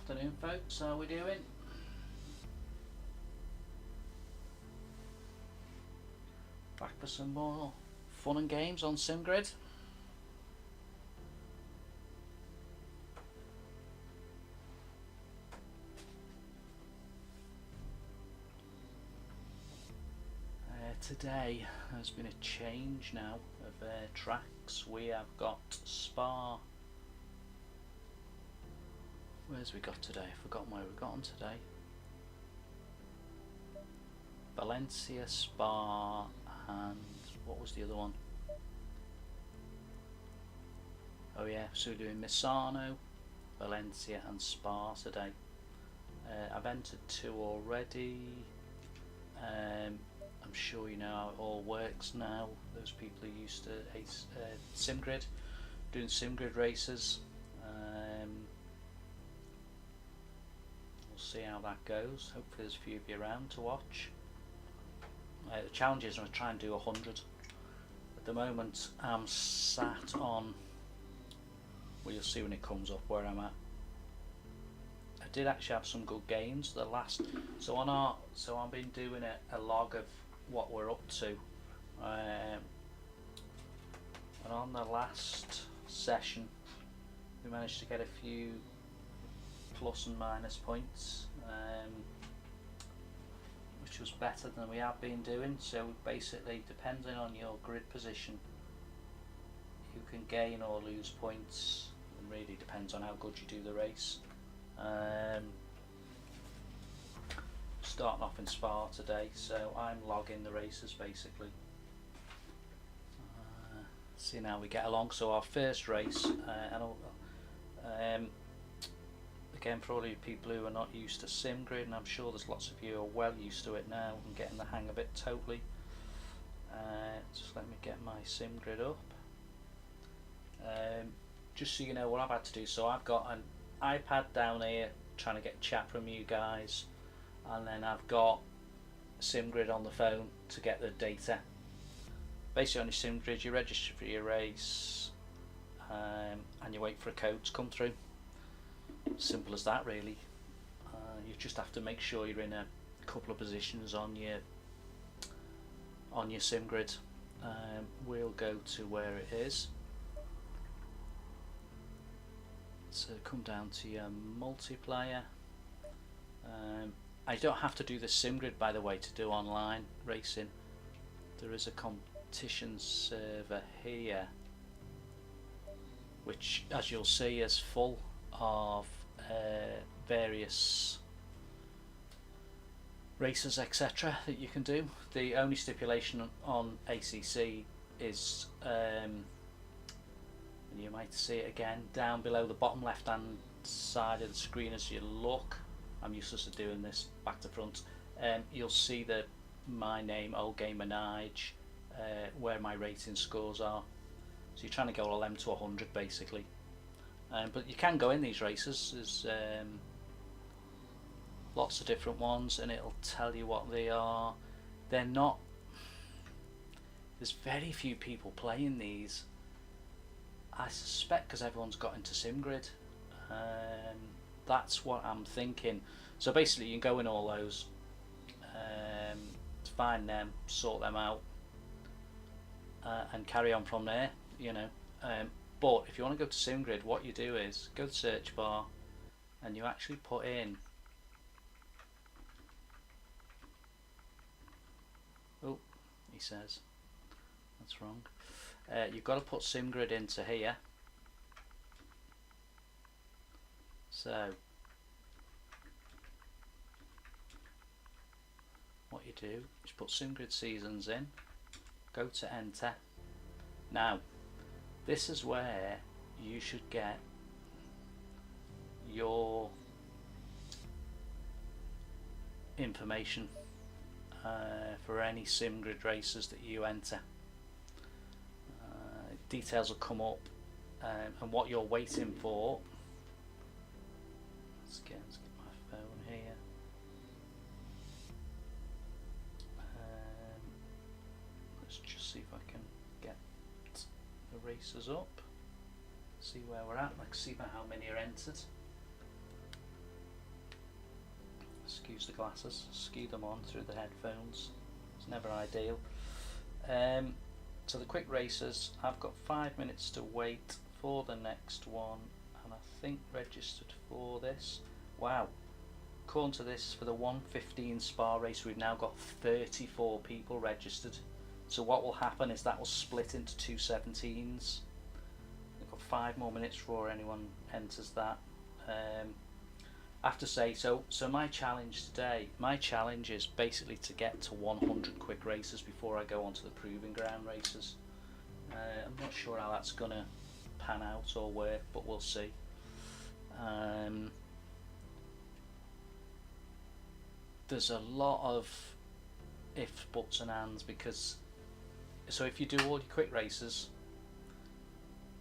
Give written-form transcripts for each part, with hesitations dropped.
Afternoon folks, how are we doing? Back for some more fun and games on SimGrid. Today has been a change now of tracks. We have got Spa. Where's we got today? I've forgotten where we got on today. Valencia, Spa, and what was the other one? Oh yeah, so we're doing Misano, Valencia and Spa today. I've entered 2 already. I'm sure you know how it all works now. Those people who used to SimGrid, doing SimGrid races. We'll see how that goes. Hopefully there's a few of you around to watch. The challenge is I'm going to try and do 100. At the moment I'm sat on, well, you'll see when it comes up where I'm at. I did actually have some good gains the last, so I've been doing a log of what we're up to, and on the last session we managed to get a few plus and minus points, which was better than we have been doing. So basically, depending on your grid position, you can gain or lose points. It really depends on how good you do the race. Starting off in Spa today, so I'm logging the races basically. See how we get along. So our first race, again, for all you people who are not used to SimGrid, and I'm sure there's lots of you who are well used to it now and getting the hang of it totally. Just let me get my SimGrid up. Just so you know what I've had to do, so I've got an iPad down here trying to get chat from you guys, and then I've got SimGrid on the phone to get the data. Basically on your SimGrid you register for your race, and you wait for a code to come through. Simple as that really. You just have to make sure you're in a couple of positions on your SimGrid. We'll go to where it is. So come down to your multiplayer. I don't have to do the SimGrid, by the way, to do online racing. There is a competition server here, which, as you'll see, is full of various races, etc. that you can do. The only stipulation on ACC is, and you might see it again down below the bottom left hand side of the screen as you look. I'm useless at doing this back to front. You'll see that my name, Old Gamer Nige, where my rating scores are. So you're trying to go all them to 100 basically. But you can go in these races. There's lots of different ones, and it'll tell you what they are. They're not. There's very few people playing these. I suspect because everyone's got into SimGrid. That's what I'm thinking. So basically you can go in all those, find them, sort them out, and carry on from there, you know. But if you want to go to SimGrid, what you do is go to search bar and you actually put in, oh, he says that's wrong. You've got to put SimGrid into here. So what you do is put SimGrid seasons in, go to enter. Now this is where you should get your information for any SimGrid races that you enter. Details will come up, and what you're waiting for. Let's get my phone here. Let's just see if I can get the races up. See where we're at. Let's see about how many are entered. excuse the glasses, skew them on through the headphones. It's never ideal. So the quick races, I've got 5 minutes to wait for the next one, and I think registered for this. Wow, according to this, for the 1:15 Spa race, we've now got 34 people registered. So what will happen is that will split into 2:17s. We've got 5 more minutes before anyone enters that. I have to say, so my challenge today, my challenge is basically to get to 100 quick races before I go on to the proving ground races. I'm not sure how that's going to pan out or work, but we'll see. There's a lot of ifs, buts and ands, because so if you do all your quick races,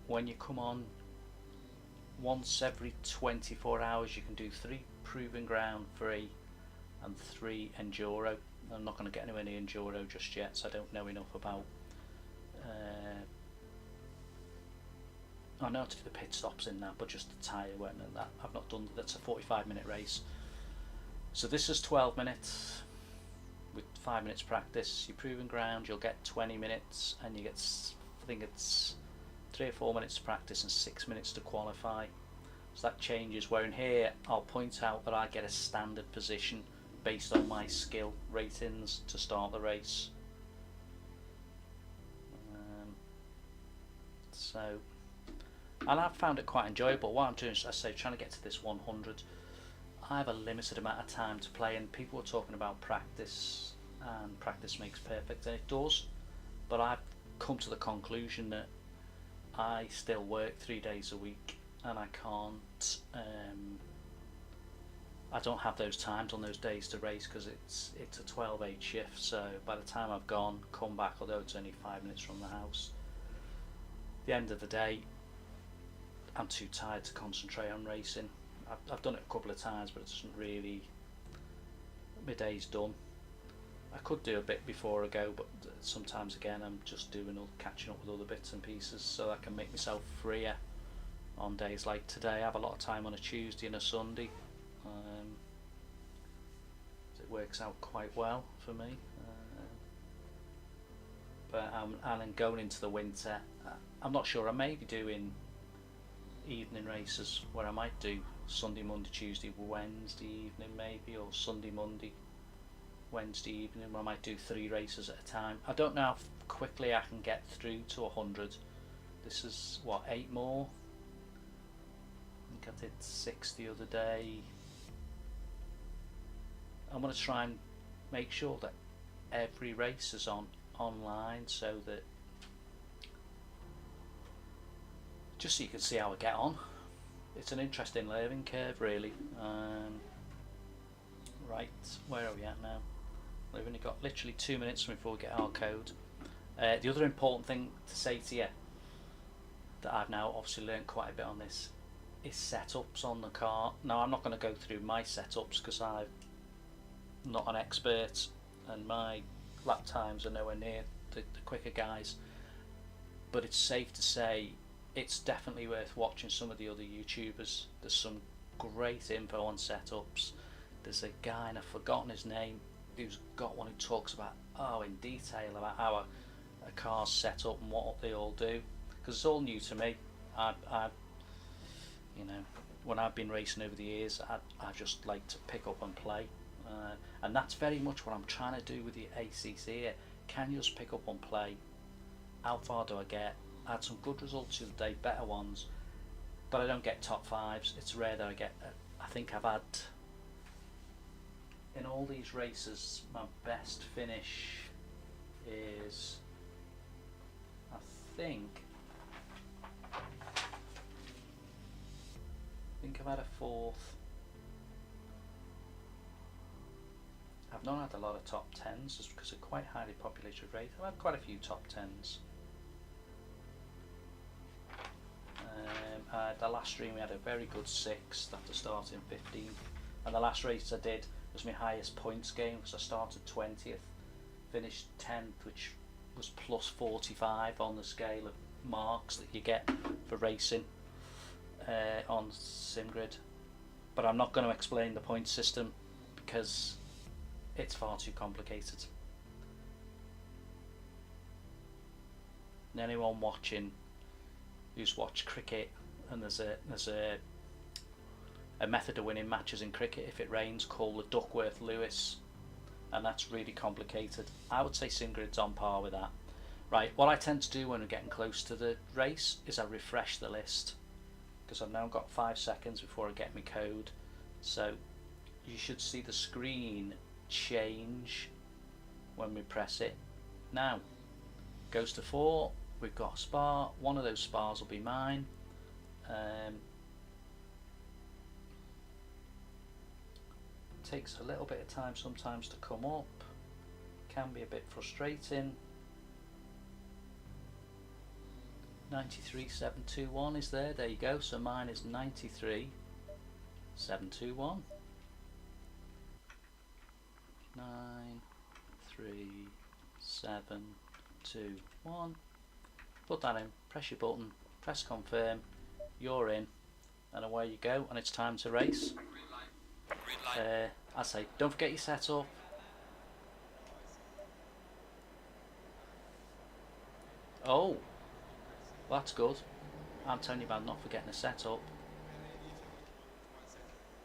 when you come on once every 24 hours, you can do 3 proving ground free and 3 enduro. I'm not going to get anywhere near enduro just yet, so I don't know enough about. I know how to do the pit stops in that, but just the tyre wear and that I've not done. That's a 45-minute race. So this is 12 minutes with 5 minutes practice. Your proving ground, you'll get 20 minutes, and you get, I think it's 3 or 4 minutes to practice and 6 minutes to qualify. So that changes, where in here I'll point out that I get a standard position based on my skill ratings to start the race. And I've found it quite enjoyable. What I'm doing is, I say, trying to get to this 100. I have a limited amount of time to play, and people are talking about practice, and practice makes perfect, and it does, but I've come to the conclusion that I still work 3 days a week, and I can't, I don't have those times on those days to race, because it's a 12-8 shift. So by the time I've gone, come back, although it's only 5 minutes from the house, at the end of the day, I'm too tired to concentrate on racing. I've done it a couple of times, but it doesn't really, my day's done. I could do a bit before I go, but sometimes again I'm just catching up with other bits and pieces, so I can make myself freer on days like today. I have a lot of time on a Tuesday and a Sunday. It works out quite well for me. But and then going into the winter, I'm not sure. I may be doing evening races where I might do Sunday, Monday, Tuesday, Wednesday evening maybe, or Sunday, Monday, Wednesday evening, where I might do 3 races at a time. I don't know how quickly I can get through to 100. This is what, 8 more? I think I did 6 the other day. I'm going to try and make sure that every race is online, so that just so you can see how I get on. It's an interesting learning curve, really. Right, where are we at now? We've only got literally 2 minutes before we get our code. The other important thing to say to you, that I've now obviously learned quite a bit on this, is setups on the car. Now I'm not going to go through my setups because I'm not an expert, and my lap times are nowhere near the quicker guys, but it's safe to say it's definitely worth watching some of the other YouTubers. There's some great info on setups. There's a guy, and I've forgotten his name, who's got one who talks about in detail about how a car's set up and what they all do, because it's all new to me. I you know, when I've been racing over the years, I just like to pick up and play, and that's very much what I'm trying to do with the ACC here. Can you just pick up and play? How far do I get? I had some good results the other day, better ones, but I don't get top 5s. It's rare that I get, I think I've had, in all these races, my best finish is, I think I've had a 4th. I've not had a lot of top 10s just because they're quite highly populated race. I've had quite a few top 10s. The last stream we had a very good 6th after starting 15th, and the last race I did was my highest points game because I started 20th, finished 10th, which was plus 45 on the scale of marks that you get for racing on SimGrid. But I'm not going to explain the point system because it's far too complicated. And anyone watching who's watched cricket, and there's a method of winning matches in cricket if it rains called the Duckworth-Lewis, and that's really complicated. I would say Singrid's on par with that. Right, what I tend to do when we're getting close to the race is I refresh the list, because I've now got 5 seconds before I get my code. So you should see the screen change when we press it. Now goes to 4, we've got a spar, one of those spars will be mine. Takes a little bit of time sometimes to come up, can be a bit frustrating. 93721 is there you go, so mine is 93721. 93721. Put that in, press your button, press confirm, you're in, and away you go, and it's time to race. I say, don't forget your setup. Oh, well, that's good. I'm telling you about not forgetting a setup.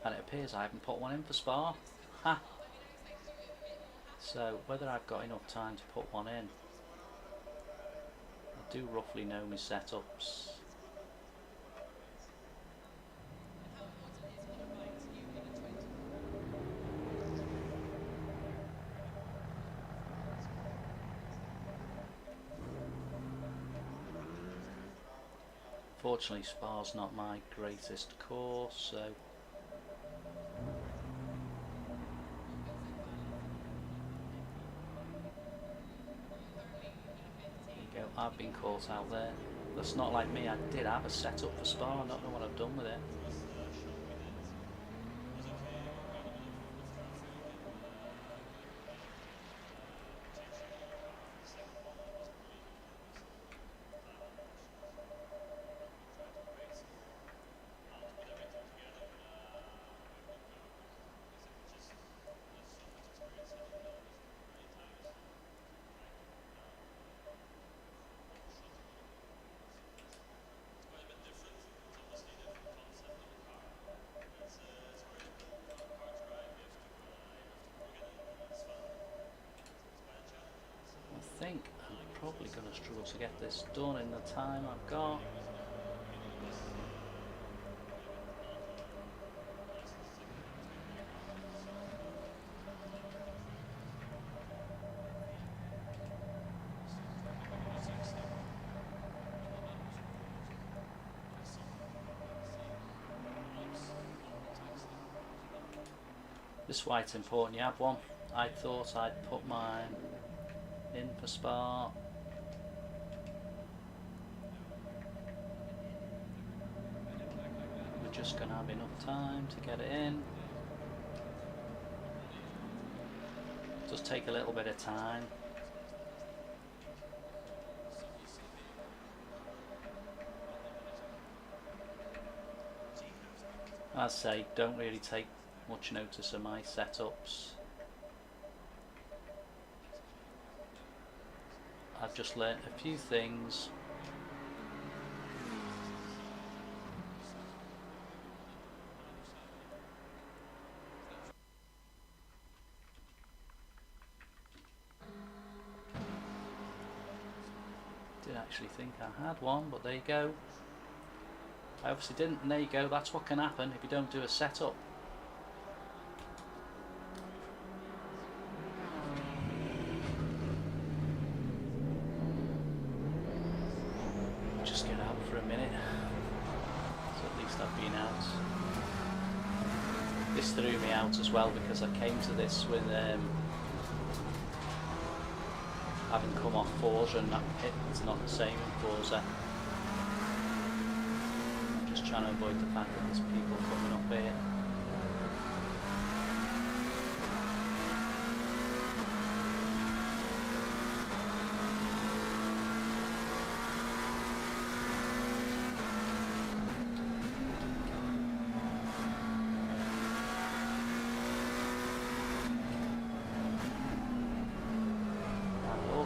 And it appears I haven't put one in for Spa. Ha! So, whether I've got enough time to put one in. I do roughly know my setups. Fortunately, Spa's not my greatest course, so there you go. I've been caught out there. That's not like me. I did have a setup for Spa. I don't know what I've done with it. I think I'm probably going to struggle to get this done in the time I've got. This is why it's important you have one. I thought I'd put mine in for Spa. We're just going to have enough time to get it in. It does take a little bit of time. As I say, don't really take much notice of my setups. I've just learnt a few things. Did actually think I had one, but there you go. I obviously didn't, and there you go. That's what can happen if you don't do a setup. Just get out for a minute, so at least I've been out. This threw me out as well because I came to this with having come off Forza, and that pit is not the same in Forza. I'm just trying to avoid the fact that there's people coming up here.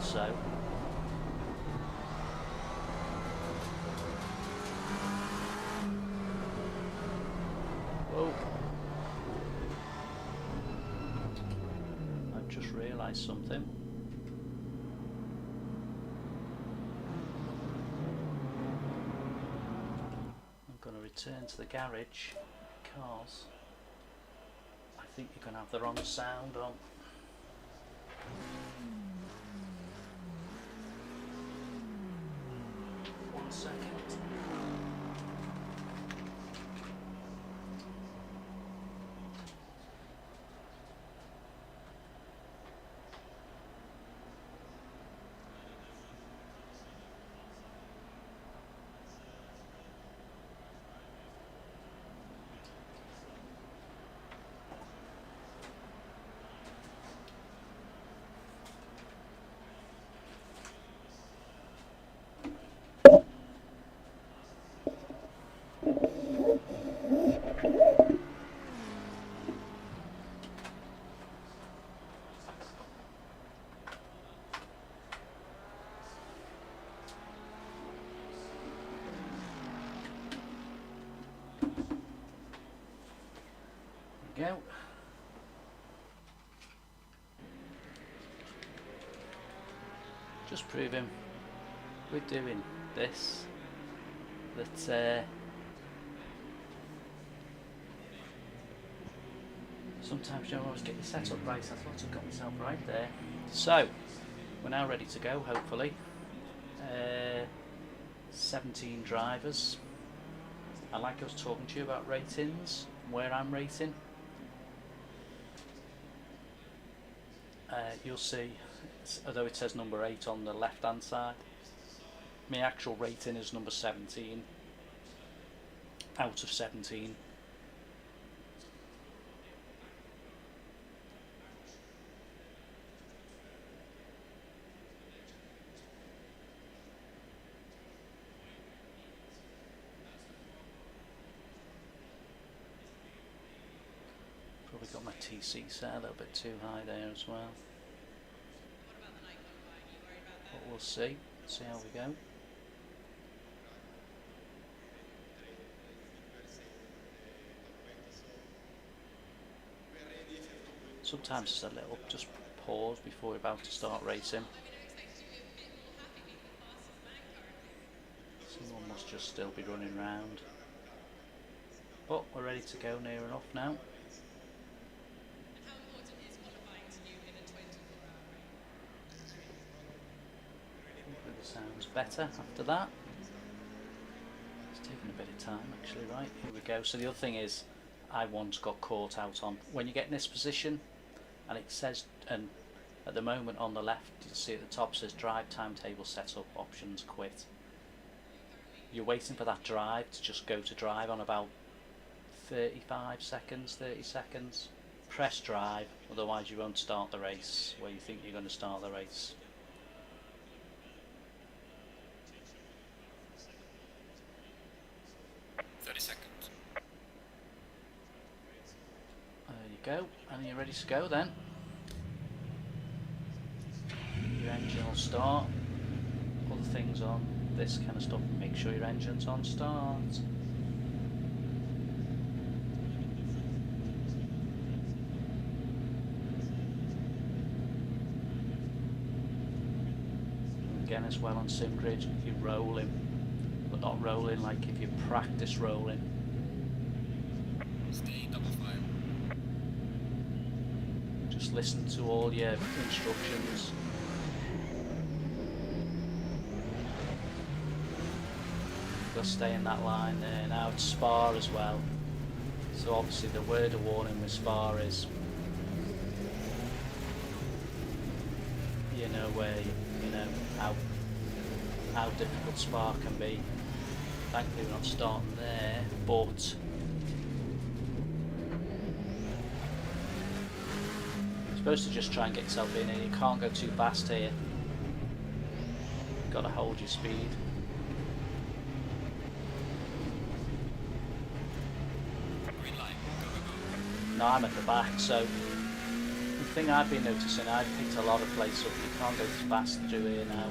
so. Whoa. I've just realised something. I'm going to return to the garage because I think you're going to have the wrong sound on. One second. Go. Just proving we're doing this, that sometimes you don't always get your setup right. I thought I got myself right there. So we're now ready to go, hopefully. 17 drivers. I like I was talking to you about ratings, where I'm rating. You'll see, although it says number 8 on the left hand side, my actual rating is number 17 out of 17. Probably got my TC set a little bit too high there as well. But we'll see how we go. Sometimes it's a little, just pause before you're about to start racing. Someone must just still be running round. But we're ready to go near enough now. Hopefully the sound's better after that. It's taking a bit of time actually, right? Here we go. So the other thing is, I once got caught out on, when you get in this position, and it says, and at the moment on the left, you see at the top says drive timetable setup options quit. You're waiting for that drive to just go to drive on about 35 seconds, 30 seconds. Press drive, otherwise you won't start the race where you think you're going to start the race. Go, and you're ready to go then. Your engine will start, other things on, this kind of stuff, make sure your engine's on start. Again as well on SimGrid, you're rolling, but not rolling like if you practice rolling. Stay double file. Just listen to all your instructions. Just stay in that line there. Now it's Spa as well. So obviously the word of warning with Spa is, you know, where you know how difficult Spa can be. Thankfully we're not starting there, but supposed to just try and get yourself in here. You can't go too fast here. You've got to hold your speed. Green light. Go, go, go. No, I'm at the back, so the thing I've been noticing, I've picked a lot of places up. You can't go too fast through here now.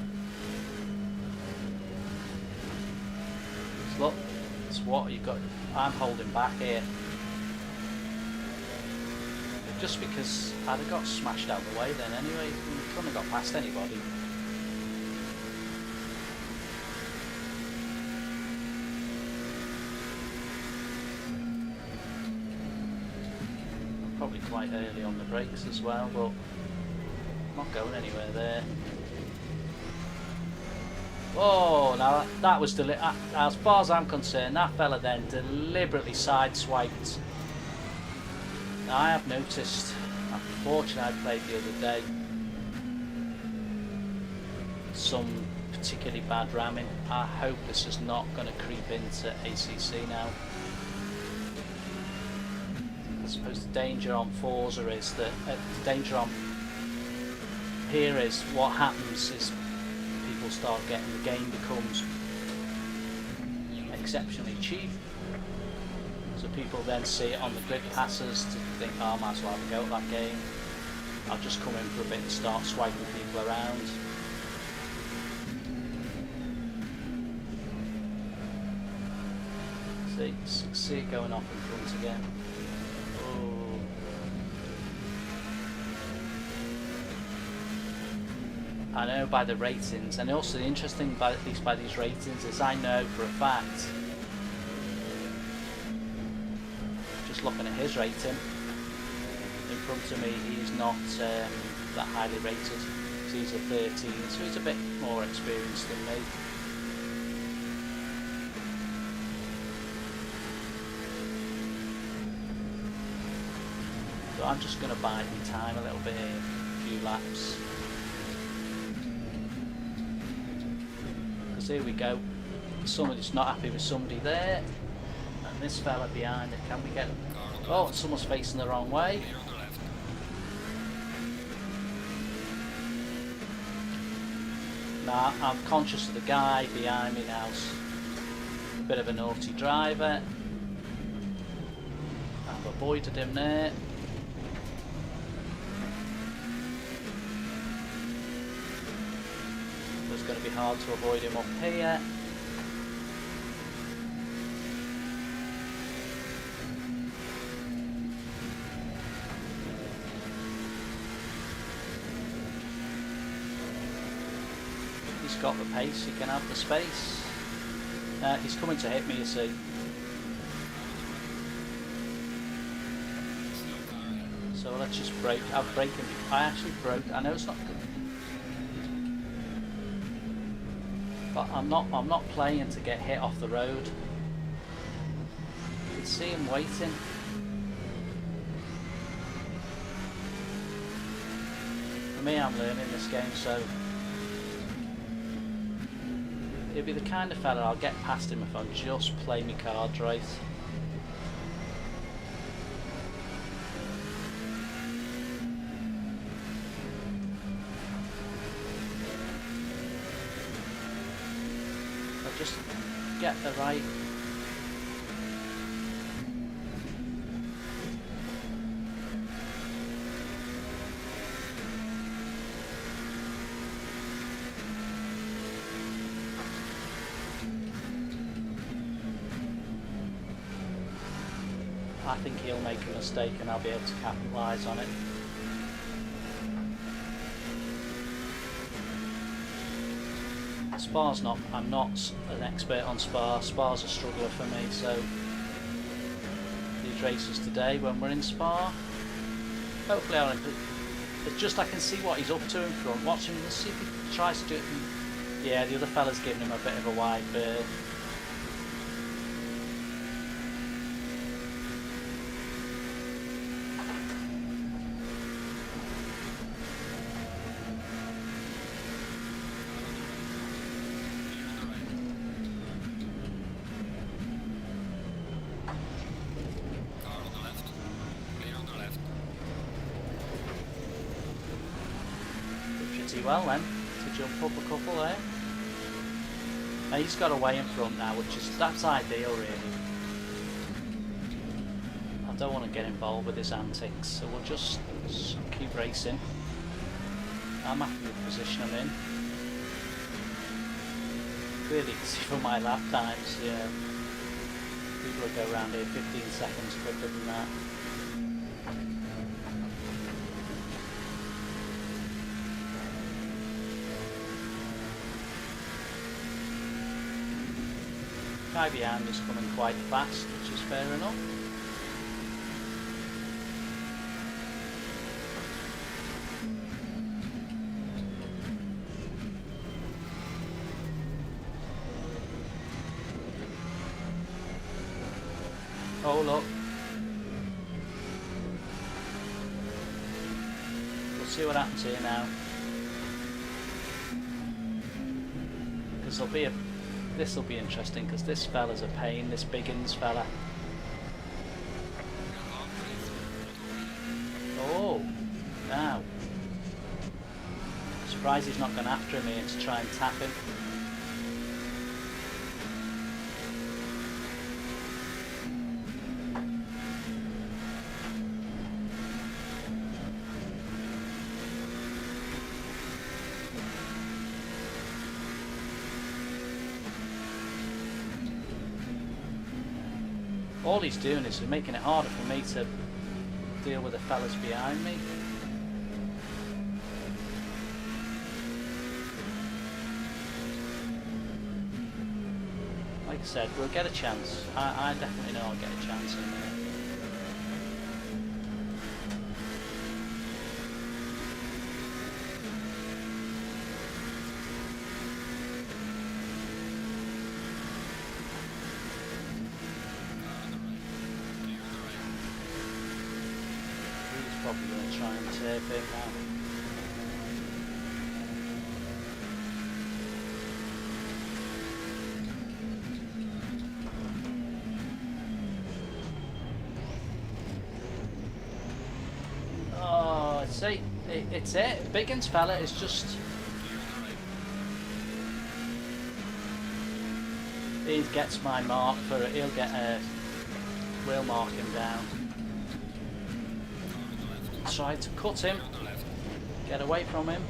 So look, it's what you got. I'm holding back here. Just because I'd have got smashed out the way then anyway. We couldn't have got past anybody. Probably quite early on the brakes as well, but I'm not going anywhere there. Oh, now that was as far as I'm concerned, that fella then deliberately sideswiped. Now I have noticed, unfortunately I played the other day, some particularly bad ramming. I hope this is not going to creep into ACC now. I suppose the danger on Forza is that the danger on here is what happens is people start getting, the game becomes exceptionally cheap. So people then see it on the grid passes to think, oh, I might as well have a go at that game. I'll just come in for a bit and start swiping people around. See it going off in front again. Oh. I know by the ratings, and also the interesting thing, at least by these ratings, is I know for a fact, just looking at his rating in front of me, he's not that highly rated. He's a 13, so he's a bit more experienced than me. So I'm just going to bide my time a little bit here, a few laps. Because here we go, somebody's not happy with somebody there, and this fella behind it, can we get... Oh, someone's facing the wrong way. Now, I'm conscious of the guy behind me now, a bit of a naughty driver. I've avoided him there. It's going to be hard to avoid him up here. He's got the pace, he can have the space. He's coming to hit me, you see. So let's just brake. I'll brake him. I actually broke. I know it's not good, but I'm not playing to get hit off the road. You can see him waiting. For me, I'm learning this game, so he'll be the kind of fella I'll get past him if I just play my cards right. I'll just get the right... I think he'll make a mistake and I'll be able to capitalise on it. Spa's not, I'm not an expert on Spa. Spa's a struggler for me, so these races today when we're in Spa, hopefully I'll improve. It's just I can see what he's up to in front. Watch him, let's see if he tries to do it. Yeah, the other fella's giving him a bit of a wide berth. Well then, to jump up a couple there. Now he's got away in front now, that's ideal really. I don't want to get involved with his antics, so we'll just keep racing. I'm happy with the position I'm in. Really, see from my lap times, yeah, people will go around here 15 seconds quicker than that. Guy behind is coming quite fast, which is fair enough. Oh look. We'll see what happens here now. Because this will be interesting, because this fella's a pain, this Biggins fella. Oh, now. Surprised he's not gone after him here to try and tap him. All he's doing is making it harder for me to deal with the fellas behind me. Like I said, we'll get a chance. I definitely know I'll get a chance in a minute. Probably going to try and tape him now. Oh, see, it's it. Biggins fella is just... He gets my mark for it. He'll get a... We'll mark him down. Try to cut him, get away from him.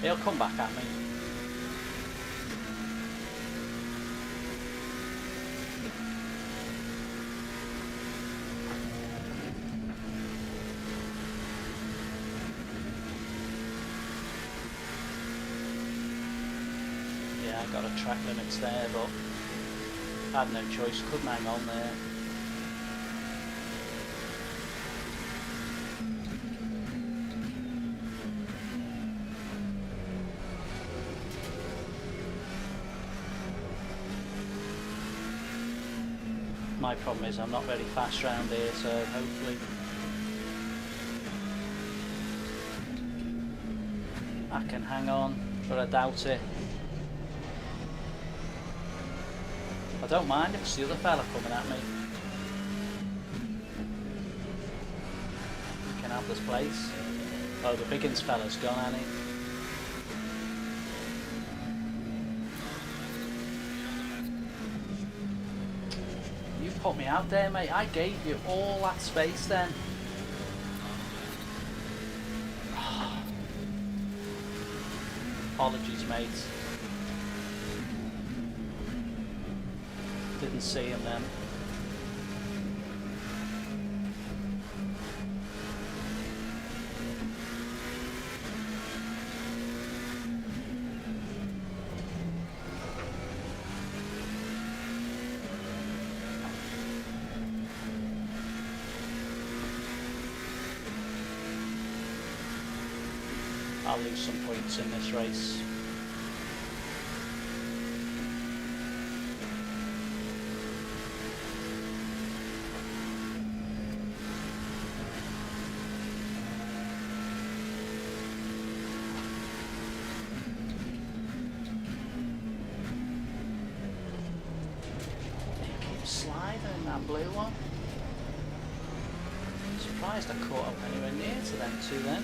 He'll come back at me. Yeah, I got a track limits there, but I had no choice, couldn't hang on there. My problem is I'm not very fast round here, so hopefully I can hang on, but I doubt it. I don't mind if it's the other fella coming at me. We can have this place. Oh, the Biggins fella's gone, hasn't he? Put me out there, mate. I gave you all that space then. Apologies, mate. Didn't see him then. I'll lose some points in this race. It keeps sliding in that blue one. I'm surprised I caught up anywhere near to them two then.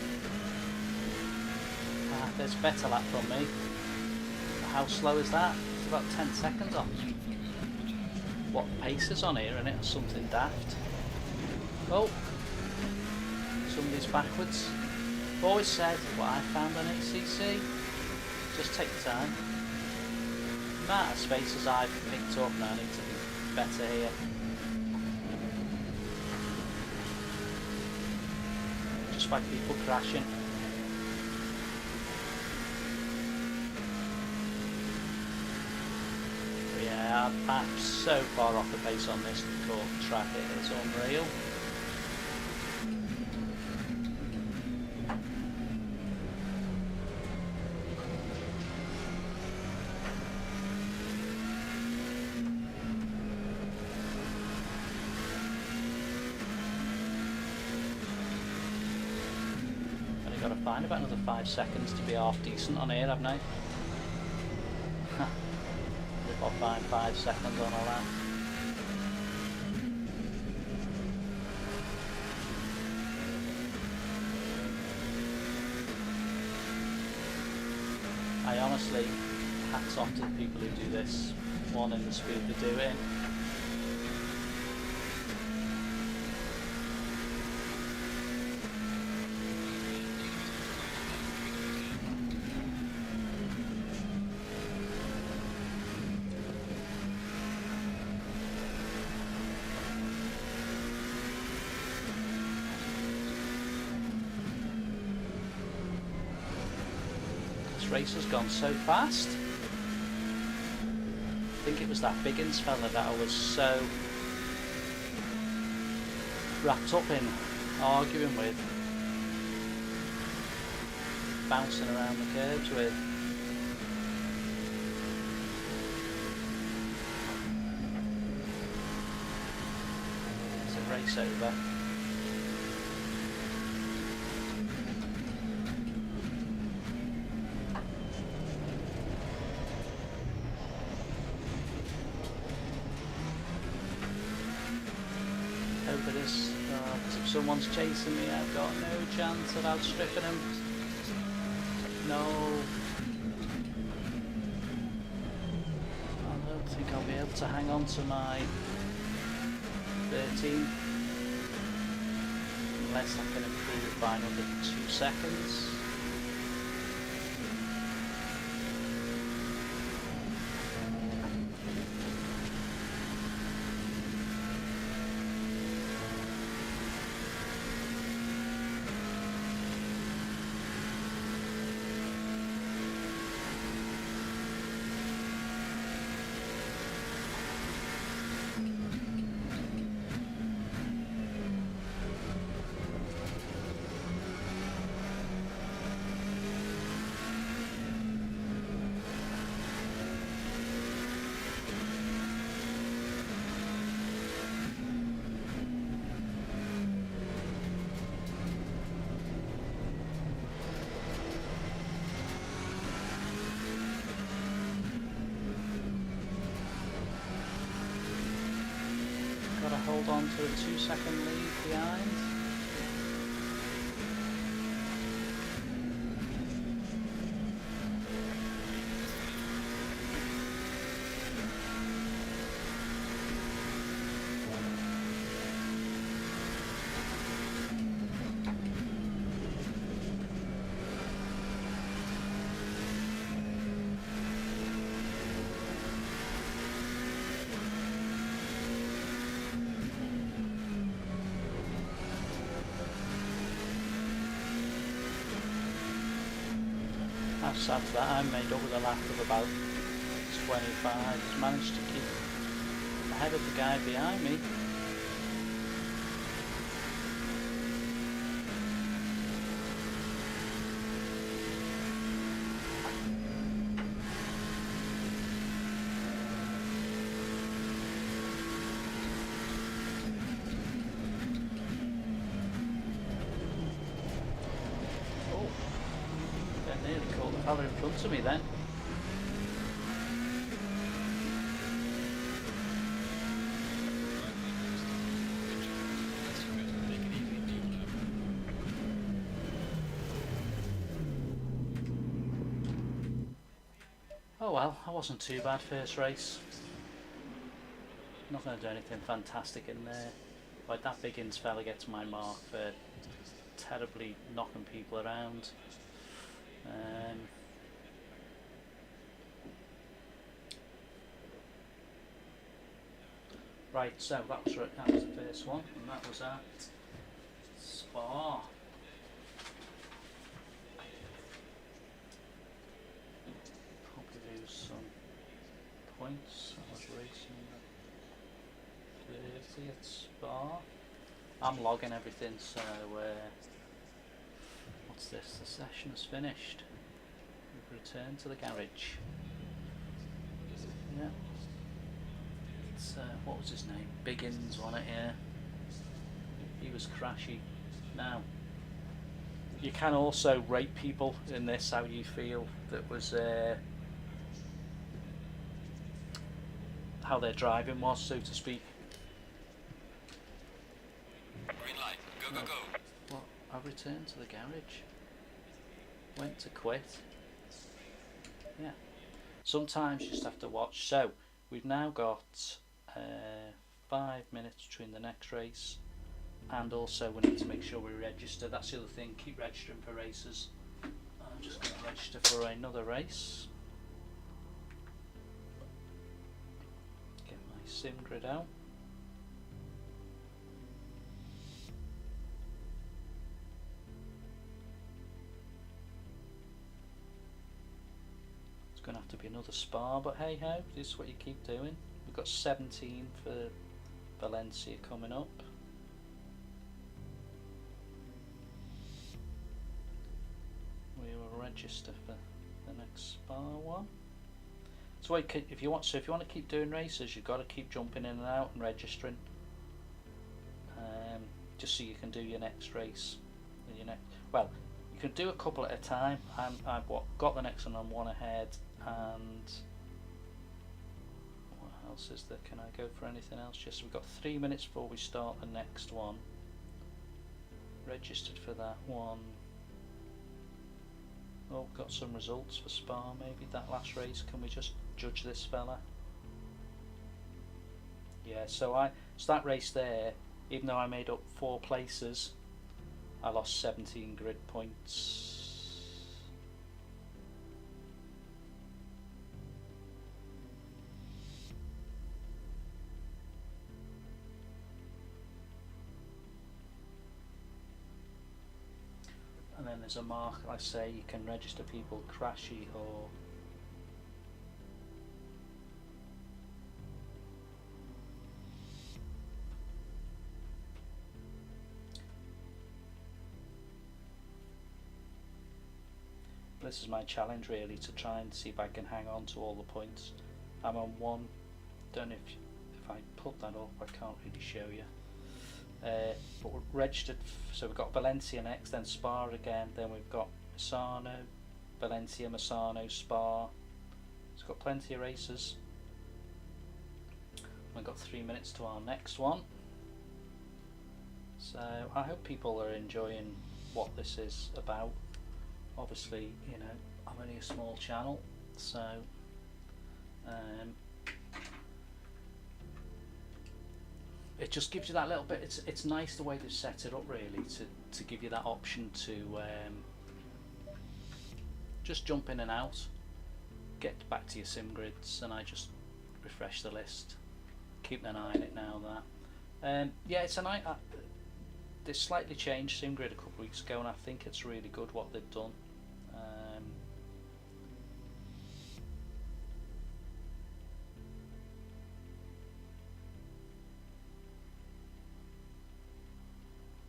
There's better lap from me. How slow is that? It's about 10 seconds off. what the pace is on here, innit, or something daft. Oh, somebody's backwards. I've always said what I found on ACC, just take your time. The amount of spaces I've picked up now, I need to be better here. Just by people crashing. But yeah, I'm so far off the pace on this track, it is unreal. Got to find about another 5 seconds to be half decent on here, haven't I? If I find 5 seconds on all that. I honestly, hats off to the people who do this, one in the speed they do it. Race has gone so fast. I think it was that Biggins fella that I was so wrapped up in arguing with, bouncing around the curbs with. It's a race over. Over this, because if someone's chasing me, I've got no chance of outstripping him. No. I don't think I'll be able to hang on to my 13 unless I can improve it by another 2 seconds. Gotta hold on to a 2-second lead behind. Sad that I made up with a lap of about 25. Just managed to keep ahead of the guy behind me. Fella in front of me then. Oh well, I wasn't too bad first race. not going to do anything fantastic in there. Like that Biggins fella gets my mark for terribly knocking people around. Right, so that was the first one, and that was at Spa. Probably lose some points. I was racing at 30 at Spa. I'm logging everything, so what's this? The session is finished. We've returned to the garage. Yeah. It's, what was his name? Biggins on it, yeah. He was crashy. Now, you can also rate people in this, how you feel that was how their driving was, so to speak. Green light. Go, go, go. Well, I returned to the garage. Went to quit. Yeah. Sometimes you just have to watch. So, we've now got 5 minutes between the next race, and also we need to make sure we register. That's the other thing, keep registering for races. I'm just going to register for another race. Get my sim grid out. It's going to have to be another Spa, but hey ho, this is what you keep doing. We've got 17 for Valencia coming up. We will register for the next Spa one. So if you want to keep doing races, you've got to keep jumping in and out and registering, just so you can do your next race. Well, you can do a couple at a time. I've got the next one. I'm one ahead, and what else is there? Can I go for anything else? Yes, we've got 3 minutes before we start the next one. Registered for that one. Oh, got some results for Spa. Maybe that last race. Can we just judge this fella? Yeah. So that race there, even though I made up 4 places, I lost 17 grid points. And then there's a mark, I say, you can register people crashy or this is my challenge really, to try and see if I can hang on to all the points. I'm on one. Don't know if I put that up, I can't really show you. But we're registered, so we've got Valencia next, then Spa again, then we've got Misano, Valencia, Misano, Spa. It's got plenty of races. We've got 3 minutes to our next one. So I hope people are enjoying what this is about. Obviously, you know, I'm only a small channel, so it just gives you that little bit. It's nice the way they've set it up, really, to give you that option to just jump in and out, get back to your sim grids, and I just refresh the list, keep an eye on it now. That yeah, it's a nice. They slightly changed sim grid a couple of weeks ago, and I think it's really good what they've done.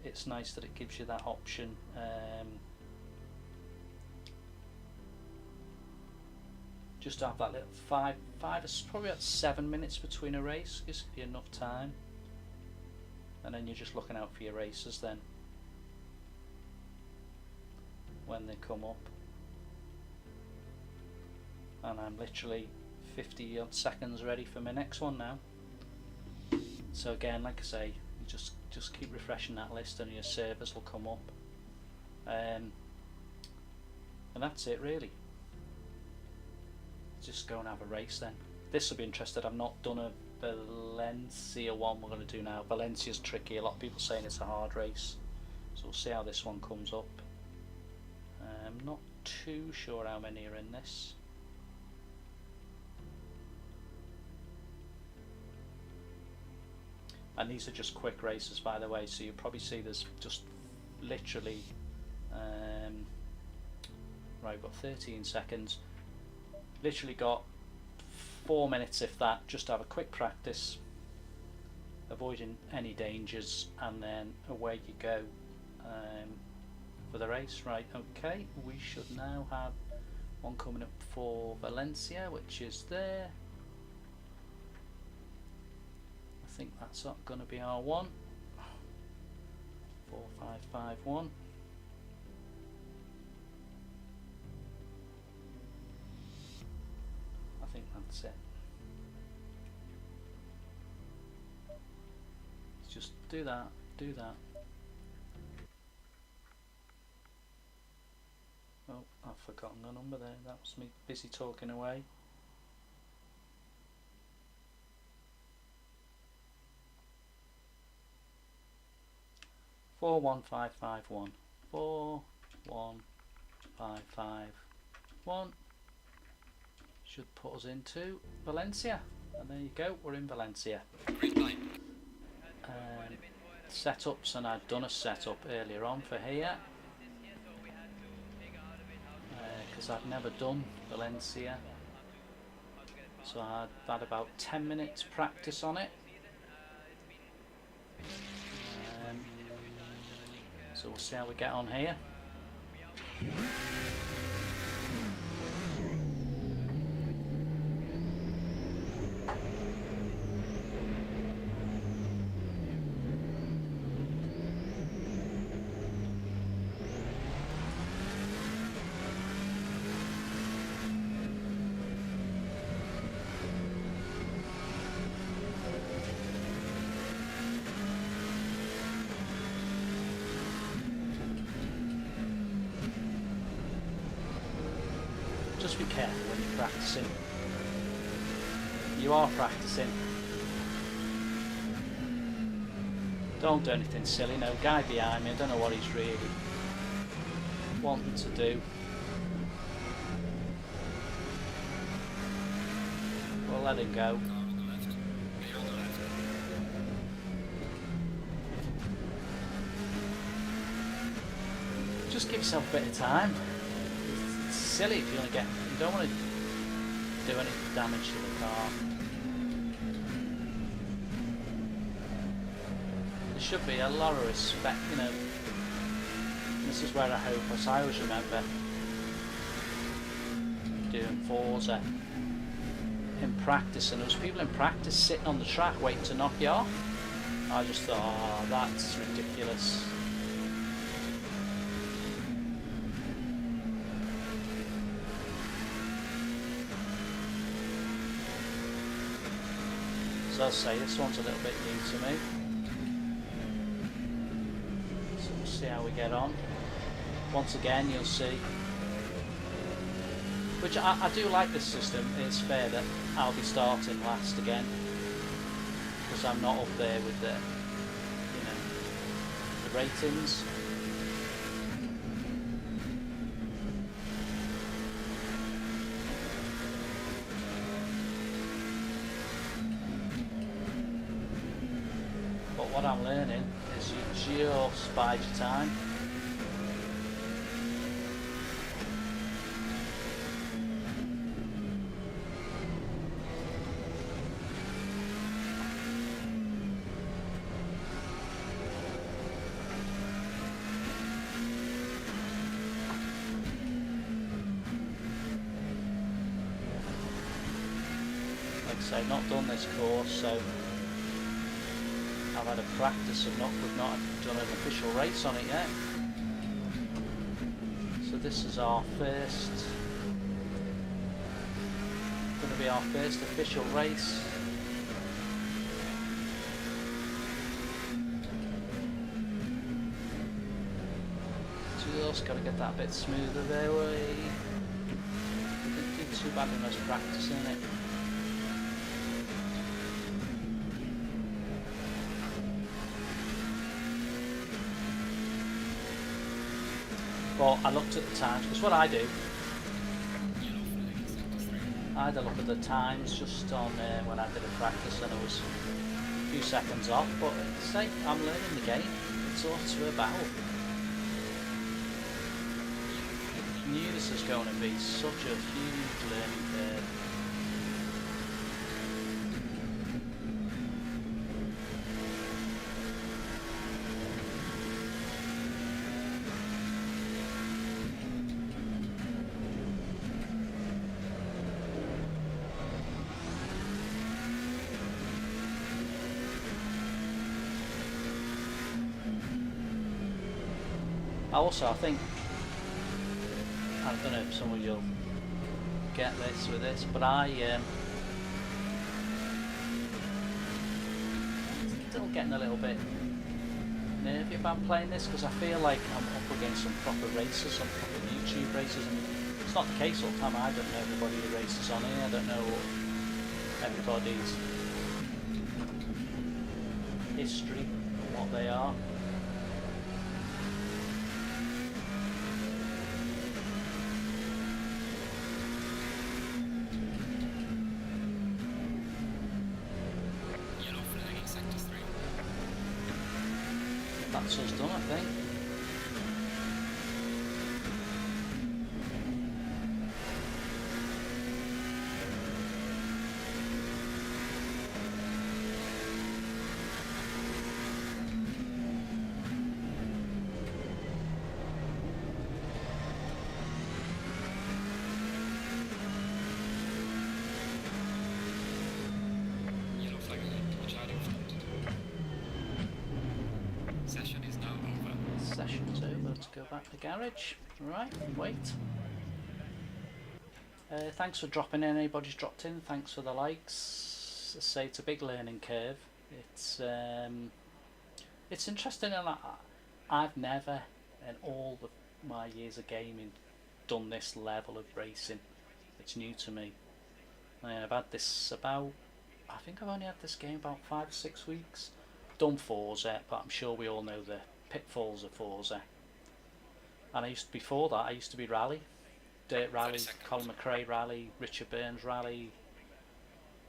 It's nice that it gives you that option. Just to have that little five, it's probably about 7 minutes between a race, gives you enough time, and then you're just looking out for your races then when they come up. And I'm literally 50 odd seconds ready for my next one now. So again, like I say, you just keep refreshing that list and your servers will come up, and that's it really. Just go and have a race then. This will be interesting. I've not done a Valencia one we're going to do now. Valencia's tricky. A lot of people saying it's a hard race, so we'll see how this one comes up. I'm not too sure how many are in this. And these are just quick races, by the way, so you'll probably see there's just literally right, got 13 seconds, literally got 4 minutes if that, just to have a quick practice, avoiding any dangers, and then away you go for the race. Right, okay, we should now have one coming up for Valencia, which is there. I think that's going to be our one. 4551. I think that's it. Let's just do that, do that. Oh, I've forgotten the number there. That was me busy talking away. Four one five five one. 41551 should put us into Valencia, and there you go, we're in Valencia. Setups, and I've done a setup earlier on for here because I've never done Valencia, so I've had about 10 minutes practice on it. So we'll see how we get on here. Just be careful when you're practicing. You are practicing. Don't do anything silly. No, guy behind me, I don't know what he's really wanting to do. We'll let him go. Just give yourself a bit of time. Silly if you want to get, you don't want to do any damage to the car. There should be a lot of respect, you know. This is where I hope, as I always remember doing Forza in practice, and there was people in practice sitting on the track waiting to knock you off. I just thought, oh, that's ridiculous. So I'll say this one's a little bit new to me, so we'll see how we get on. Once again, you'll see, which I do like this system. It's fair that I'll be starting last again because I'm not up there with the, you know, the ratings. What I'm learning is you just bide your time. Like I say, not done this course, so I've had a practice of we've not done an official race on it yet. So this is our first, going to be our first official race. Just got to get that bit smoother there. We didn't do too bad in those practicing it. But I looked at the times, because what I do, I had a look at the times just on when I did a practice, and I was a few seconds off, but say I'm learning the game. It's all it's about. I knew this was going to be such a huge learning curve. Also, I think, I don't know if some of you'll get this with this, but I'm still getting a little bit nervy about playing this, because I feel like I'm up against some proper racers, some proper YouTube racers, and it's not the case all the time. I don't know everybody who races on here, I don't know everybody's history and what they are. That's us done, I think. Session's over, let's go back to the garage. Right, wait. Thanks for dropping in, anybody's dropped in, thanks for the likes. As I say, it's a big learning curve. It's interesting, and I've never, in all my years of gaming, done this level of racing. It's new to me. I've had this I think I've only had this game about 5 or 6 weeks. Done Forza, but I'm sure we all know the pitfalls of Forza. And before that I used to be Rally, Dirt Rally, Colin McRae Rally, Richard Burns Rally,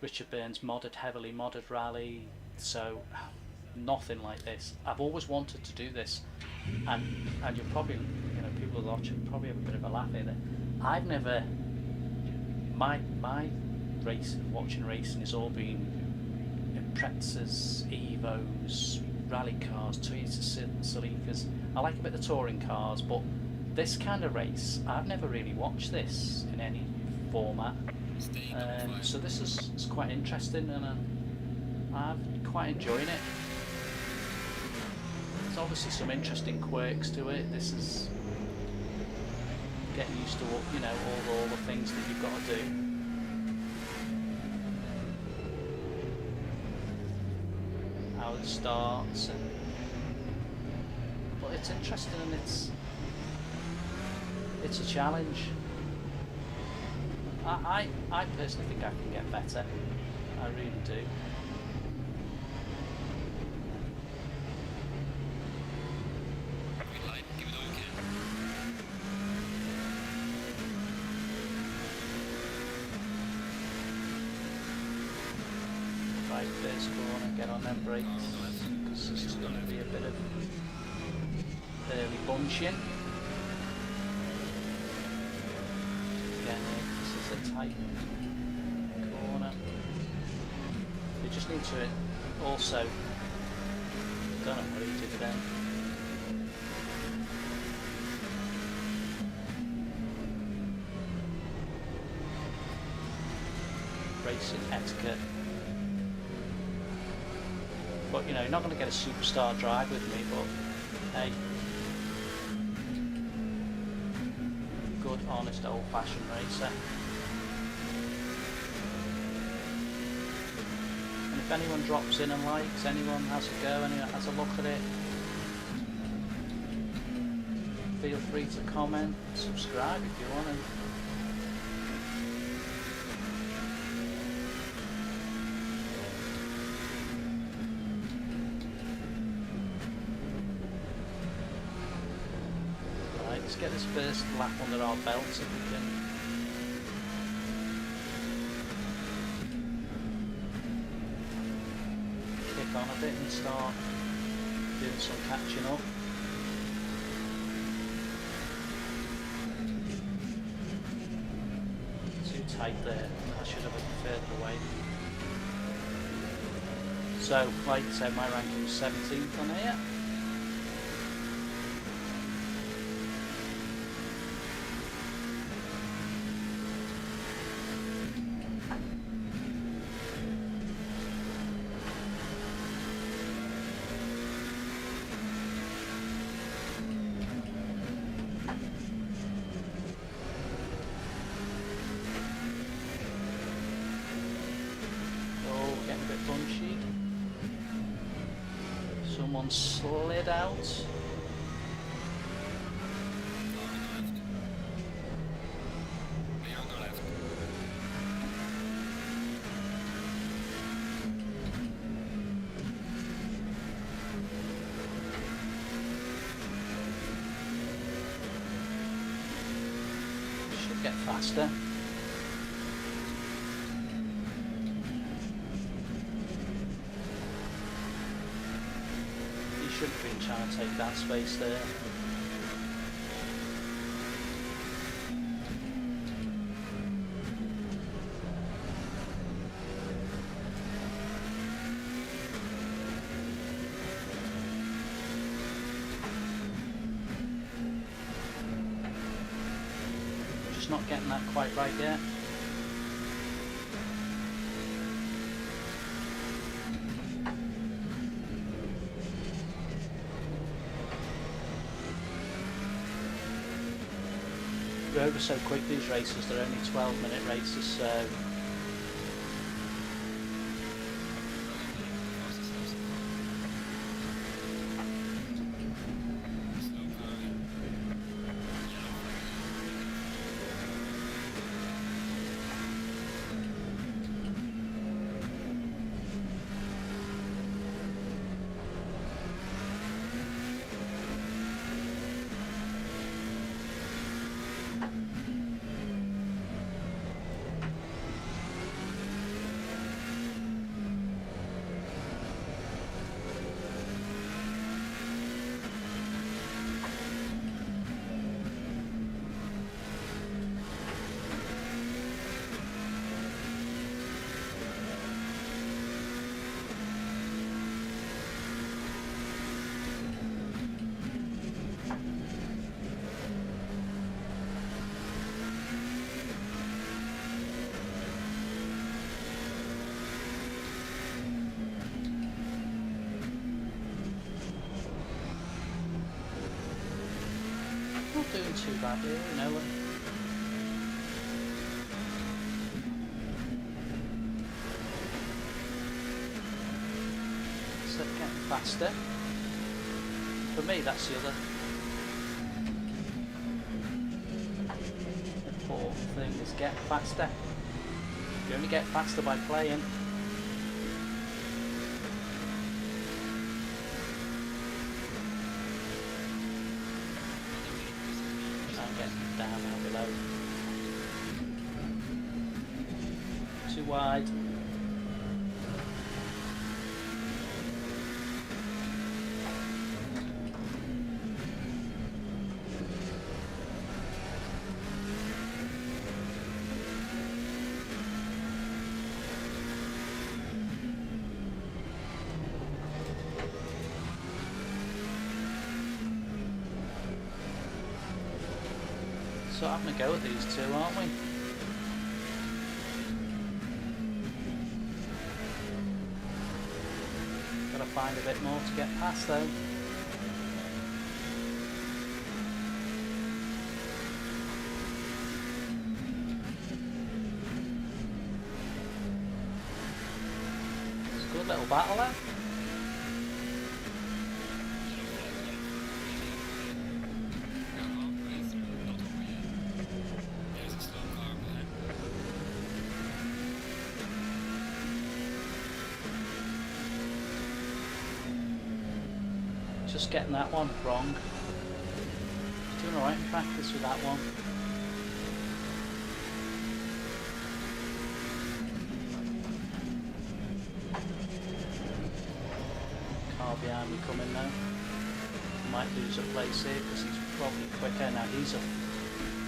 Richard Burns heavily modded Rally, so nothing like this. I've always wanted to do this, and you'll probably, people who watch it probably have a bit of a laugh at it. I've never, my watching racing has all been Imprezas, Evos, rally cars, Toyota Celicas. I like a bit of touring cars, but this kind of race, I've never really watched this in any format. So this is quite interesting, and I'm quite enjoying it. There's obviously some interesting quirks to it. This is getting used to all the things that you've got to do. How it starts, but it's interesting, and it's a challenge. I personally think I can get better. I really do. Green light, give it all you can. Right, first corner, get on them brakes, because this is going to be a bit of early bunching. Again, this is a tight corner. You just need to also, don't know what he did then. Racing etiquette. But you're not going to get a superstar drive with me, but hey, good, honest, old-fashioned racer. And if anyone drops in and likes, anyone has a go, anyone has a look at it, feel free to comment, subscribe if you want to. get this first lap under our belts if we can. Kick on a bit and start doing some catching up. Too tight there, I should have been further away. So, like I said, my ranking was 17th on here. Bunchy. Someone slid out. Should get faster. Should have been trying to take that space there. Just not getting that quite right yet. They're over so quick, these races. They're only 12-minute races, so not doing too bad here, you know. So getting faster. For me, that's the other important thing, is get faster. You only get faster by playing. Down now below. Too wide. So having a go at these two, aren't we? Gotta find a bit more to get past though. It's a good little battle there. Just getting that one wrong. Doing alright in practice with that one. Car behind me coming now. Might lose a place here because he's probably quicker. Now he's a...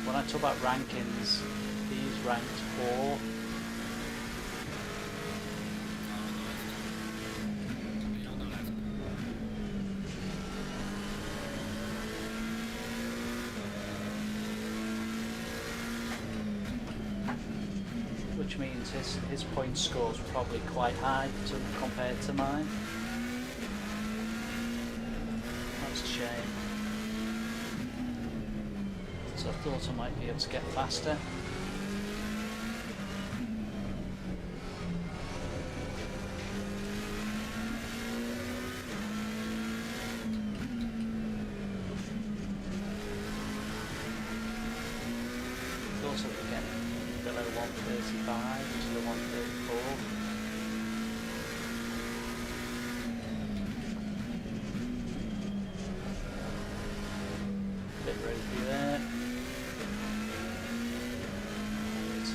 When I talk about rankings, he's ranked 4. Which means his point score's probably quite high compared to mine. That's a shame. So I thought I might be able to get faster. Thought I would get below 135 to the 134. Bit ropey there. It's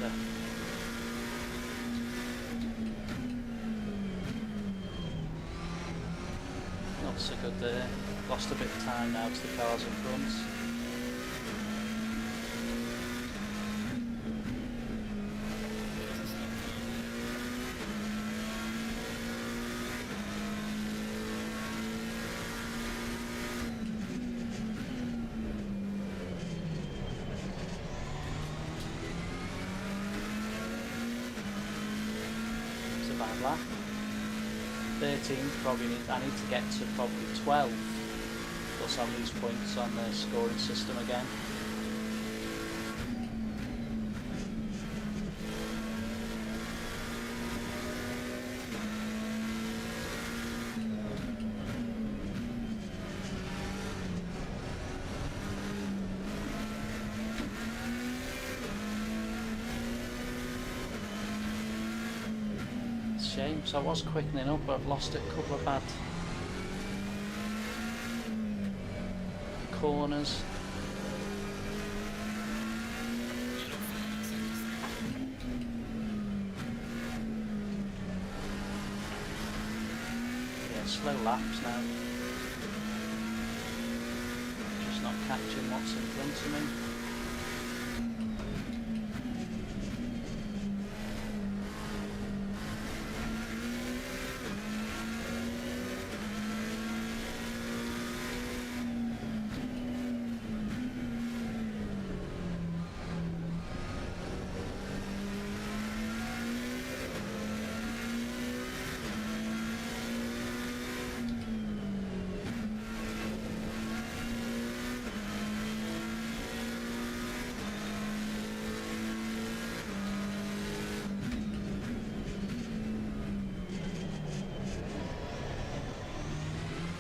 not so good there. Lost a bit of time now to the cars in front. Bad lap. 13 probably I need to get to probably 12, plus I'll lose points on the scoring system again. Shame, so I was quickening up, but I've lost a couple of bad corners. Yeah, slow laps now. Just not catching what's in front of me.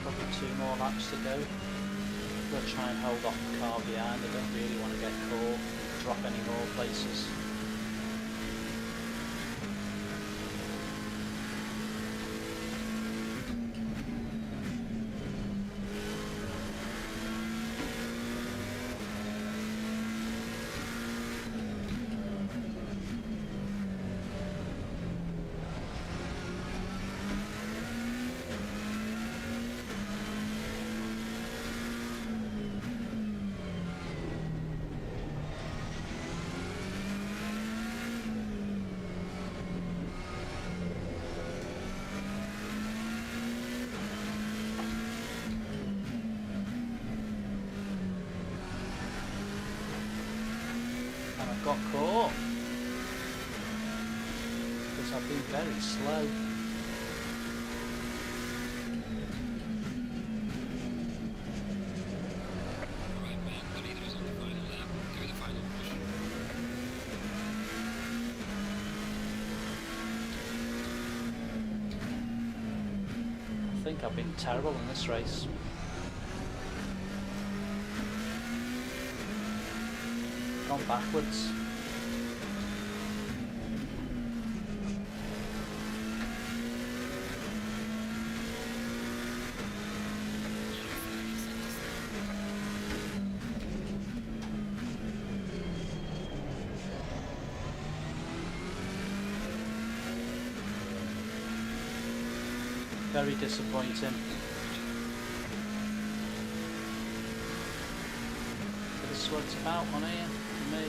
Probably 2 more laps to go. We'll try and hold off the car behind. I don't really want to get caught, drop any more places. Got caught because I've been very slow. Alright man, the leader is on the final lap. Do the final push. I think I've been terrible in this race. Gone backwards. Very disappointing. But this is what it's about on here for me.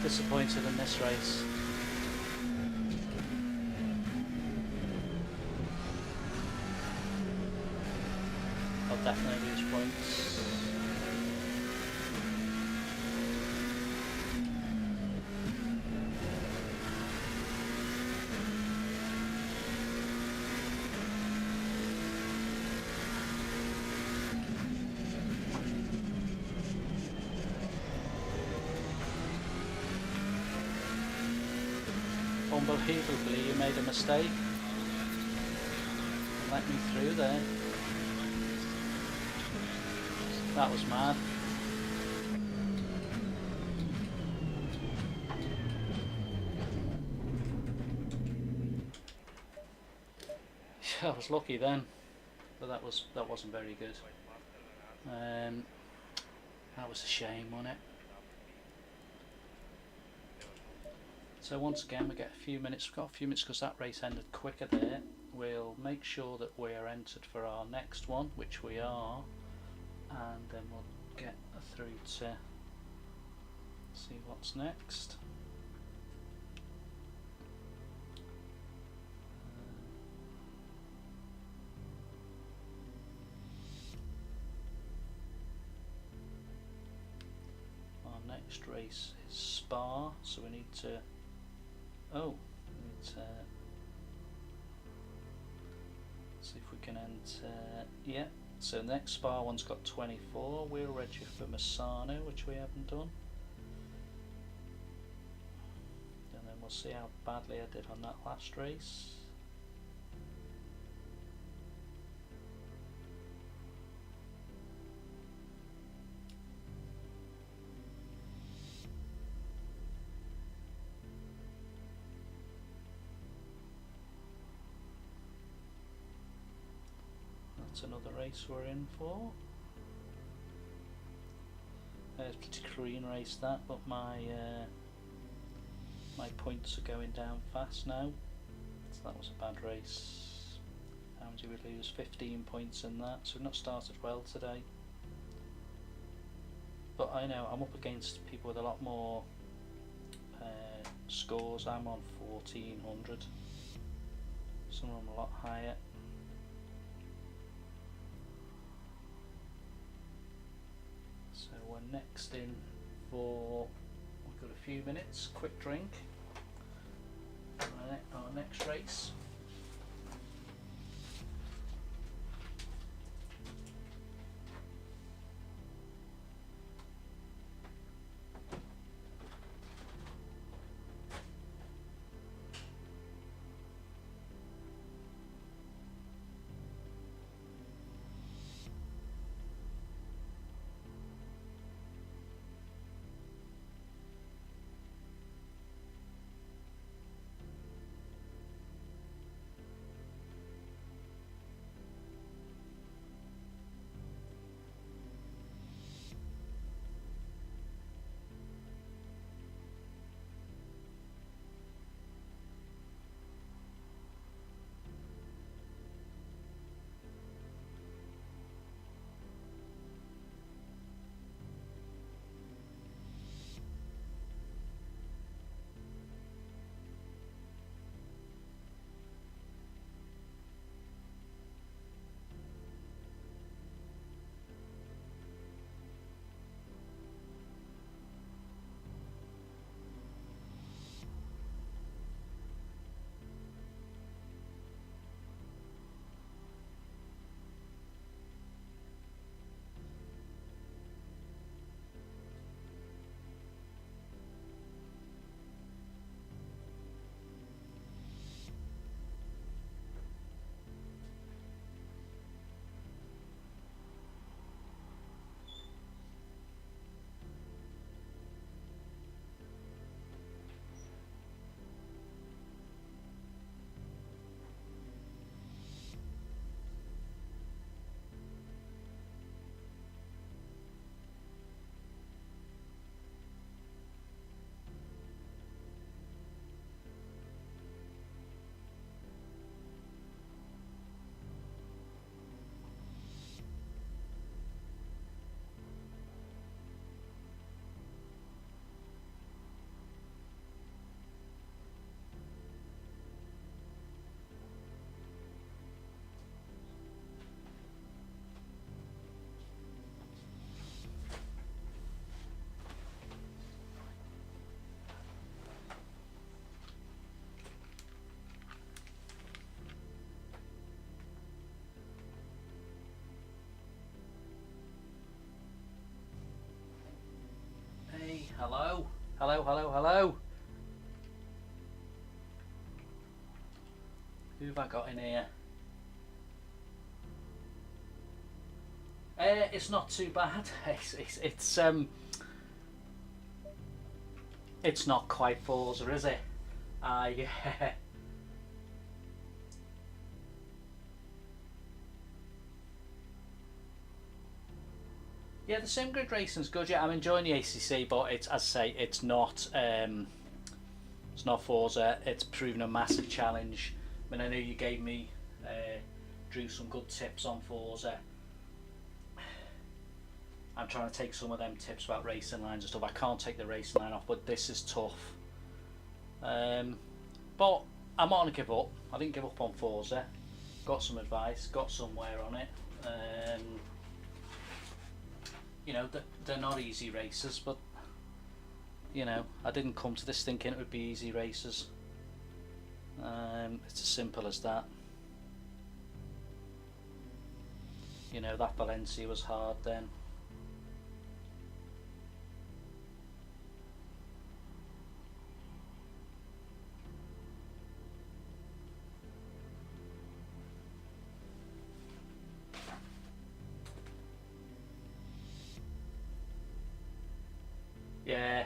Disappointed in this race. I'll definitely lose points. Unbelievably, you made a mistake and let me through there. That was mad. I was lucky then, but that wasn't very good. That was a shame, wasn't it? So once again, we get a few minutes. We've got a few minutes because that race ended quicker there. We'll make sure that we are entered for our next one, which we are, and then we'll get through to see what's next. Our next race is Spa, so we need to. See if we can enter. Yeah, so next Spa one's got 24. We'll register for Misano, which we haven't done. And then we'll see how badly I did on that last race. That's another race we're in for. It's a clean race that, but my points are going down fast now. So that was a bad race. How did we lose? 15 points in that, so we've not started well today. But I know I'm up against people with a lot more scores. I'm on 1400. Some of them a lot higher. So we're next in for, we've got a few minutes, quick drink, our next race. Hello, hello, hello. Who have I got in here? It's not too bad. It's not quite Forza, is it? Yeah. Yeah, the sim grid racing's good. Yeah, I'm enjoying the ACC, but it's, as I say, it's not Forza. It's proven a massive challenge. I mean, I know you gave me, Drew, some good tips on Forza. I'm trying to take some of them tips about racing lines and stuff. I can't take the racing line off, but this is tough. But I'm not going to give up. I didn't give up on Forza. Got some advice, got somewhere on it. You know, they're not easy races, but you know, I didn't come to this thinking it would be easy races. It's as simple as that. You know, that Valencia was hard then. Yeah,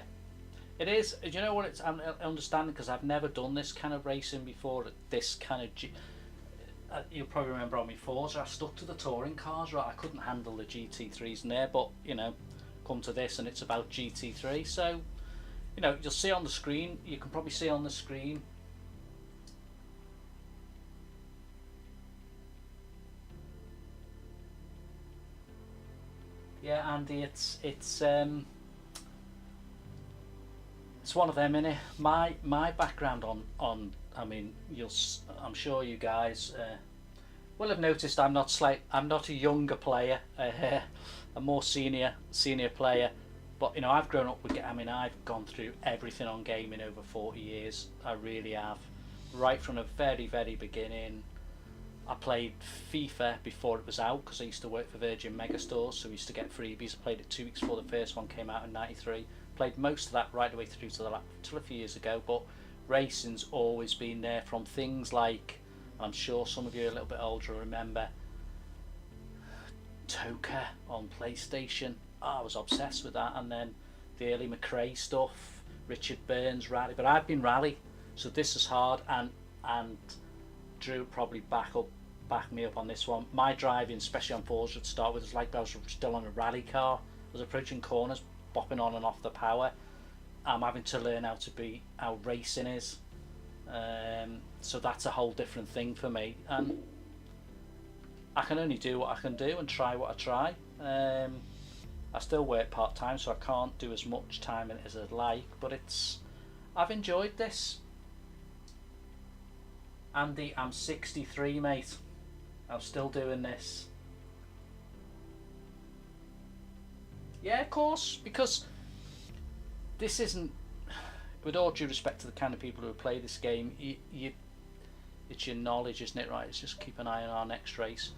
it is. Do you know what it's? I'm understanding because I've never done this kind of racing before. This kind of, you'll probably remember on my Forza, I stuck to the touring cars. Right, I couldn't handle the GT3s in there, but you know, come to this and it's about GT3. So, you know, you'll see on the screen. You can probably see on the screen. Yeah, Andy, it's one of them, innit? My background on I mean, I'm sure you guys will have noticed I'm not a younger player, a more senior player. But you know, I've grown up with. I mean, I've gone through everything on gaming over 40 years. I really have, right from the very beginning. I played FIFA before it was out because I used to work for Virgin Megastores, so we used to get freebies. I played it 2 weeks before the first one came out in '93. Played most of that right the way through till a few years ago, but racing's always been there, from things like, I'm sure some of you are a little bit older remember, Toka on PlayStation. I was obsessed with that, and then the early McRae stuff, Richard Burns rally. But I've been rally, so this is hard, and Drew probably back me up on this one. My driving, especially on Forza, to start with, was like I was still on a rally car. I was approaching corners, bopping on and off the power. I'm having to learn how racing is. So that's a whole different thing for me, and I can only do what I can do and try what I try. I still work part time, so I can't do as much time in it as I'd like, but I've enjoyed this. Andy, I'm 63, mate. I'm still doing this. Yeah, of course, because this isn't, with all due respect to the kind of people who play this game, it's your knowledge, isn't it? Right, it's just keep an eye on our next race.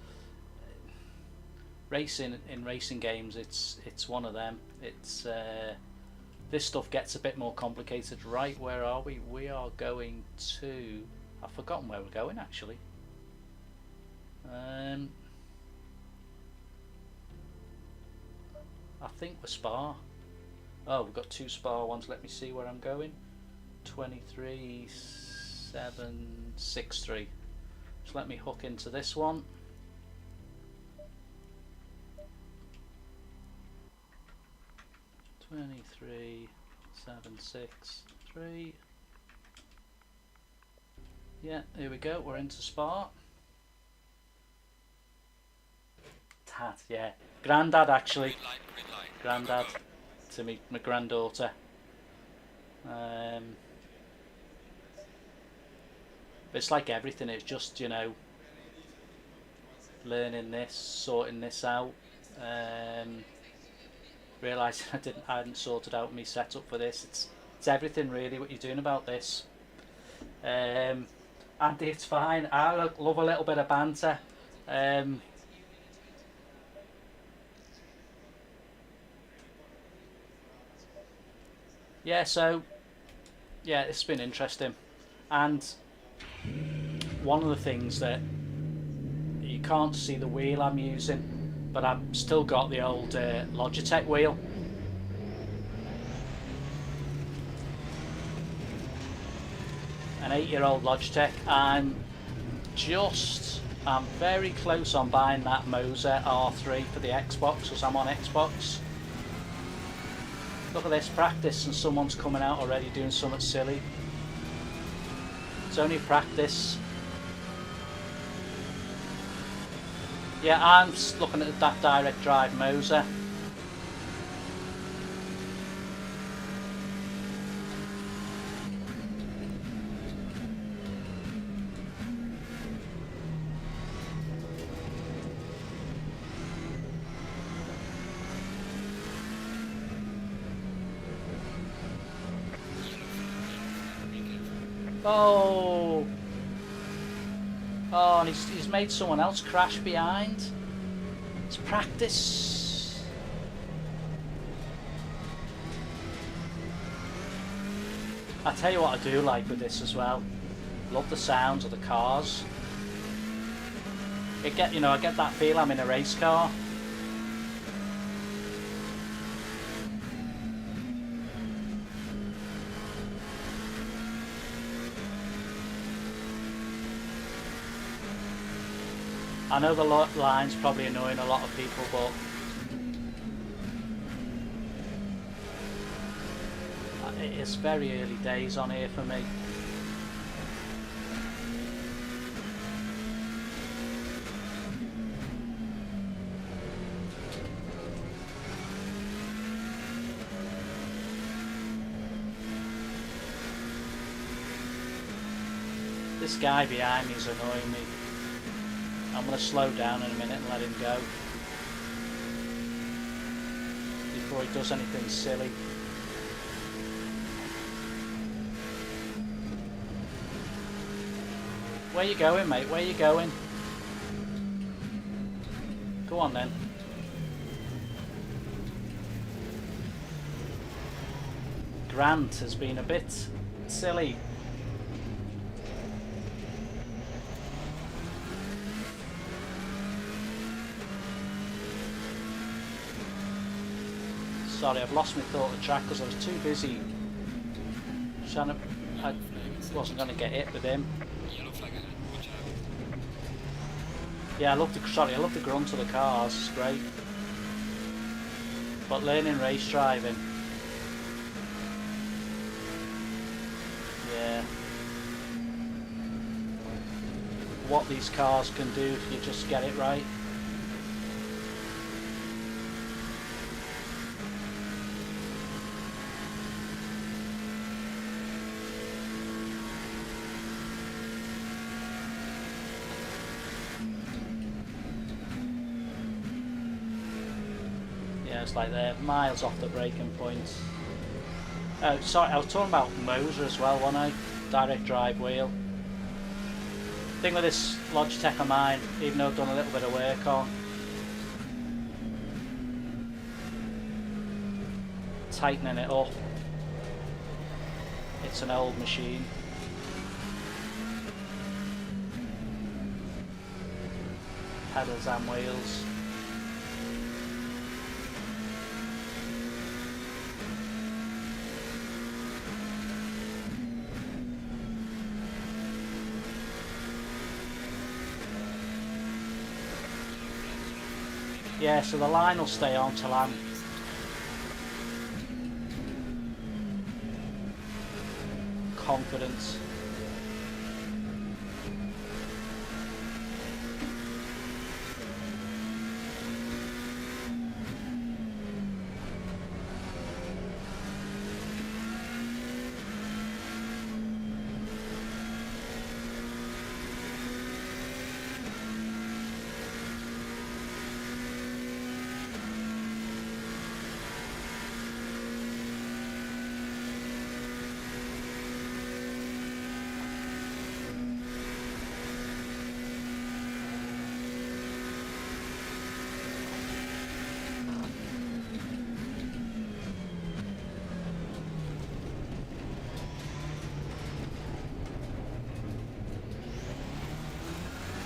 Racing in racing games, it's one of them. It's this stuff gets a bit more complicated. Right, where are we? We are going to. I've forgotten where we're going actually. I think we're Spa. Oh, we've got 2 Spa ones. Let me see where I'm going. 23.763. Just let me hook into this one. $23.763. Yeah, here we go. We're into Spa. Dad, yeah, Grandad actually. Grandad to my granddaughter. It's like everything. It's just, you know, learning this, sorting this out. Realising I hadn't sorted out my setup for this. It's everything really. What you're doing about this. Andy, it's fine. I love a little bit of banter. Yeah, so yeah, it's been interesting, and one of the things that you can't see the wheel I'm using, but I've still got the old Logitech wheel. An 8-year-old Logitech. I'm very close on buying that Moser R3 for the Xbox, because I'm on Xbox. Look at this, practice, and someone's coming out already doing something silly. It's only practice. Yeah, I'm looking at that direct drive Moser. Oh! Oh, and he's made someone else crash behind. It's practice. I tell you what I do like with this as well. Love the sounds of the cars. I get that feel I'm in a race car. I know the line's probably annoying a lot of people, but it's very early days on here for me. This guy behind me is annoying me. I'm going to slow down in a minute and let him go before he does anything silly. Where you going, mate? Where you going? Go on then. Grant has been a bit silly. Sorry, I've lost my thought of track because I was too busy trying to. I wasn't going to get hit with him. Yellow flag ahead, watch out. Yeah, I love the grunt of the cars. It's great. But learning race driving, yeah, what these cars can do if you just get it right. It's like they're miles off the braking point. Oh, sorry, I was talking about Moser as well, wasn't I? Direct drive wheel. The thing with this Logitech of mine, even though I've done a little bit of work on, tightening it up. It's an old machine. Pedals and wheels. Yeah, so the line will stay on till I'm confident.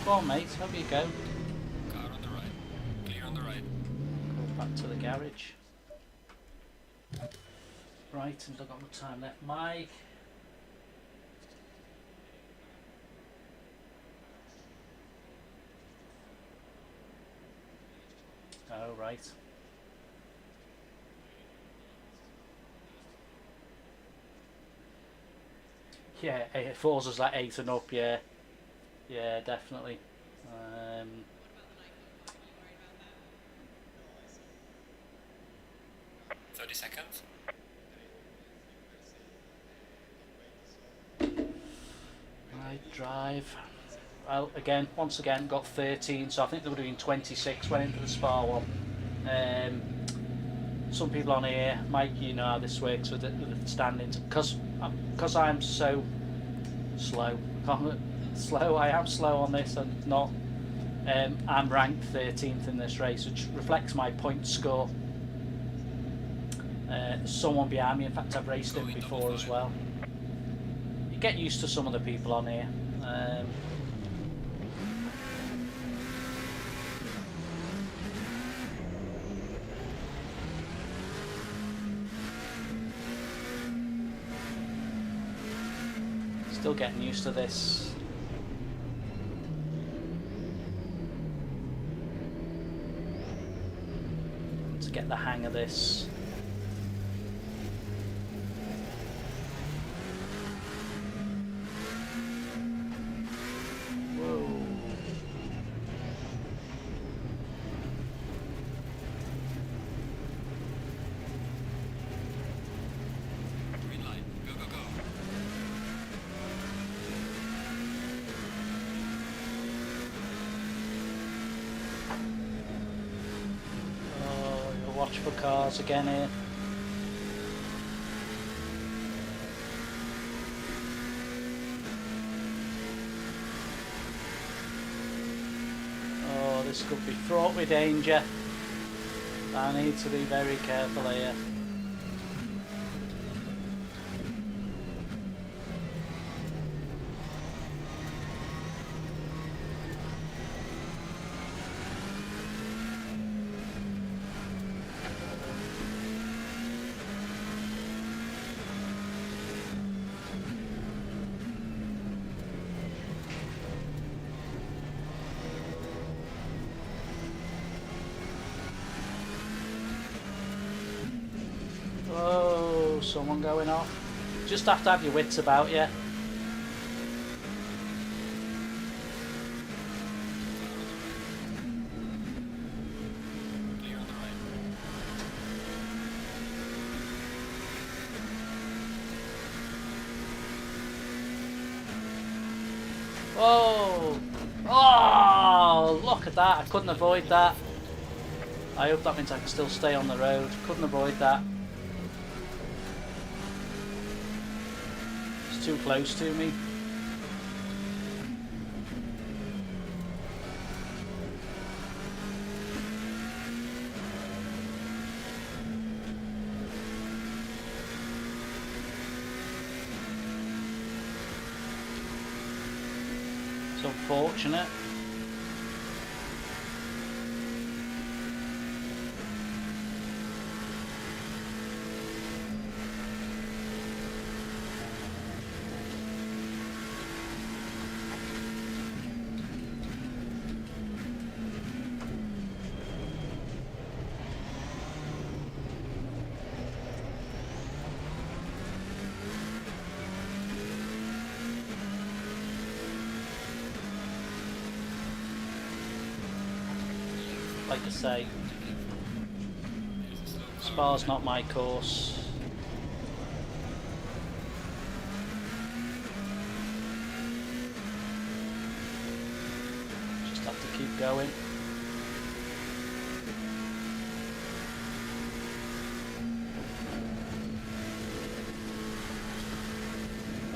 Go on, mate. Have you go. Car on the right. Clear on the right. Go back to the garage. Right, and I've got no time left. Mike. Oh, right. Yeah, it falls us that 8 and up, yeah. Yeah, definitely. 30 seconds. Right, drive. Well, once again, got 13, so I think there would have been 26 went into the Spa one. Some people on here, Mike, you know how this works with the standings, because I'm so slow. I am slow on this, and not. I'm ranked 13th in this race, which reflects my point score. Someone behind me, in fact, I've raced him before as well. You get used to some of the people on here. Still getting used to this. To get the hang of this. Whoa. Green light. Go, go, go. Watch for cars again here. Oh, this could be fraught with danger. I need to be very careful here. Oh, someone going off. Just have to have your wits about you. Clear on the right. Oh! Oh! Look at that. I couldn't avoid that. I hope that means I can still stay on the road. Couldn't avoid that. It's too close to me. It's unfortunate. Like I say, Spa's not my course. Just have to keep going.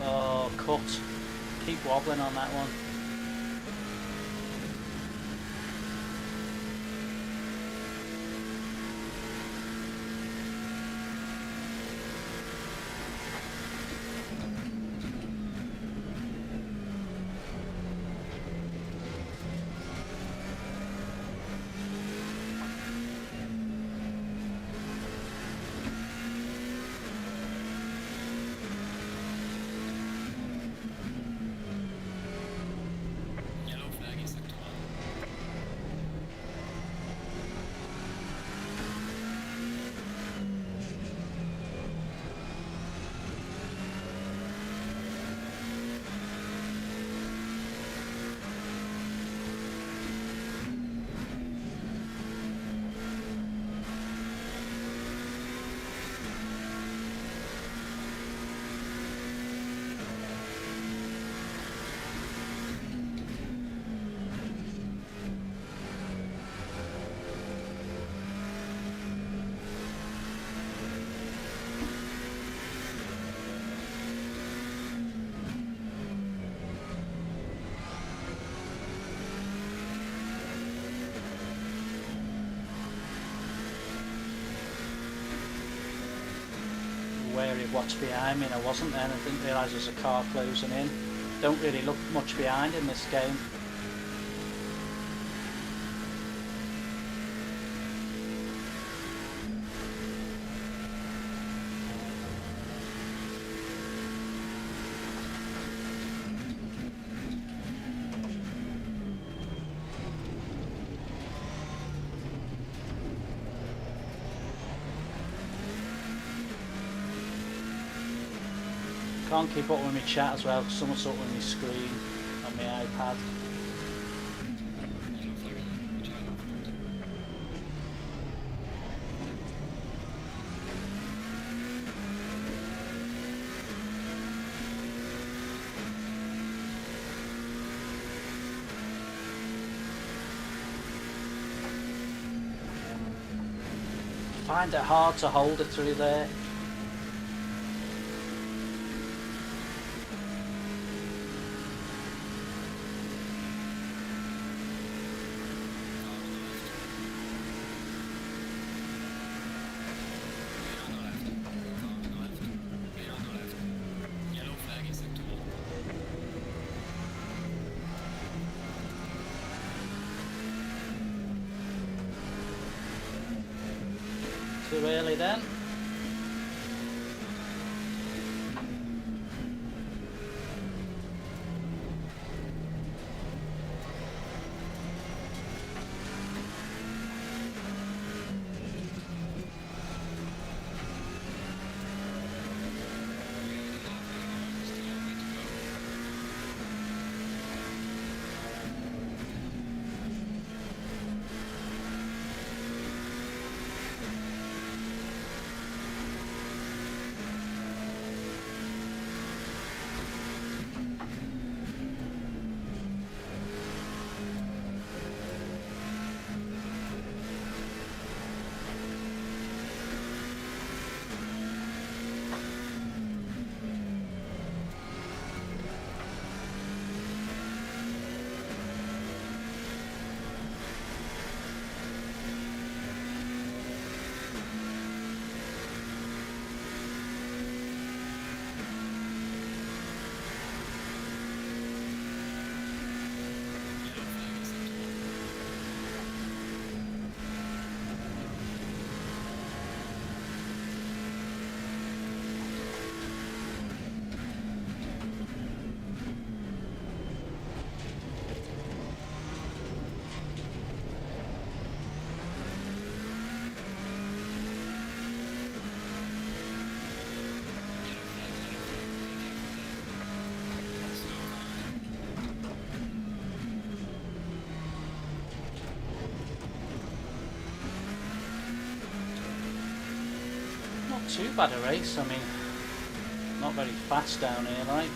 Oh, cut. Keep wobbling on that one. wary of what's behind me, and I wasn't then. I didn't realise there's a car closing in. Don't really look much behind in this game. Can't keep up with my chat as well, because someone's up with my screen on my iPad. I find it hard to hold it through there. Too early then. Too bad a race, I mean, not very fast down here, like.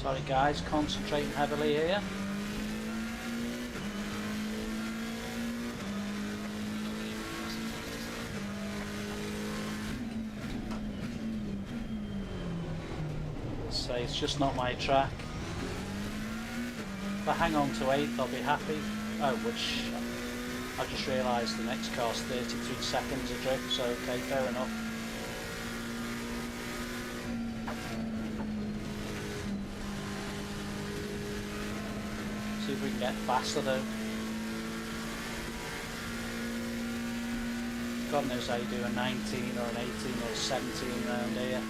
Sorry guys, concentrating heavily here. So it's just not my track. If I hang on to 8th, I'll be happy. Oh, which I just realised the next car's 33 seconds adrift, so okay, fair enough. See if we can get faster though. God knows how you do a 19 or an 18 or a 17 round here.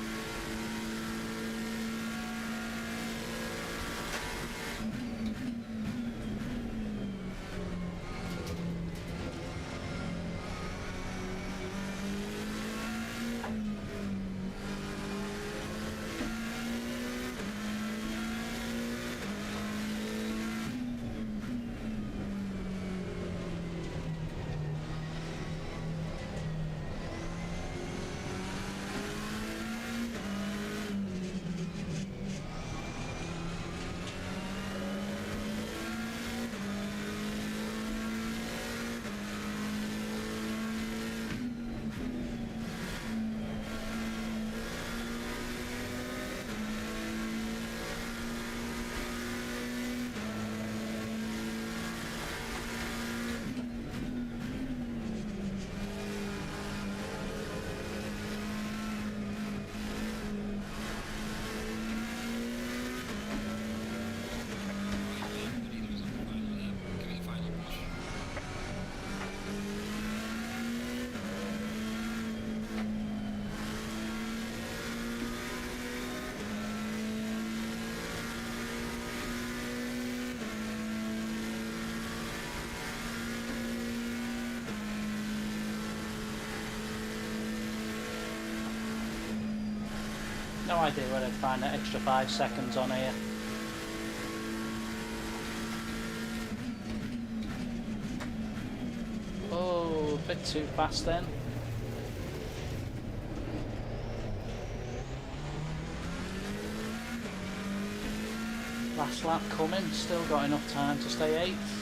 No idea where I'd find that extra 5 seconds on here. Oh, a bit too fast then. Last lap coming, still got enough time to stay 8th.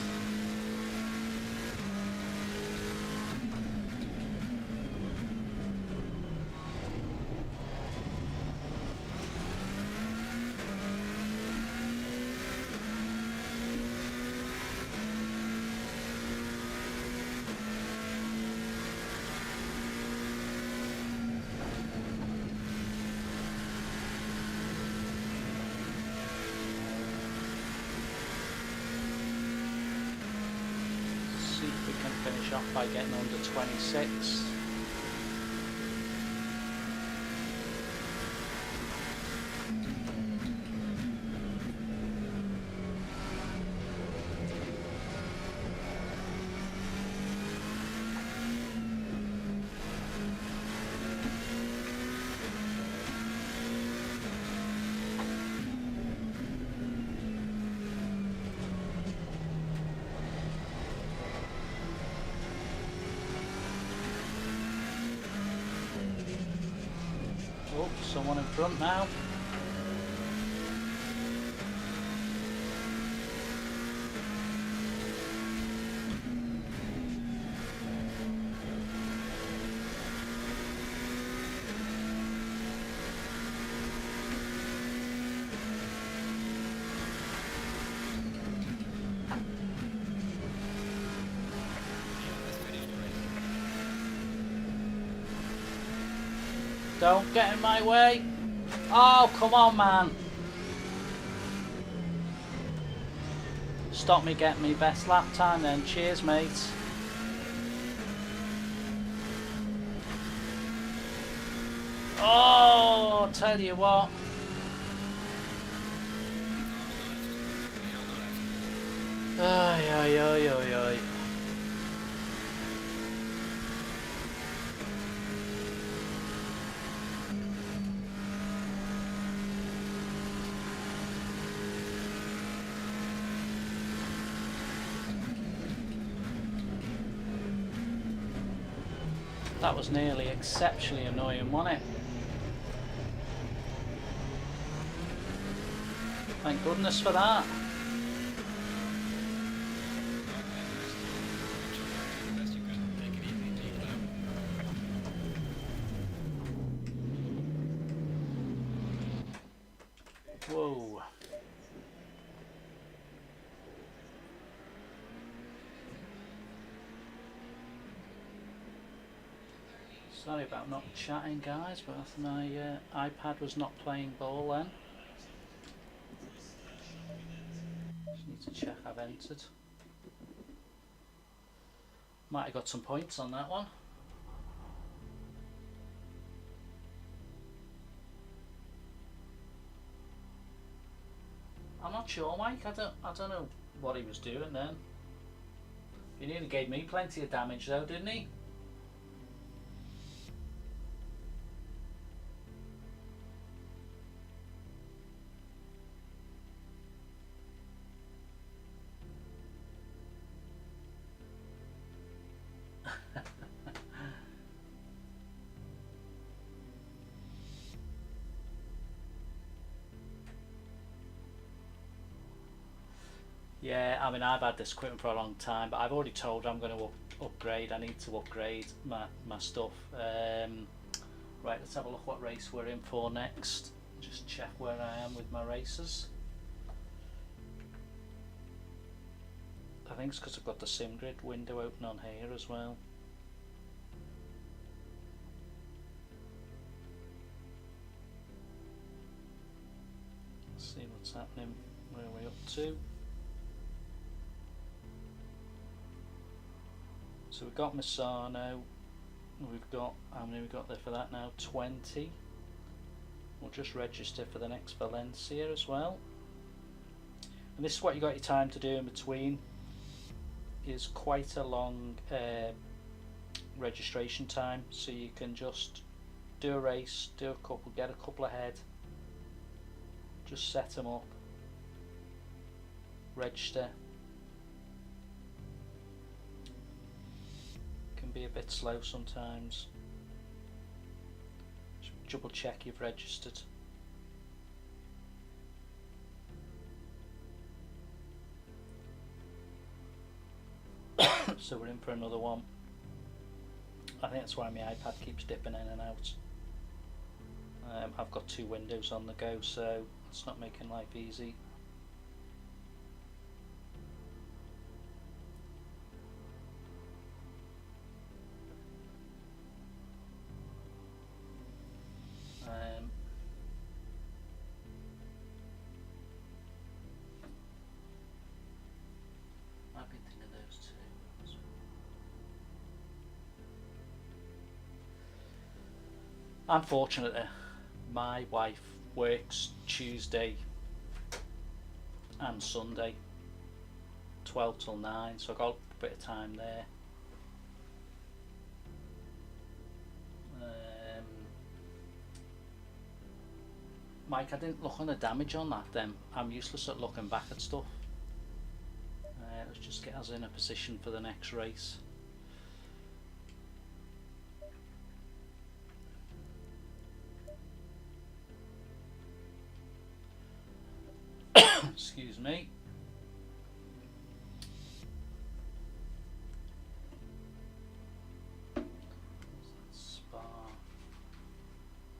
See if we can finish off by getting under 26. Oh, someone in front now. Don't get in my way. Oh, come on, man. Stop me getting me best lap time then. Cheers, mate. Oh, tell you what. Ay, ay, ay, ay, ay. That was nearly exceptionally annoying, wasn't it? Thank goodness for that. Best you can. Take it easy. Keep it up. Whoa. Sorry about not chatting, guys, but my iPad was not playing ball then. Just need to check I've entered. Might have got some points on that one. I'm not sure, Mike. I don't know what he was doing then. He nearly gave me plenty of damage though, didn't he? Yeah, I mean, I've had this equipment for a long time, but I've already told her I'm going to upgrade. I need to upgrade my stuff. Right, let's have a look what race we're in for next. Just check where I am with my races. I think it's because I've got the sim grid window open on here as well. Let's see what's happening. Where are we up to? So we've got Misano, we've got, how many we got there for that now? 20. We'll just register for the next Valencia as well. And this is what you got your time to do in between. Is quite a long registration time, so you can just do a race, do a couple, get a couple ahead, just set them up, register. Be a bit slow sometimes. Just double check you've registered. So we're in for another one. I think that's why my iPad keeps dipping in and out. I've got 2 windows on the go, so it's not making life easy. I've been thinking of those two. I'm fortunate that my wife works Tuesday and Sunday 12 till 9, so I've got a bit of time there. Mike, I didn't look on the damage on that then. I'm useless at looking back at stuff. Let's just get us in a position for the next race. Excuse me. Spa.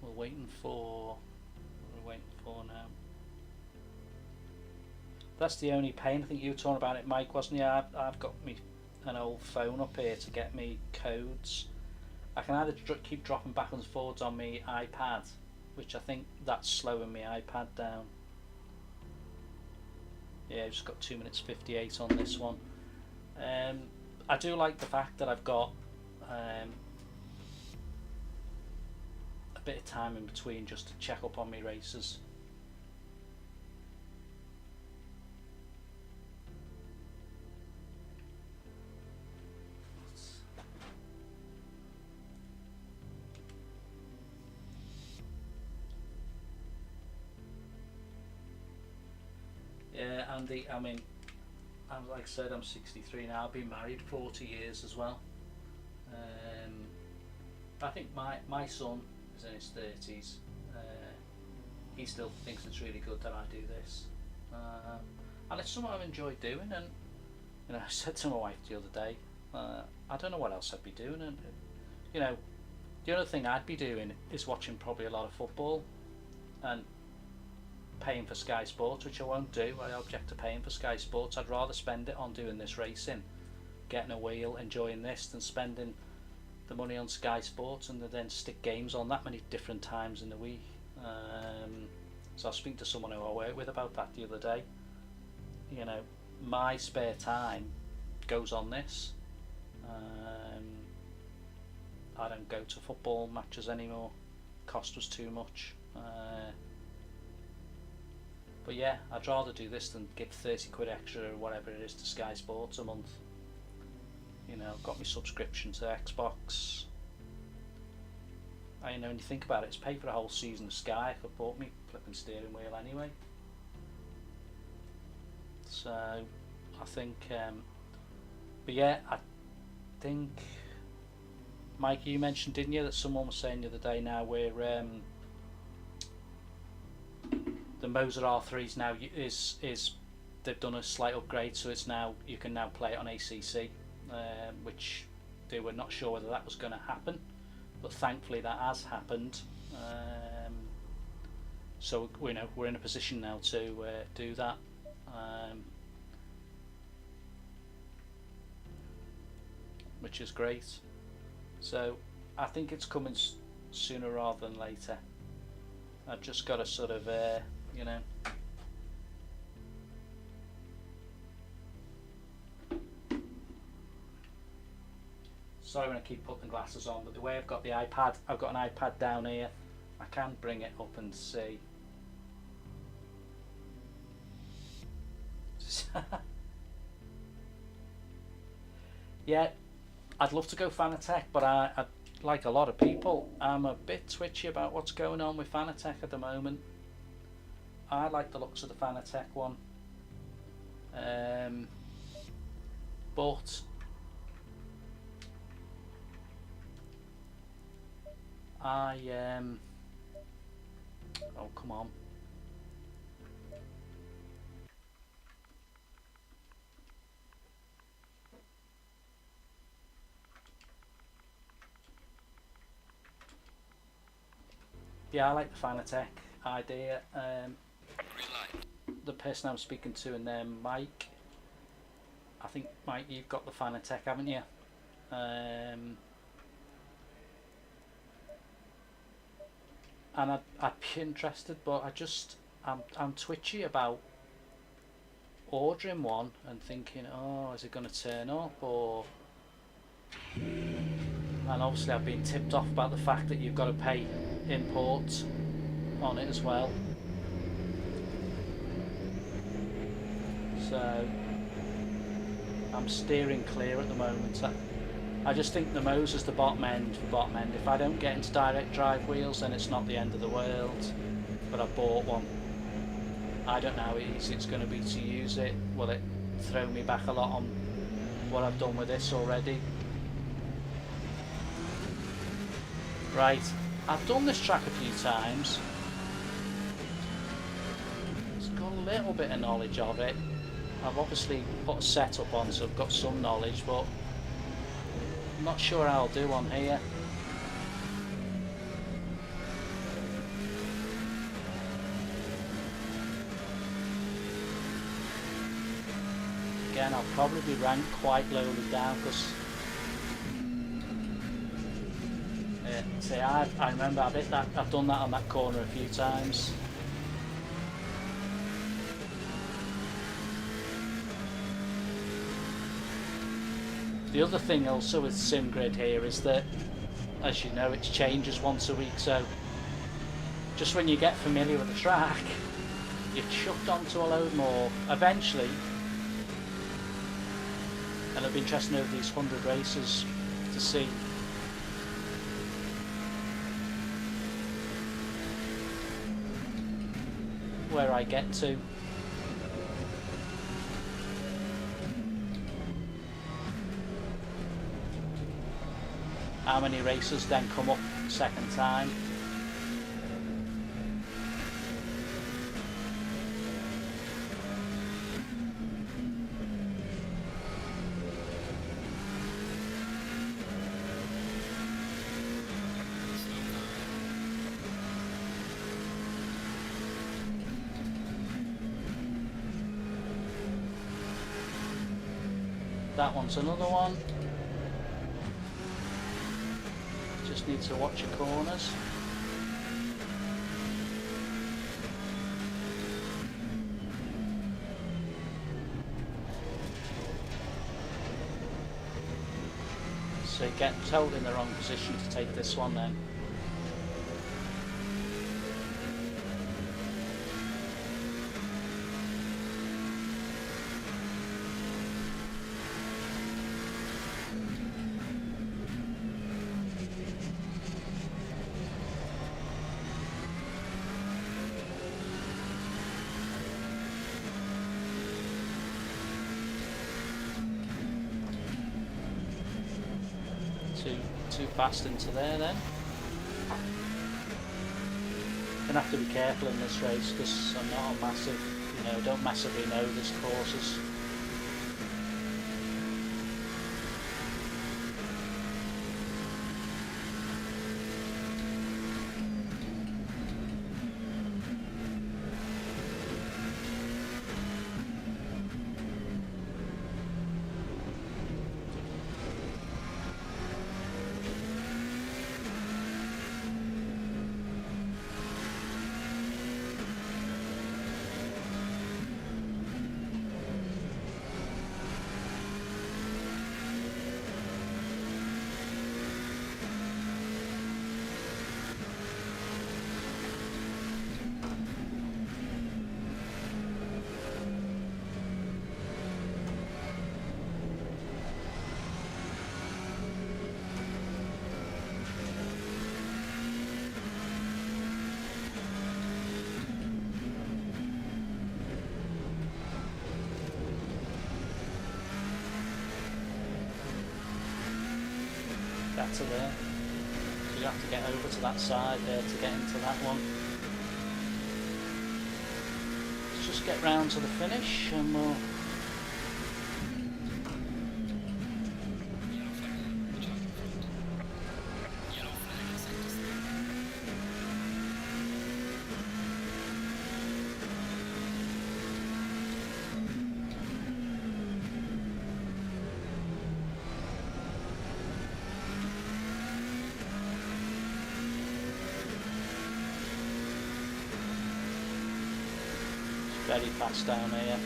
We're waiting for. What are we waiting for now? That's the only pain. I think you were talking about it, Mike, wasn't you? I've got an old phone up here to get me codes. I can either keep dropping backwards and forwards on my iPad, which I think that's slowing my iPad down. Yeah, I've just got 2 minutes 58 on this one. I do like the fact that I've got a bit of time in between just to check up on my races. Yeah, Andy, I mean, like I said, I'm 63 now. I've been married 40 years as well. I think my son is in his 30s. He still thinks it's really good that I do this. And it's something I've enjoyed doing. And I said to my wife the other day, I don't know what else I'd be doing, and the other thing I'd be doing is watching probably a lot of football and paying for Sky Sports, which I won't do. I object to paying for Sky Sports. I'd rather spend it on doing this racing, getting a wheel, enjoying this, than spending the money on Sky Sports and then stick games on that many different times in the week. So I was speaking to someone who I work with about that the other day. My spare time goes on this. I don't go to football matches anymore. Cost was too much. But yeah, I'd rather do this than give 30 quid extra or whatever it is to Sky Sports a month. I've got my subscription to Xbox. When you think about it, it's paid for a whole season of Sky. I could bought me flipping steering wheel anyway. So I think, but yeah, I think, Mike, you mentioned, didn't you, that someone was saying the other day now where the Moser R3s now is they've done a slight upgrade, so it's now you can now play it on ACC, which they were not sure whether that was going to happen, but thankfully that has happened. So we're in a position now to do that. Which is great. So I think it's coming sooner rather than later. I've just got to sort of, Sorry when I keep putting glasses on, but the way I've got the iPad, I've got an iPad down here. I can bring it up and see. Yeah, I'd love to go Fanatec, but I like a lot of people, I'm a bit twitchy about what's going on with Fanatec at the moment. I like the looks of the Fanatec one, but oh come on. Yeah, I like the Fanatec idea. The person I'm speaking to in there, Mike. I think, Mike, you've got the Fanatec, haven't you? And I'd be interested, but I'm twitchy about ordering one and thinking, oh, is it going to turn up, or... And obviously I've been tipped off about the fact that you've got to pay import on it as well. So I'm steering clear at the moment. I just think the Moser's the bottom end for bottom end. If I don't get into direct drive wheels, then it's not the end of the world. But I bought one. I don't know how easy it's going to be to use it. Will it throw me back a lot on what I've done with this already? Right, I've done this track a few times. It's got a little bit of knowledge of it. I've obviously put a setup on, so I've got some knowledge, but I'm not sure how I'll do on here. Again, I'll probably be ranked quite lowly down because see, I remember I've done that on that corner a few times. The other thing also with SimGrid here is that, as you know, it changes once a week, so just when you get familiar with the track, you're chucked onto a load more eventually. And it'll be interesting over these 100 races to see where I get to. How many races then come up second time? That one's another one. Just need to watch your corners. So you get told in the wrong position to take this one then. Too fast into there then. Gonna have to be careful in this race because I'm not a massive, don't massively know this courses. To there, so you have to get over to that side there to get into that one. Let's just get round to the finish and we'll very fast down here.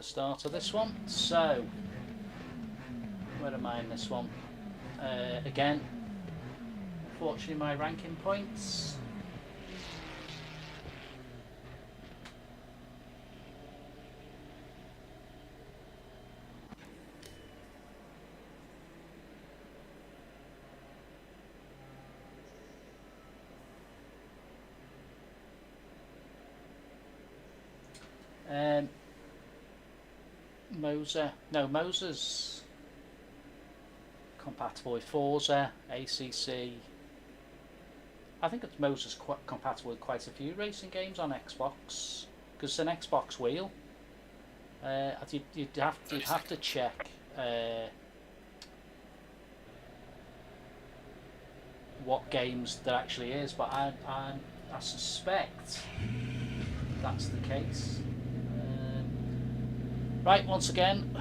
Start of this one. So where am I in this one? Again, fortunately my ranking points. Moser's compatible with Forza, ACC. I think Moser's compatible with quite a few racing games on Xbox because it's an Xbox wheel. You'd have to check what games there actually is, but I suspect that's the case. Right, once again,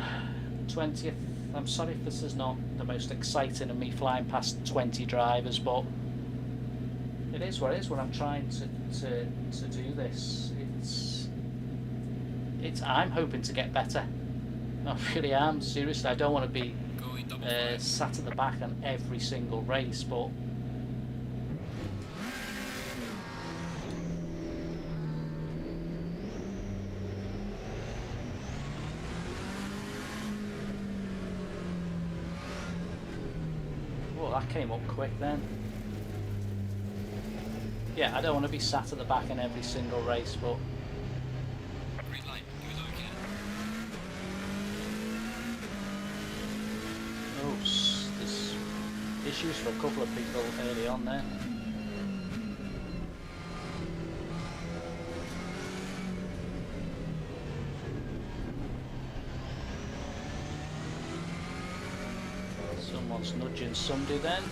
20th. I'm sorry if this is not the most exciting of me flying past 20 drivers, but it is what it is when I'm trying to do this. I'm hoping to get better. I really am, seriously. I don't want to be sat at the back on every single race, but that came up quick then. Yeah, I don't want to be sat at the back in every single race, but Green light, go as I can. oh, there's issues for a couple of people early on there. Someone's nudging somebody then.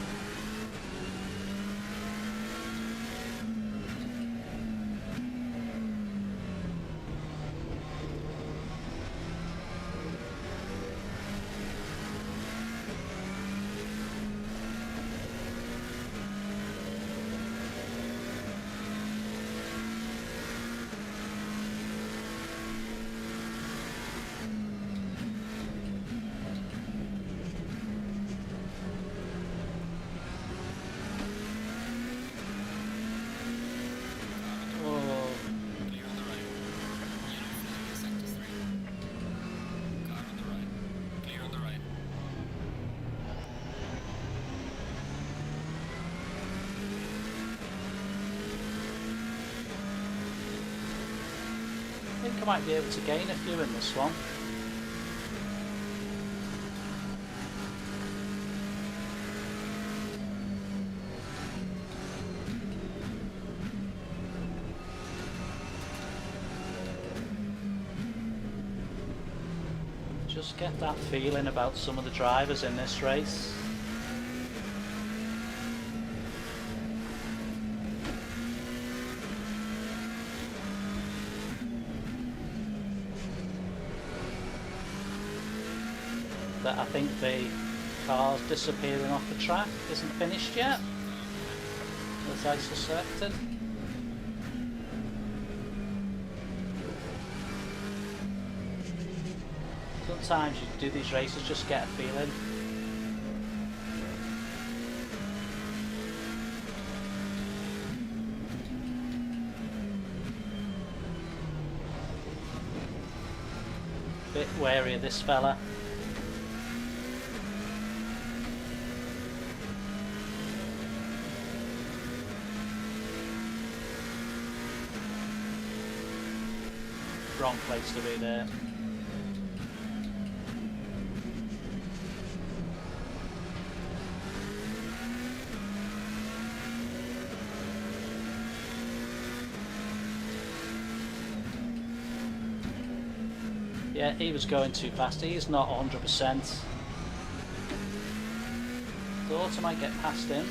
Clear on the right. Yellow flag in sector 3. Car on the right. Clear on the right. I think I might be able to gain a few in this one. Just get that feeling about some of the drivers in this race. That I think the car's disappearing off the track isn't finished yet, as I suspected. Sometimes you do these races, just get a feeling. Bit wary of this fella. Wrong place to be there. Yeah, he was going too fast. He's not 100%. Thought I might get past him.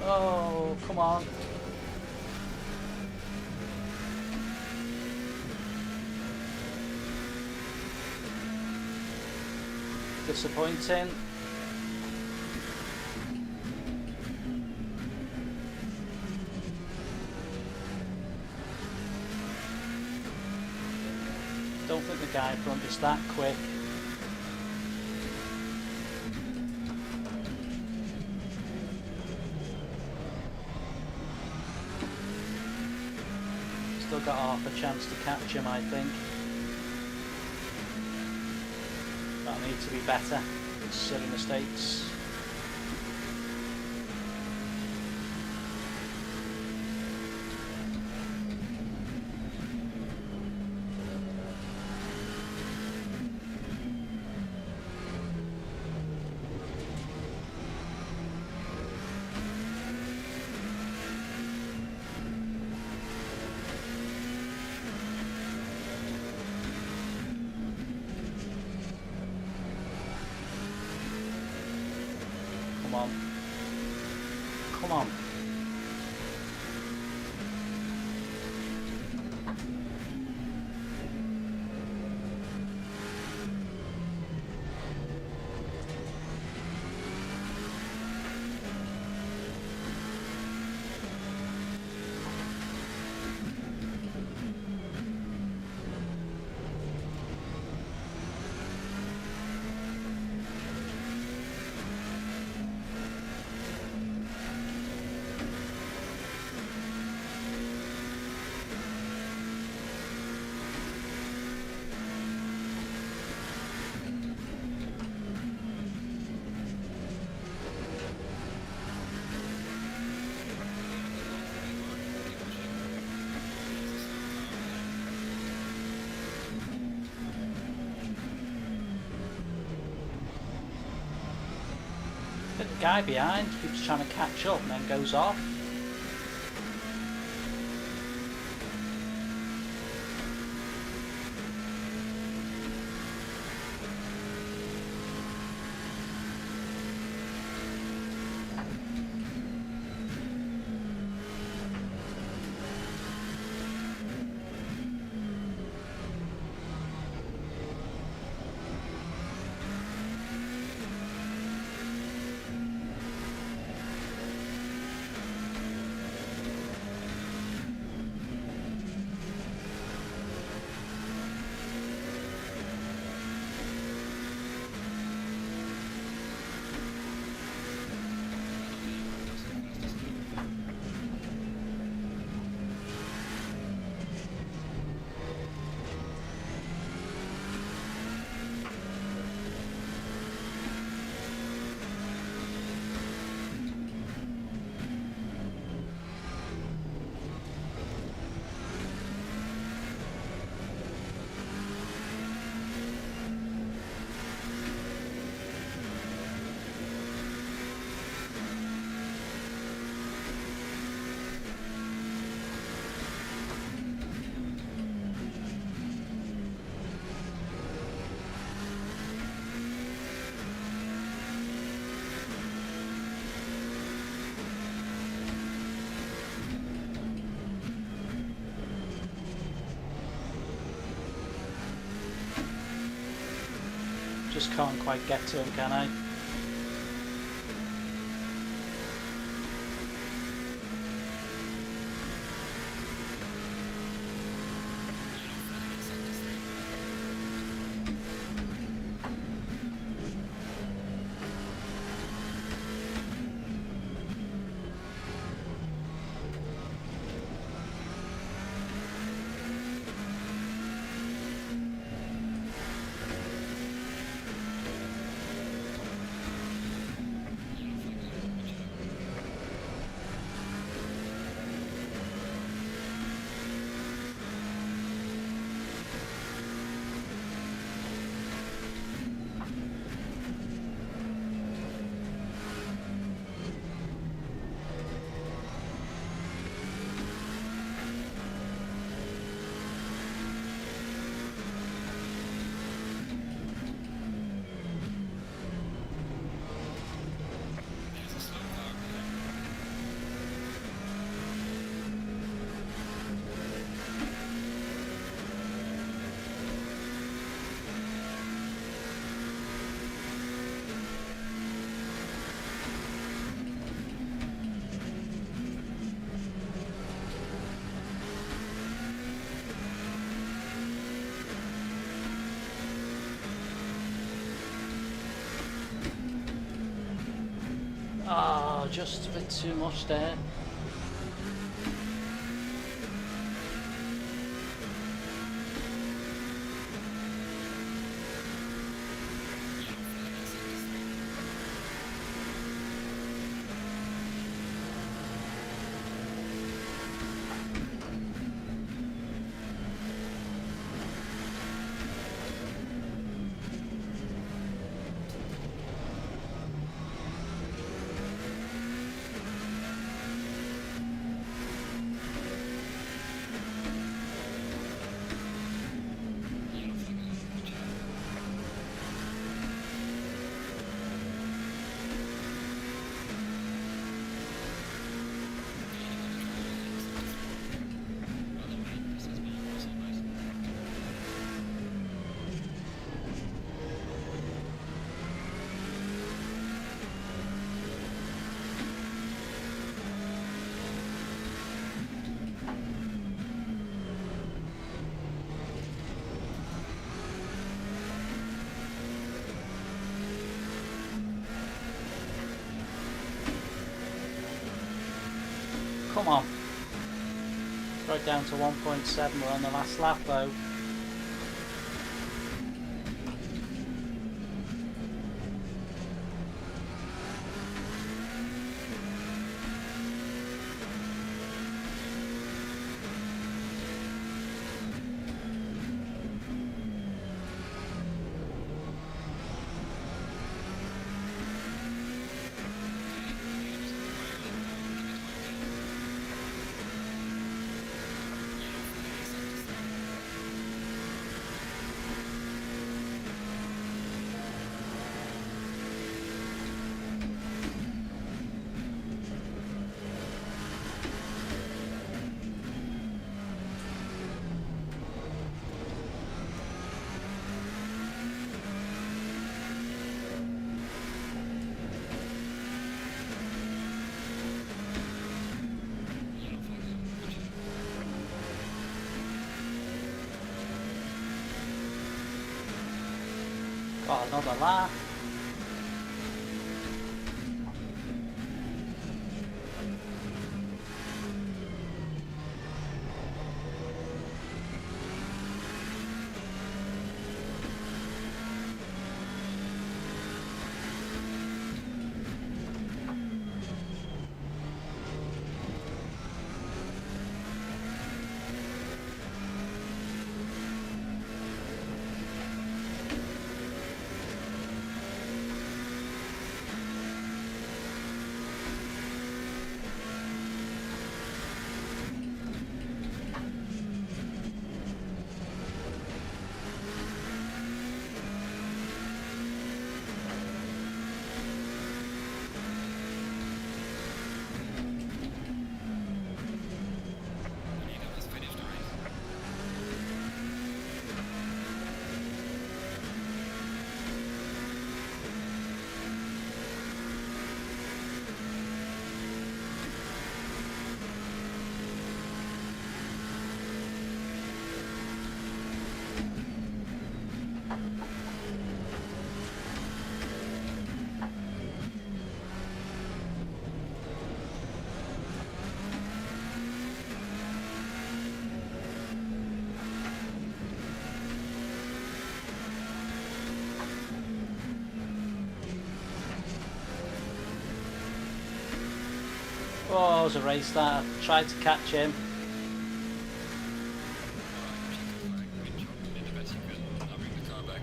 Oh, come on. Disappointing. Don't think the guy in front is that quick. Still got half a chance to catch him, I think. But I need to be better. Silly mistakes. Come on. Come on. The guy behind keeps trying to catch up and then goes off. Just can't quite get to him, can I? Oh, just a bit too much there. Come on. Right down to 1.7. We're on the last lap though. Got another lap. Anita has finished the race. Oh, it was a race that. I tried to catch him. Alright, checkered flag. Good job. You did the best you could. I'll bring the car back.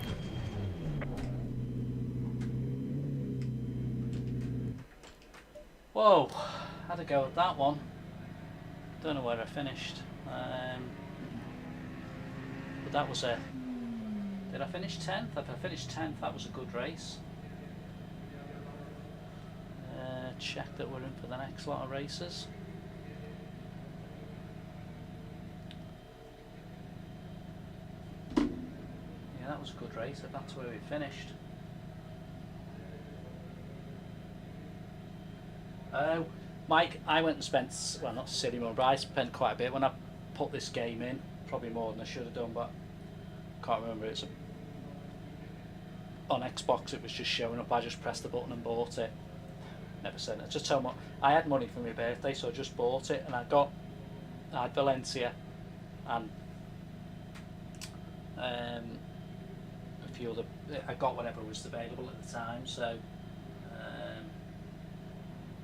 Whoa, had a go at that one. Don't know where I finished. But that was a... Did I finish 10th? If I finished 10th, that was a good race. Check that we're in for the next lot of races. Yeah, that was a good race if that's where we finished. Mike, I went and spent, well, not silly money, but I spent quite a bit when I put this game in. Probably more than I should have done, but I can't remember. It's on Xbox, it was just showing up. I just pressed the button and bought it. Never said it. Just tell me, I had money for my birthday, so I just bought it, and I had Valencia and a few other. I got whatever was available at the time, so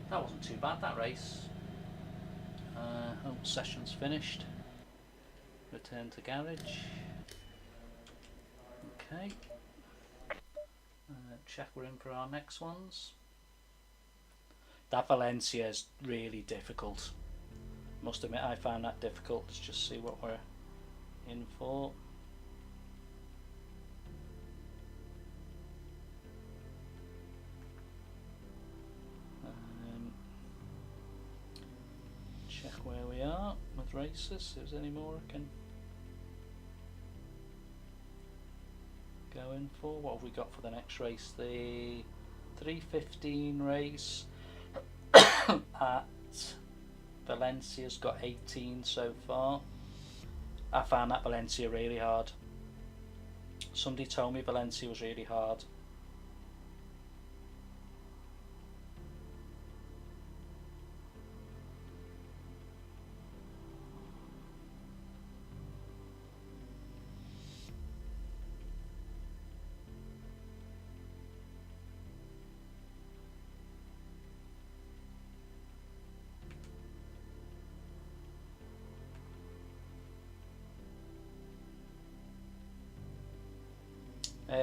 that wasn't too bad. That race. Home session's finished. Return to garage. Okay. Check we're in for our next ones. That Valencia is really difficult. Must admit, I found that difficult. Let's just see what we're in for. Check where we are with races. If there's any more I can go in for. What have we got for the next race? The 3:15 race. At Valencia's got 18 so far. I found that Valencia really hard. Somebody told me Valencia was really hard.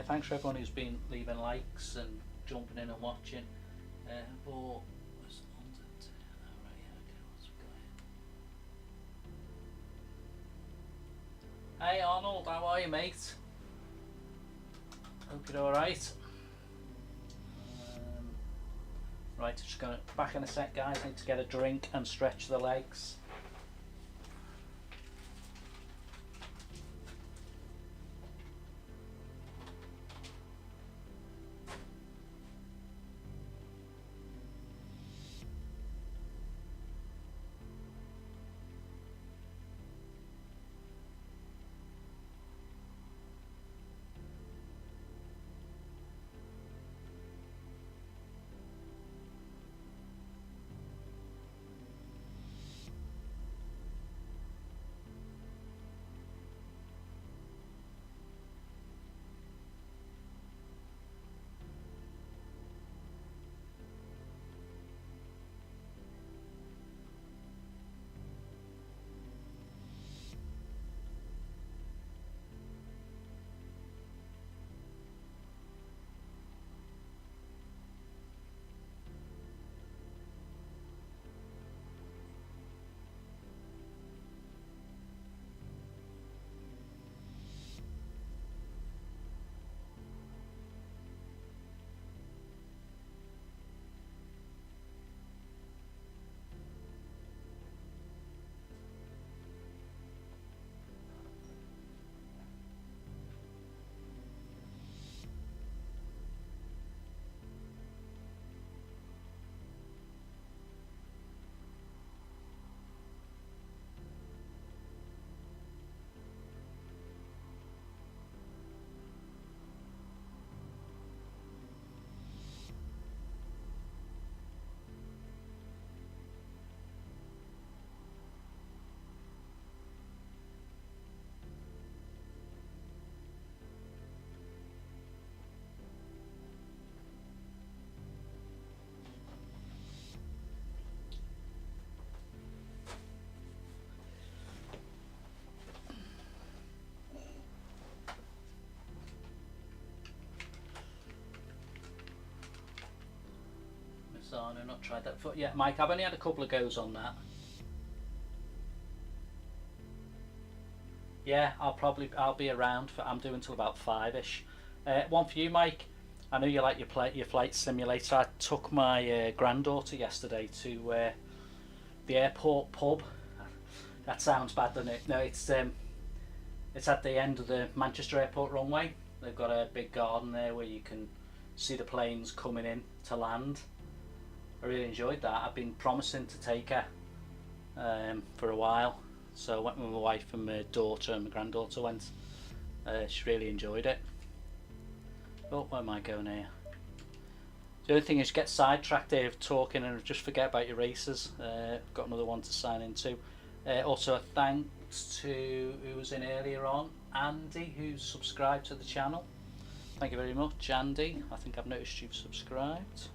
Thanks for everyone who's been leaving likes and jumping in and watching. But what's on it? Alright, yeah, okay, what's we got here? Hey Arnold, how are you, mate? Hope you're alright. Right, just going back in a sec, guys. I need to get a drink and stretch the legs. So I've not tried that foot yet, Mike. I've only had a couple of goes on that. Yeah, I'll be around for. I'm doing till about 5ish. One for you, Mike. I know you like your flight simulator. I took my granddaughter yesterday to the airport pub. That sounds bad, doesn't it? No, it's at the end of the Manchester Airport runway. They've got a big garden there where you can see the planes coming in to land. I really enjoyed that. I've been promising to take her for a while, so I went with my wife and my daughter, and my granddaughter went. She really enjoyed it. Oh, where am I going here? The other thing is, get sidetracked here of talking and just forget about your races. Got another one to sign into. Also, a thanks to who was in earlier on, Andy, who's subscribed to the channel. Thank you very much, Andy. I think I've noticed you've subscribed.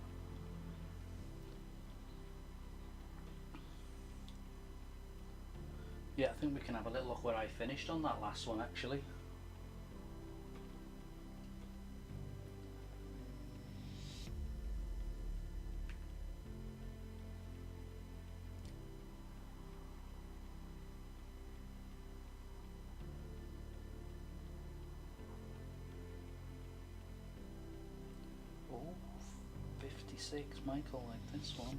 Yeah, I think we can have a little look where I finished on that last one, actually. Oh, 56, Michael, like this one.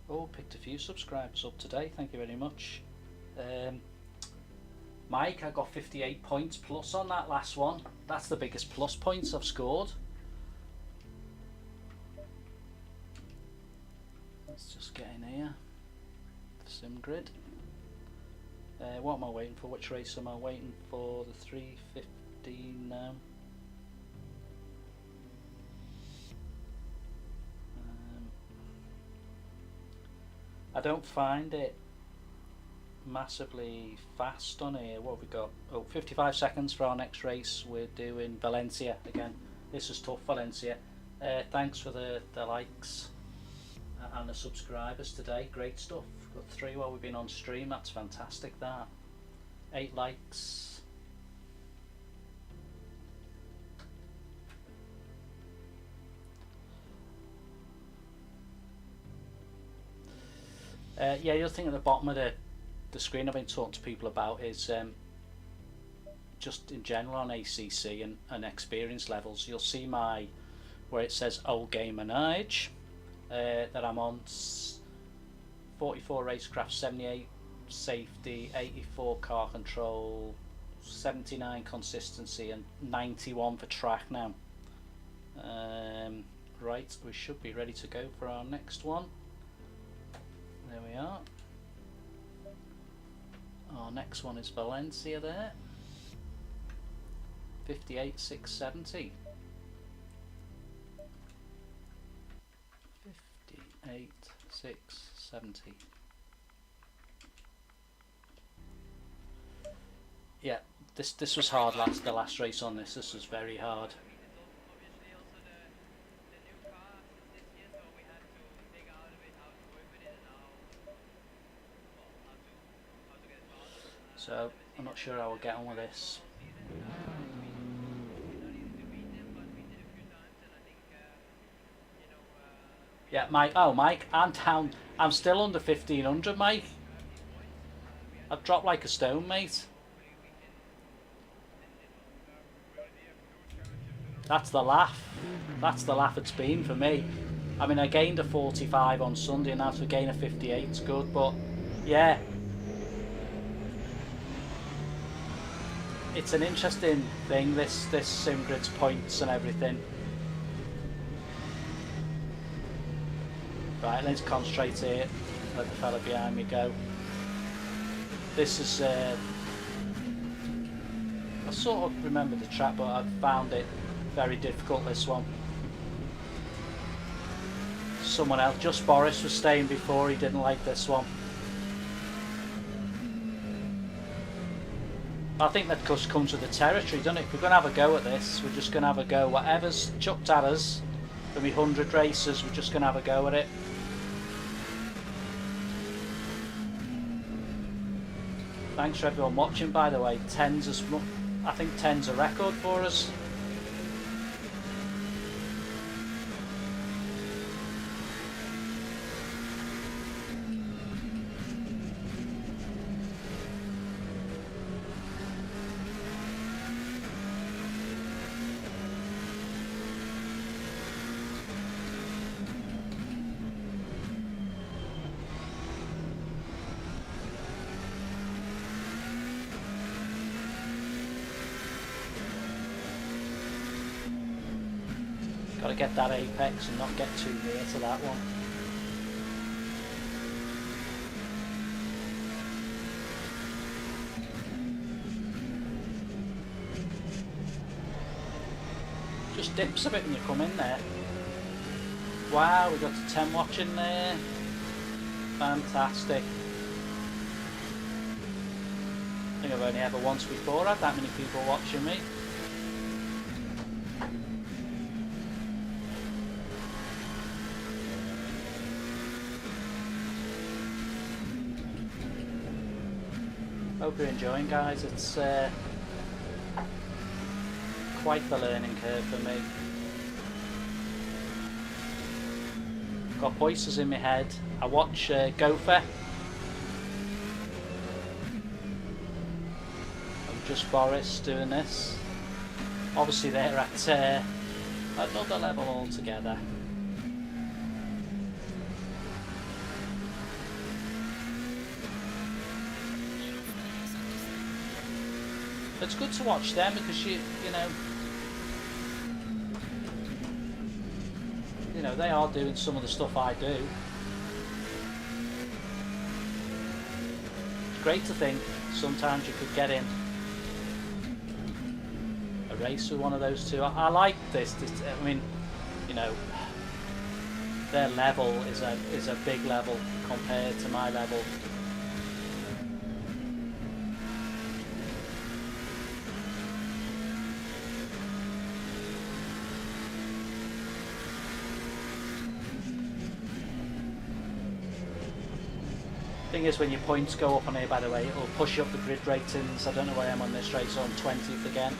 Oh, picked a few subscribers up today, thank you very much. Mike, I got 58 points plus on that last one. That's the biggest plus points I've scored. Let's just get in here. Sim grid. What am I waiting for? Which race am I waiting for? The 315 now. I don't find it massively fast on here. What have we got? Oh, 55 seconds for our next race. We're doing Valencia again. This is tough, Valencia. Thanks for the likes and the subscribers today. Great stuff. Got 3 while we've been on stream. That's fantastic. That 8 likes. Yeah, the other thing at the bottom of the screen I've been talking to people about is just in general on ACC and experience levels. You'll see where it says old game and age that I'm on. 44 racecraft, 78 safety, 84 car control, 79 consistency, and 91 for track now. Right, we should be ready to go for our next one. There we are. Our next one is Valencia there. 58,670. 58,670. Yeah, this was hard. The last race on this was very hard. So I'm not sure how we'll get on with this. Yeah, Mike. Oh, Mike, I'm down. I'm still under 1500, Mike. I've dropped like a stone, mate. That's the laugh. That's the laugh it's been for me. I mean, I gained a 45 on Sunday, and now to gain a 58 is good, but yeah. It's an interesting thing, this SimGrid's points and everything. Right, let's concentrate here. Let the fella behind me go. This is I sort of remember the track, but I've found it very difficult, this one. Someone else, just Boris was staying before, he didn't like this one. I think that just comes with the territory, doesn't it? If we're going to have a go at this, we're just going to have a go. Whatever's chucked at us for me 100 races, we're just going to have a go at it. Thanks for everyone watching, by the way. I think 10's a record for us. Got to get that apex and not get too near to that one. Just dips a bit when you come in there. Wow, we got to 10 watching there. Fantastic. I think I've only ever once before had that many people watching me. Hope you're enjoying, guys. It's quite the learning curve for me. Got voices in my head. I watch Gopher. I'm just Boris doing this. Obviously they're at another level altogether. It's good to watch them because you know they are doing some of the stuff I do. It's great to think sometimes you could get in a race with one of those two. I like this. I mean, you know, their level is a big level compared to my level. Thing is, when your points go up on here, by the way, it'll push you up the grid ratings. I don't know where I am on this race, so I'm 20th again.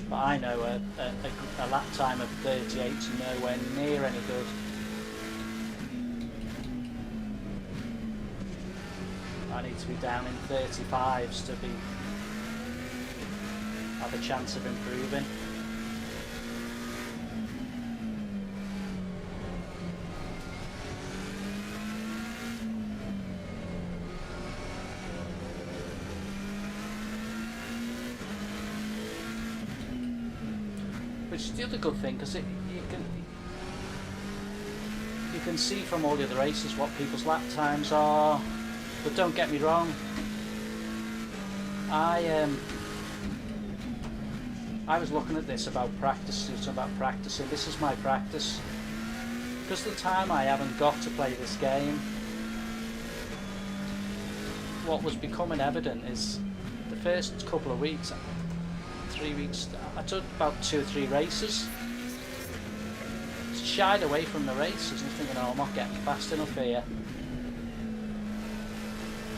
But I know a lap time of 38 is nowhere near any good. I need to be down in 35s to have a chance of improving. Which is the other good thing, because you can see from all the other races what people's lap times are. But don't get me wrong, I was looking at this about practicing. This is my practice. Because of the time I haven't got to play this game, what was becoming evident is the first couple of weeks, 3 weeks, I took about 2 or 3 races. Shied away from the races and thinking, oh, I'm not getting fast enough here.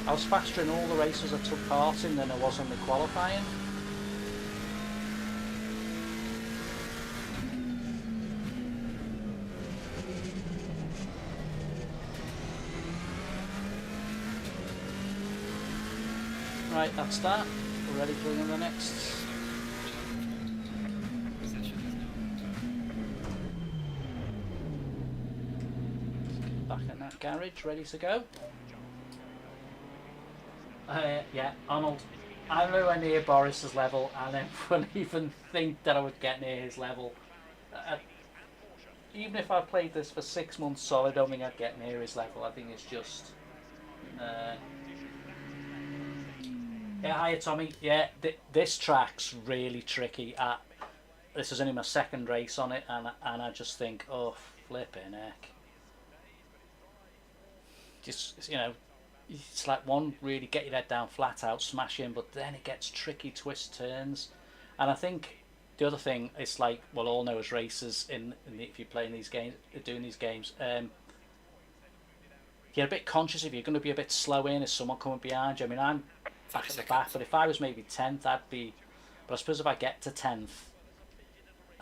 I was faster in all the races I took part in than I was in the qualifying. Right, that's that. We're ready for the next. Back in that garage, ready to go. Yeah, Arnold, I'm nowhere near Boris's level, and I wouldn't even think that I would get near his level. Even if I played this for 6 months solid, I don't think I'd get near his level. I think it's just... Yeah, hiya Tommy. Yeah, this track's really tricky. This is only my 2nd race on it, and I just think, oh, flipping heck. Just, you know, it's like one, really get your head down flat out, smash in, but then it gets tricky, twist turns. And I think the other thing is, like, we'll all know as racers, if you're playing these games, doing these games, you're a bit conscious if you're going to be a bit slow in, is someone coming behind you. I mean, I'm back at the back, but if I was maybe 10th, I'd be... But I suppose if I get to 10th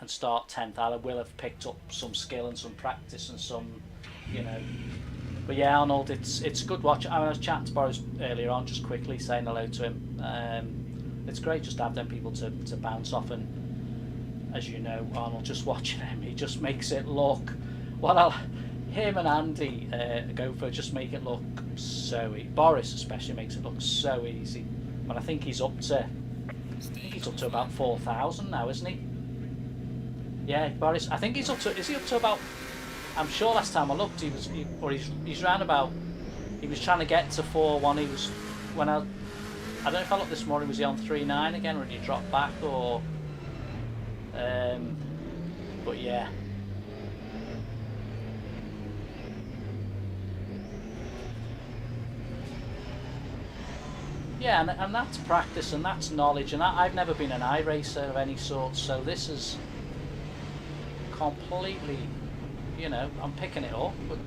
and start 10th, I will have picked up some skill and some practice and some, you know... But yeah, Arnold, it's a good watch. I was chatting to Boris earlier on, just quickly saying hello to him. It's great just to have them people to bounce off, and as you know, Arnold, just watching him, he just makes it look... Him and Andy go for just make it look so easy. Boris especially makes it look so easy. But I think he's up to about 4,000 now, isn't he? Yeah, Boris. I think he's up to. Is he up to about? I'm sure last time I looked, he's round about. He was trying to get to 4-1. He was when I don't know if I looked this morning. Was he on 3-9 again, or did he drop back, or? But yeah. Yeah, and that's practice and that's knowledge, and I've never been an iRacer of any sort, so this is completely, you know, I'm picking it up. But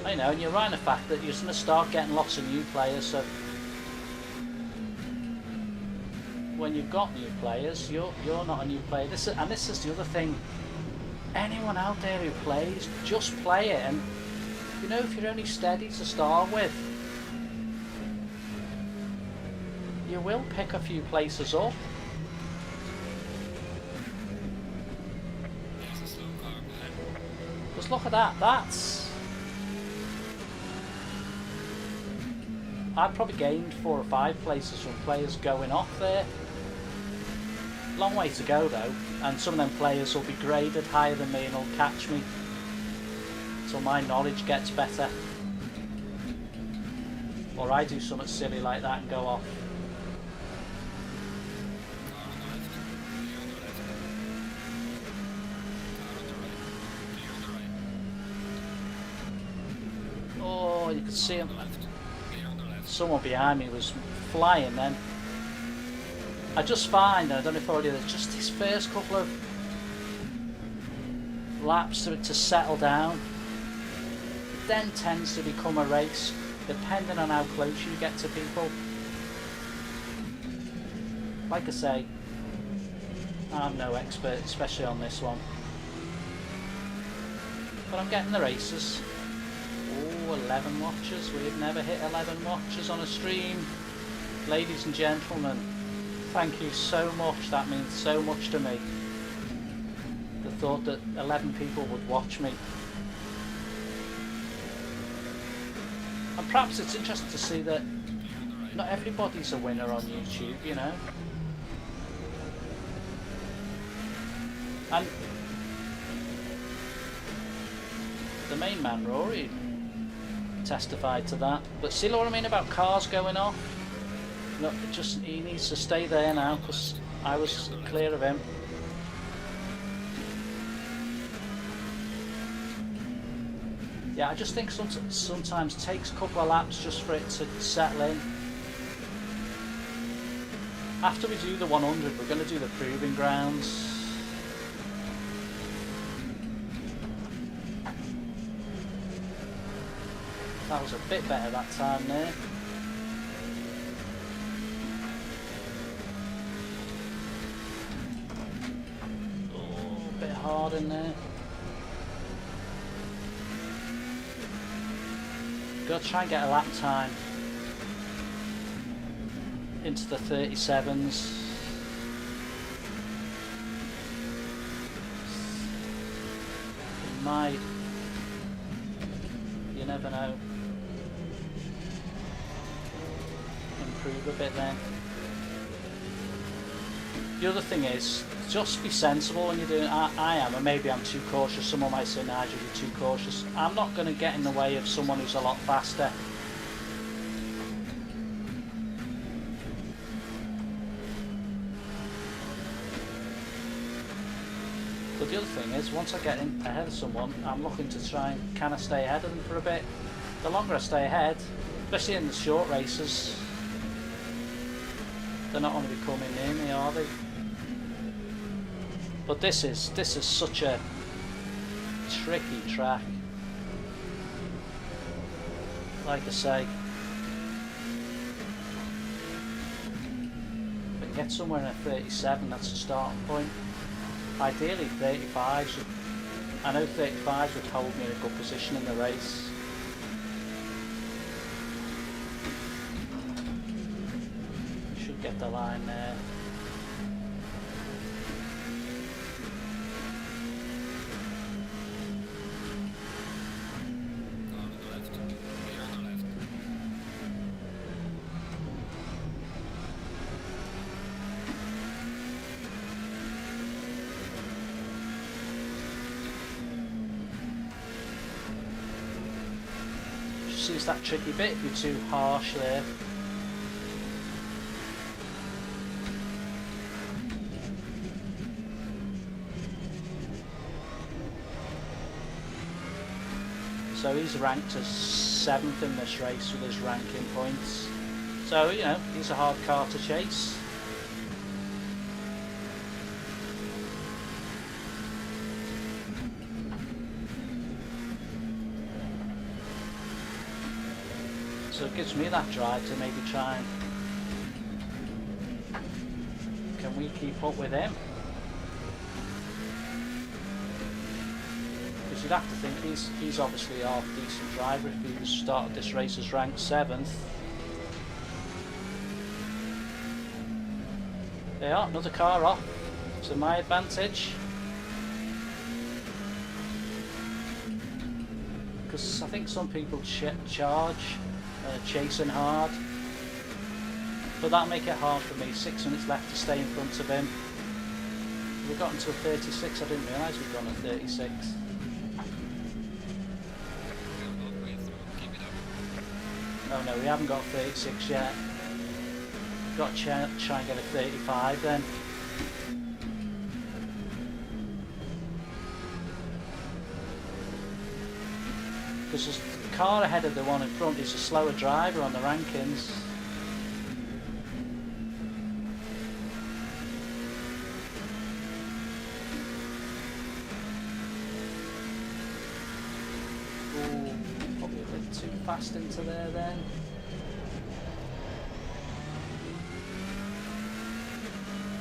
I know, and you're right in the fact that you're going to start getting lots of new players, so when you've got new players, you're not a new player. This is the other thing. Anyone out there who plays, just play it, and you know, if you're only steady to start with, you will pick a few places up. Because look at that, I've probably gained 4 or 5 places from players going off there. Long way to go though, and some of them players will be graded higher than me and will catch me, so my knowledge gets better. Or I do something silly like that and go off. Oh, you could see him. Someone behind me was flying then. I just find, I don't know if I already did, just this first couple of laps to settle down. It then tends to become a race, depending on how close you get to people. Like I say, I'm no expert, especially on this one. But I'm getting the races. Oh, 11 watchers. We've never hit 11 watchers on a stream. Ladies and gentlemen, thank you so much. That means so much to me. The thought that 11 people would watch me. And perhaps it's interesting to see that not everybody's a winner on YouTube, you know. And the main man, Rory, testified to that. But see what I mean about cars going off? Look, he needs to stay there now because I was clear of him. Yeah, I just think sometimes takes a couple of laps just for it to settle in. After we do the 100, we're going to do the proving grounds. That was a bit better that time there. Oh, a bit hard in there. Gotta try and get a lap time into the 37s. It might, you never know, improve a bit then. The other thing is, just be sensible when you're doing it. I am, and maybe I'm too cautious. Someone might say, Nigel, you're too cautious. I'm not going to get in the way of someone who's a lot faster. But the other thing is, once I get in ahead of someone, I'm looking to try and, can I stay ahead of them for a bit? The longer I stay ahead, especially in the short races, they're not going to be coming near me, are they? But this is such a tricky track. Like I say, if I can get somewhere in a 37, that's a starting point. Ideally 35s. I know 35s would hold me in a good position in the race. Should get the line there. See, it's that tricky bit if you're too harsh there. So he's ranked as 7th in this race with his ranking points. So, you know, he's a hard car to chase. So it gives me that drive to maybe try and, can we keep up with him? Because you'd have to think he's obviously a half decent driver if he was started this race as ranked 7th. They are, another car off to my advantage. Because I think some people charge chasing hard, but that'll make it hard for me. 6 minutes left to stay in front of him. We've gotten to a 36, I didn't realise we'd gone a 36. Oh no, we haven't got a 36 yet. Got to try and get a 35 then. Because the car ahead of the one in front is a slower driver on the rankings. Ooh, probably a bit too fast into there then.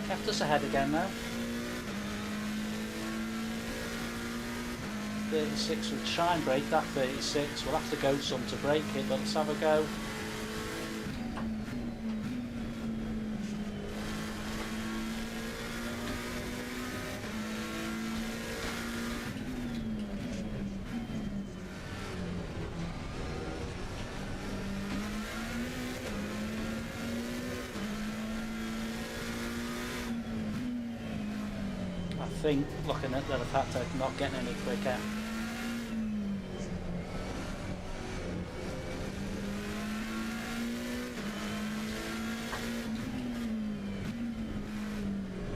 Kept us ahead again now. 36, we'll try and break that 36. We'll have to go some to break it, but let's have a go. I think, looking at the fact I'm not getting any quicker.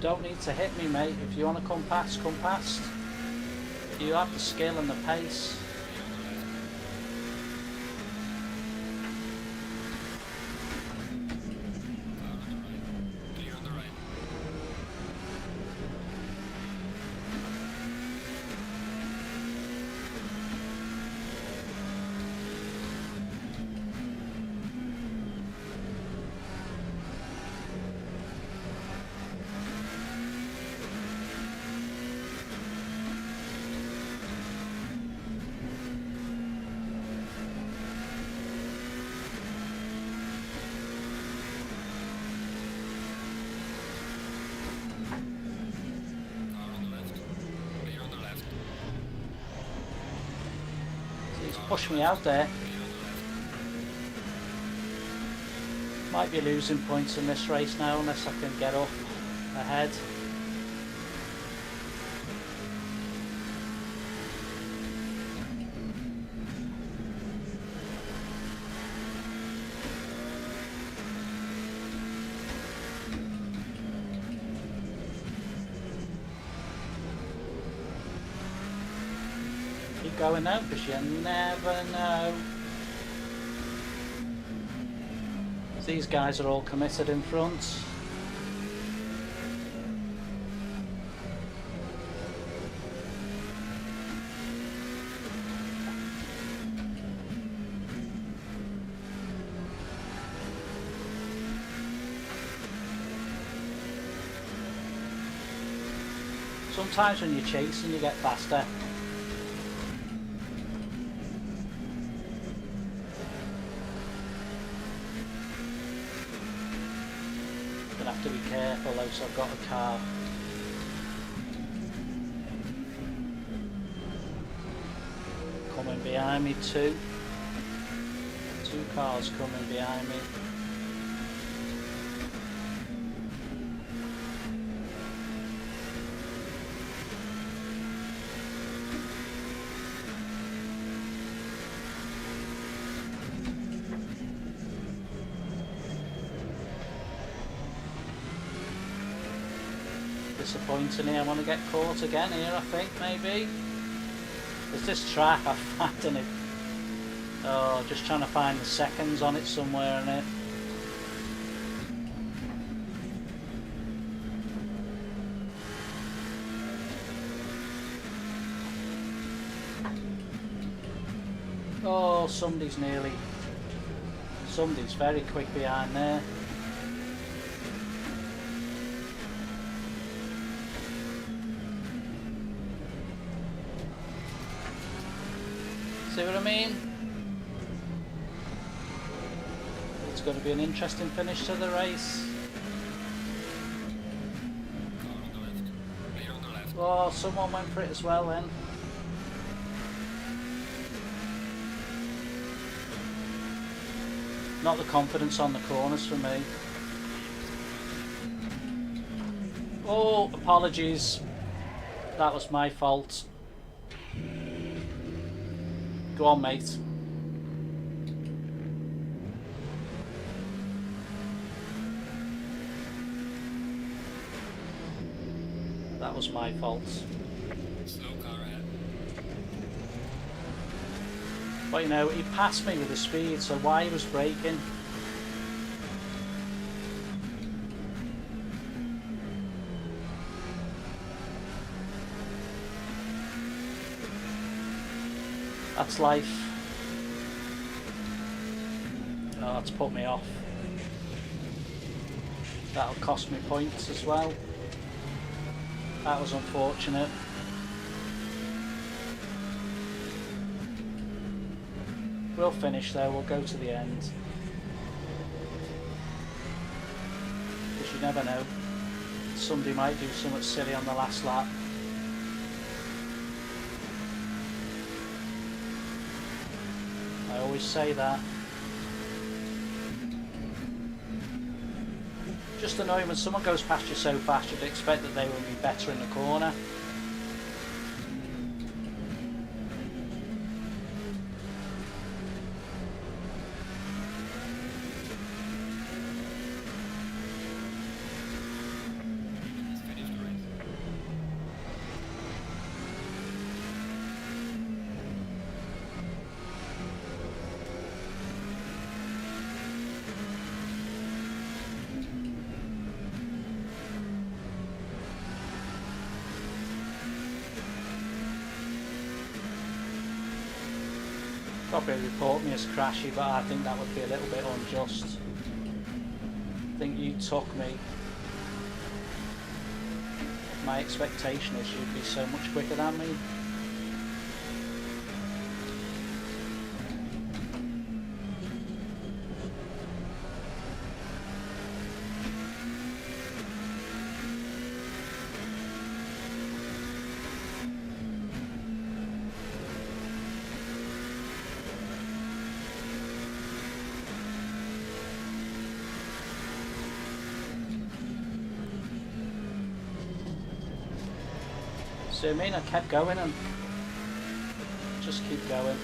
Don't need to hit me, mate. If you want to come past, come past. You have the skill and the pace. Clear on the right. He's pushed me out there. Might be losing points in this race now unless I can get up ahead. Keep going now because you never know. These guys are all committed in front. Sometimes when you're chasing you get faster. Have to be careful else I've got a car. Coming behind me two cars coming behind me. Disappointing here. I want to get caught again here, I think, maybe. There's this track, I'm finding it. Oh, just trying to find the seconds on it somewhere in it. Oh, somebody's very quick behind there. See what I mean? It's going to be an interesting finish to the race. Car on the left. Clear on the left. Oh, someone went for it as well then. Not the confidence on the corners for me. Oh, apologies. That was my fault. Go on, mate. was my fault. Slow car ahead. But you know, he passed me with the speed, so why he was braking? That's life. Oh, that's put me off. That'll cost me points as well. That was unfortunate. We'll finish there, we'll go to the end. Because you never know. Somebody might do something silly on the last lap. I always say that. Just annoying when someone goes past you so fast, you'd expect that they will be better in the corner. He's finished the race. Probably report me as crashy, but I think that would be a little bit unjust. I think you took me. My expectation is you'd be so much quicker than me. So I mean, I kept going and just keep going.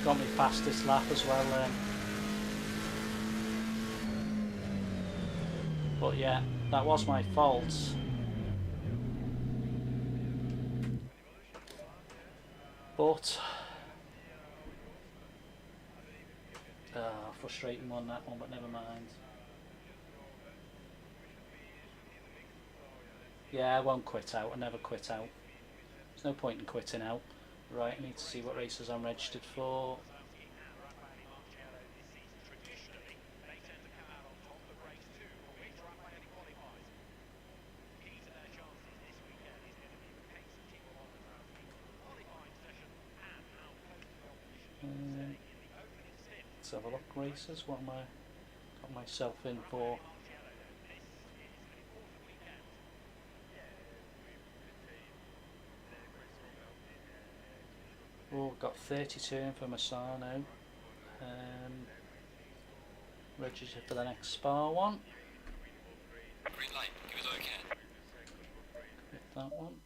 Got me fastest lap as well then. But yeah, that was my fault. But frustrating one, that one, but never mind. Yeah, I won't quit out. I never quit out. There's no point in quitting out. Right, I need to see what races I'm registered for. Let's have a look. Races. What am I got myself in for? Oh, got 32 in for Masano. Registered for the next Spa one. Green light, give us all you can. Hit that one.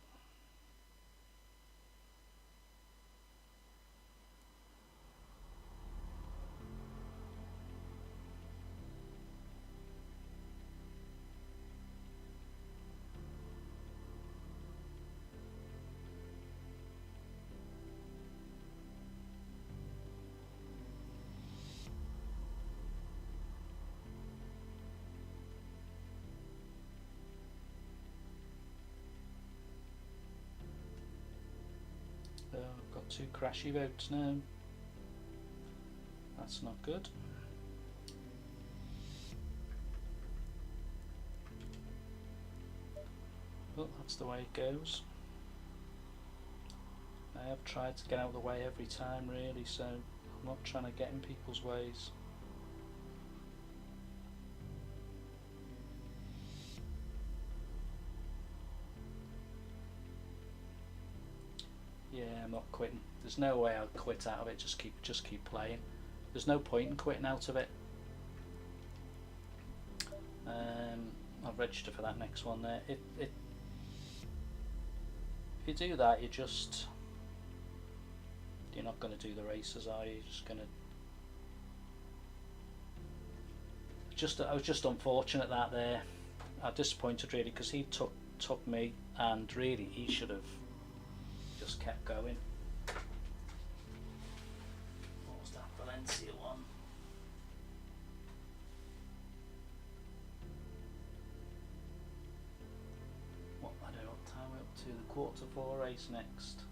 I've got 2 crashy votes now. That's not good. But that's the way it goes. I have tried to get out of the way every time really, so I'm not trying to get in people's ways. Yeah, I'm not quitting. There's no way I'll quit out of it. Just keep playing. There's no point in quitting out of it. I'll register for that next one there. If you do that, you're not going to do the races, are you? You're just going to. I was just unfortunate that there. I'm disappointed really because he took took me, and really he should have just kept going. What was that Valencia one? What, I don't know what time we're up to. The quarter-to-4 race next.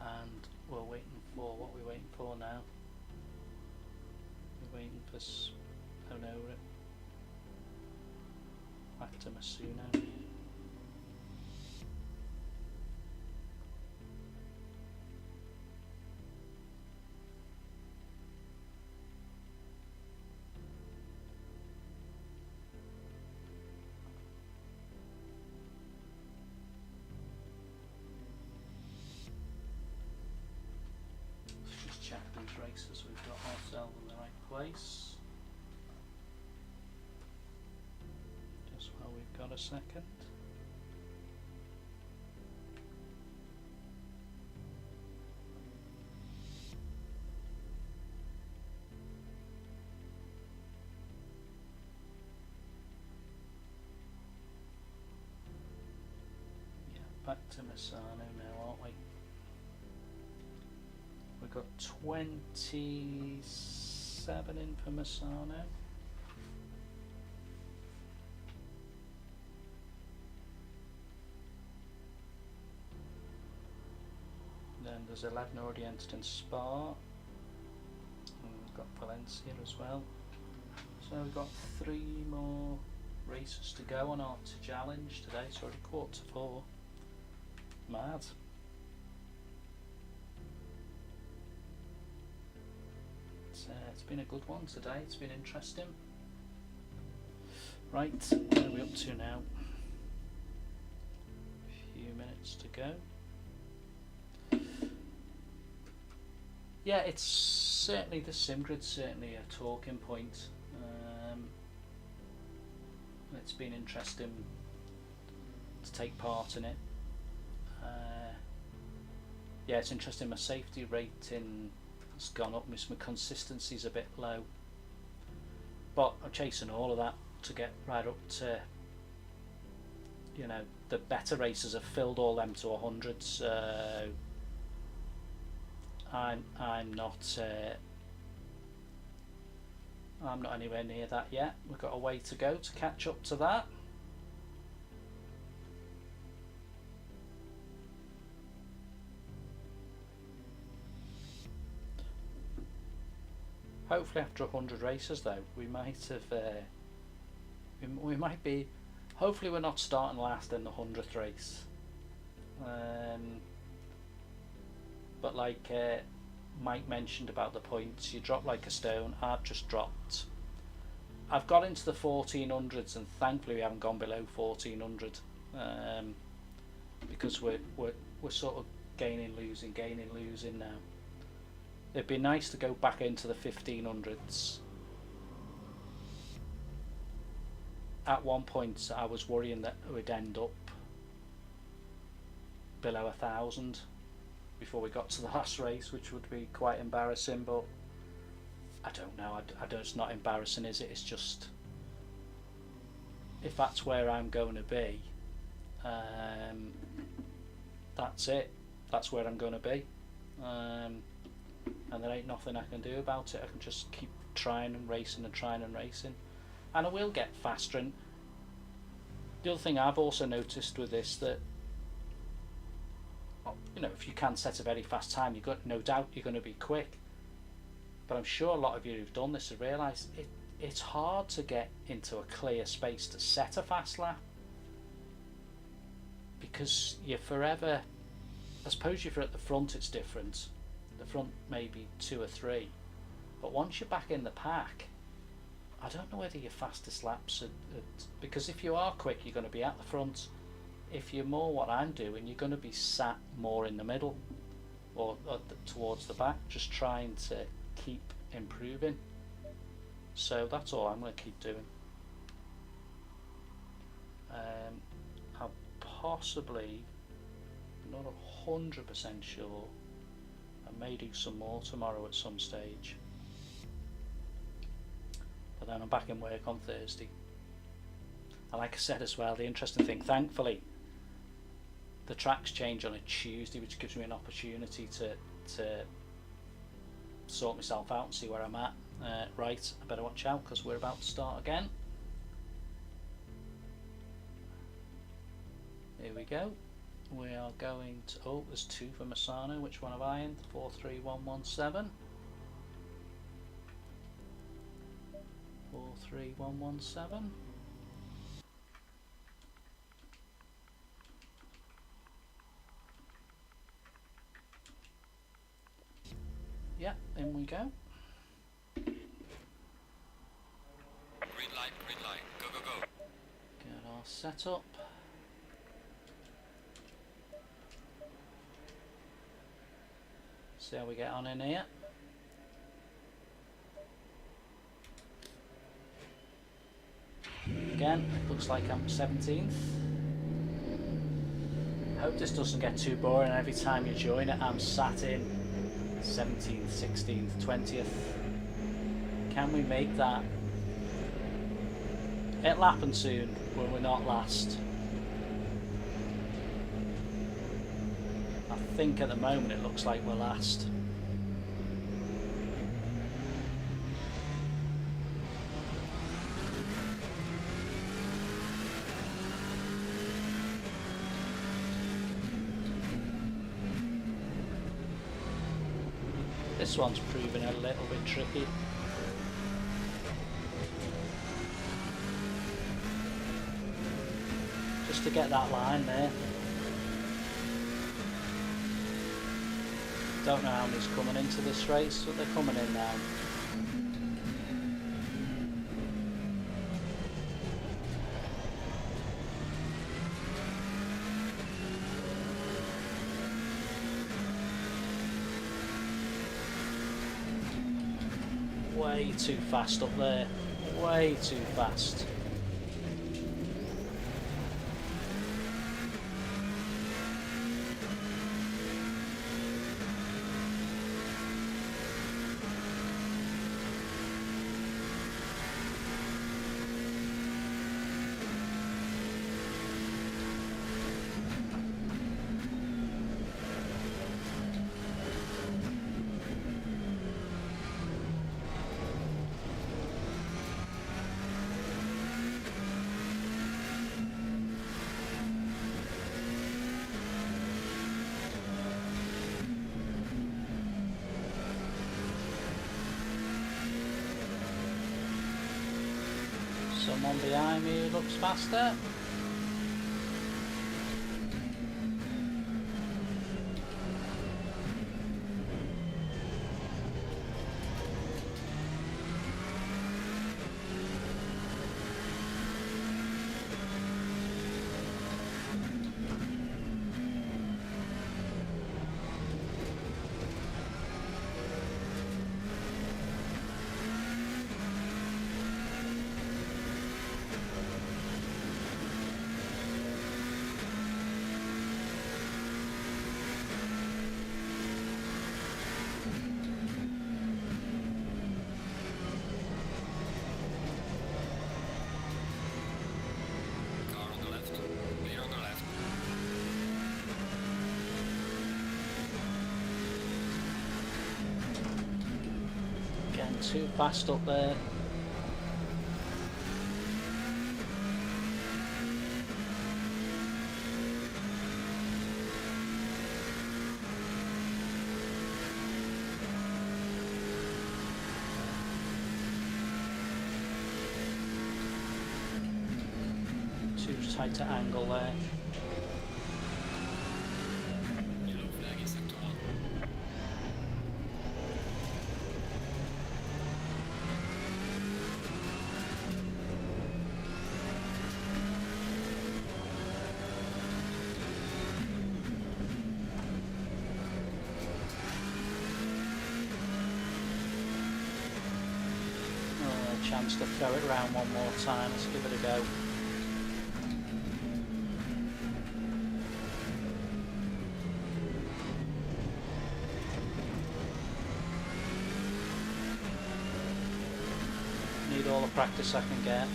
And we're waiting for, what are we waiting for now? We're waiting for Onora. Back to Masuno. Check these races, we've got ourselves in the right place. Just while we've got a second. Yeah, back to Misano now, aren't we? We've got 27 in for Misano. Then there's 11 already entered in Spa. And we've got Valencia as well. So we've got 3 more races to go on our challenge today. It's already 3:45. Mad. It's been a good one today, it's been interesting. Right, where are we up to now? A few minutes to go. Yeah, it's certainly, the SimGrid's certainly a talking point. It's been interesting to take part in it. Yeah, it's interesting, my safety rating has gone up, my consistency's a bit low, but I'm chasing all of that to get right up to, you know, the better races have filled all them to 100, so I'm not anywhere near that yet. We've got a way to go to catch up to that. Hopefully after 100 races though, we might have, we might be, hopefully we're not starting last in the 100th race. But like Mike mentioned about the points, you drop like a stone. I've just dropped, I've got into the 1400s and thankfully we haven't gone below 1400, because we're sort of gaining losing now. It'd be nice to go back into the 1500s. At one point I was worrying that we'd end up below 1,000 before we got to the last race, which would be quite embarrassing, but I don't know, I don't, it's not embarrassing, is it? It's just, if that's where I'm going to be, that's it, that's where I'm going to be. And there ain't nothing I can do about it. I can just keep trying and racing and trying and racing, and I will get faster. And the other thing I've also noticed with this, that, you know, if you can set a very fast time, you've got no doubt you're going to be quick, but I'm sure a lot of you who've done this have realised it's hard to get into a clear space to set a fast lap, because you're forever, I suppose if you're at the front it's different. The front maybe 2 or 3, but once you're back in the pack, I don't know whether your fastest laps because if you are quick you're going to be at the front. If you're more what I'm doing, you're going to be sat more in the middle. or towards the back, just trying to keep improving. So that's all I'm going to keep doing. I'll possibly, not 100% sure, I may do some more tomorrow at some stage, but then I'm back in work on Thursday. And like I said as well, the interesting thing, thankfully the tracks change on a Tuesday, which gives me an opportunity to sort myself out and see where I'm at. Right, I better watch out because we're about to start again. Here we go. We are going to, oh, there's 2 for Masano. Which one have I in? 43117. 43117. Yeah, in we go. Green light, go, go, go. Get our setup. See how we get on in here. Again, it looks like I'm 17th. Hope this doesn't get too boring. Every time you join it, I'm sat in 17th, 16th, 20th. Can we make that? It'll happen soon when we're not last. I think at the moment it looks like we're last. This one's proving a little bit tricky. Just to get that line there. Don't know how many's coming into this race, but they're coming in now. Way too fast up there. Way too fast. Someone behind me who looks faster. Car on the left, clear on the left. Getting too fast up there. Too tight an angle there. Yellow flag in sector 1. a chance to throw it around one more time. Let's give it a go. Need all the practice I can get.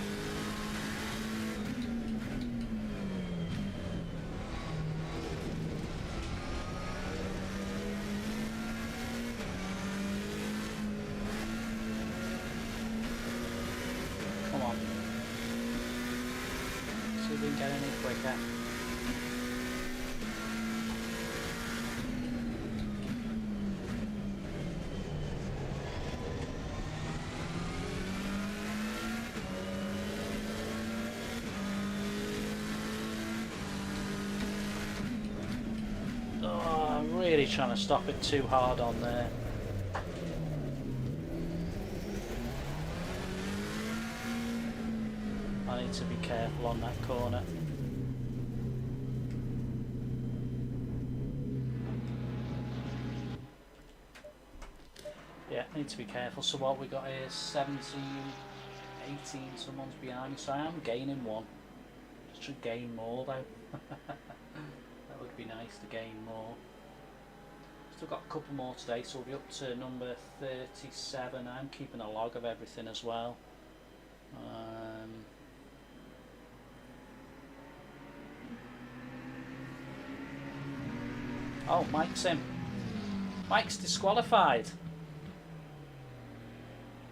Come on. See if we can get any quicker. Really trying to stop it too hard on there. I need to be careful on that corner. Yeah, need to be careful. So what we got here is 17, 18, someone's behind me, so I am gaining one. Just should gain more though. That would be nice to gain more. Still got a couple more today, so we'll be up to number 37. I'm keeping a log of everything as well. Oh, Mike's in. Mike's disqualified.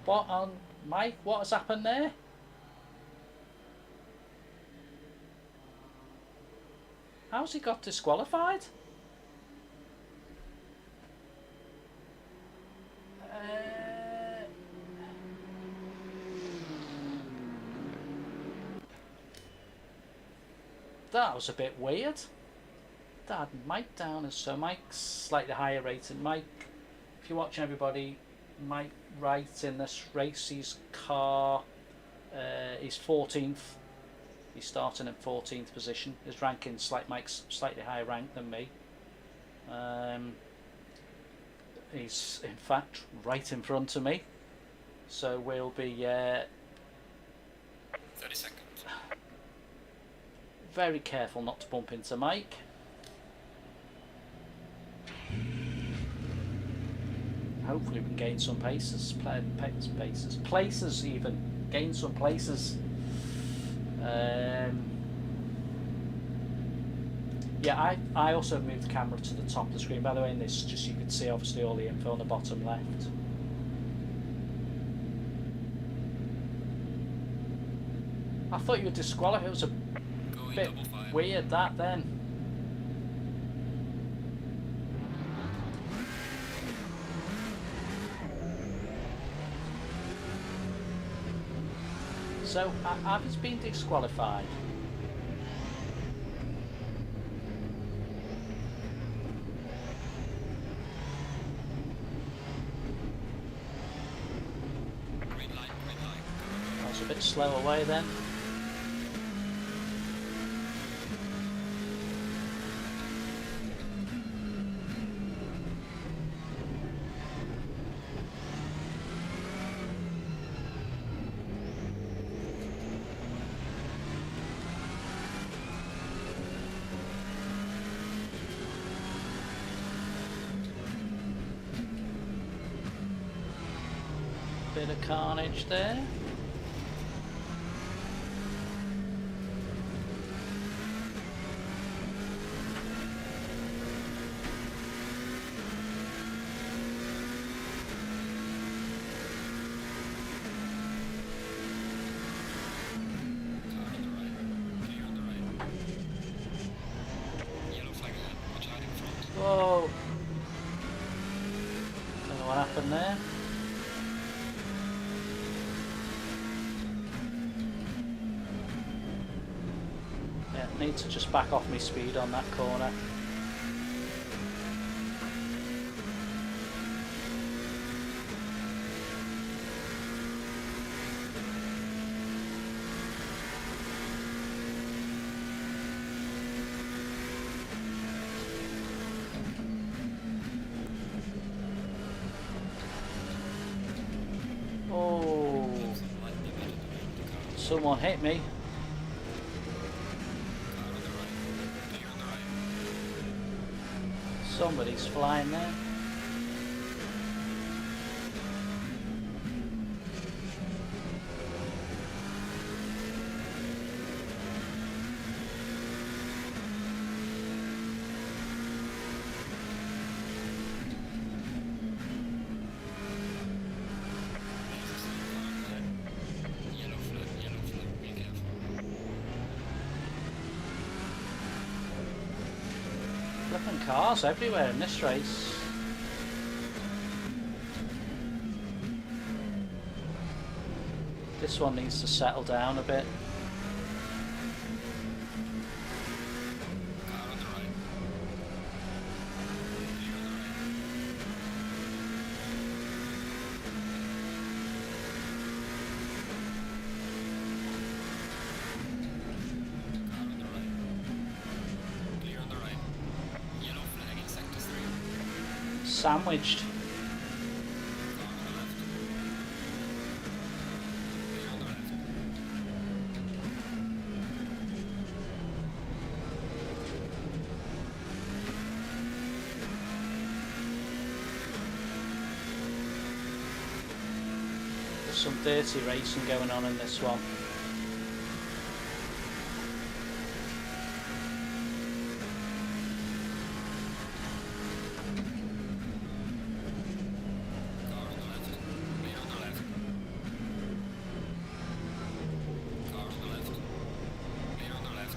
What on Mike? What has happened there? How's he got disqualified? That was a bit weird. That had Mike down as so Mike's slightly higher rated. Mike, if you're watching everybody, Mike Wright in this race, his car, he's 14th. He's starting in 14th position. His ranking, Mike's slightly higher rank than me. He's in fact right in front of me. So we'll be 30 seconds. Very careful not to bump into Mike. Hopefully we can gain some places even. Gain some places. Yeah, I also moved the camera to the top of the screen, by the way, in this, just so you can see obviously all the info on the bottom left. I thought you were disqualified. It was a bit weird that then. So, have you been disqualified? Green light, green light. I was a bit slow away then. Bit of carnage there. Whoa! Don't know what happened there. Yeah, need to just back off my speed on that corner. Someone hit me. Car on the right. Clear on the right. Somebody's flying there. Yellow flag, be careful. Flipping cars everywhere in this race. This one needs to settle down a bit. Car on the right. Clear on the right. Car on the right. Clear on the right. Yellow flag in sector 3. Sandwiched. Car on the left. Clear on the left. There's some dirty racing going on in this one. Car on the left. Clear on the left. Car on the left. Clear on the left.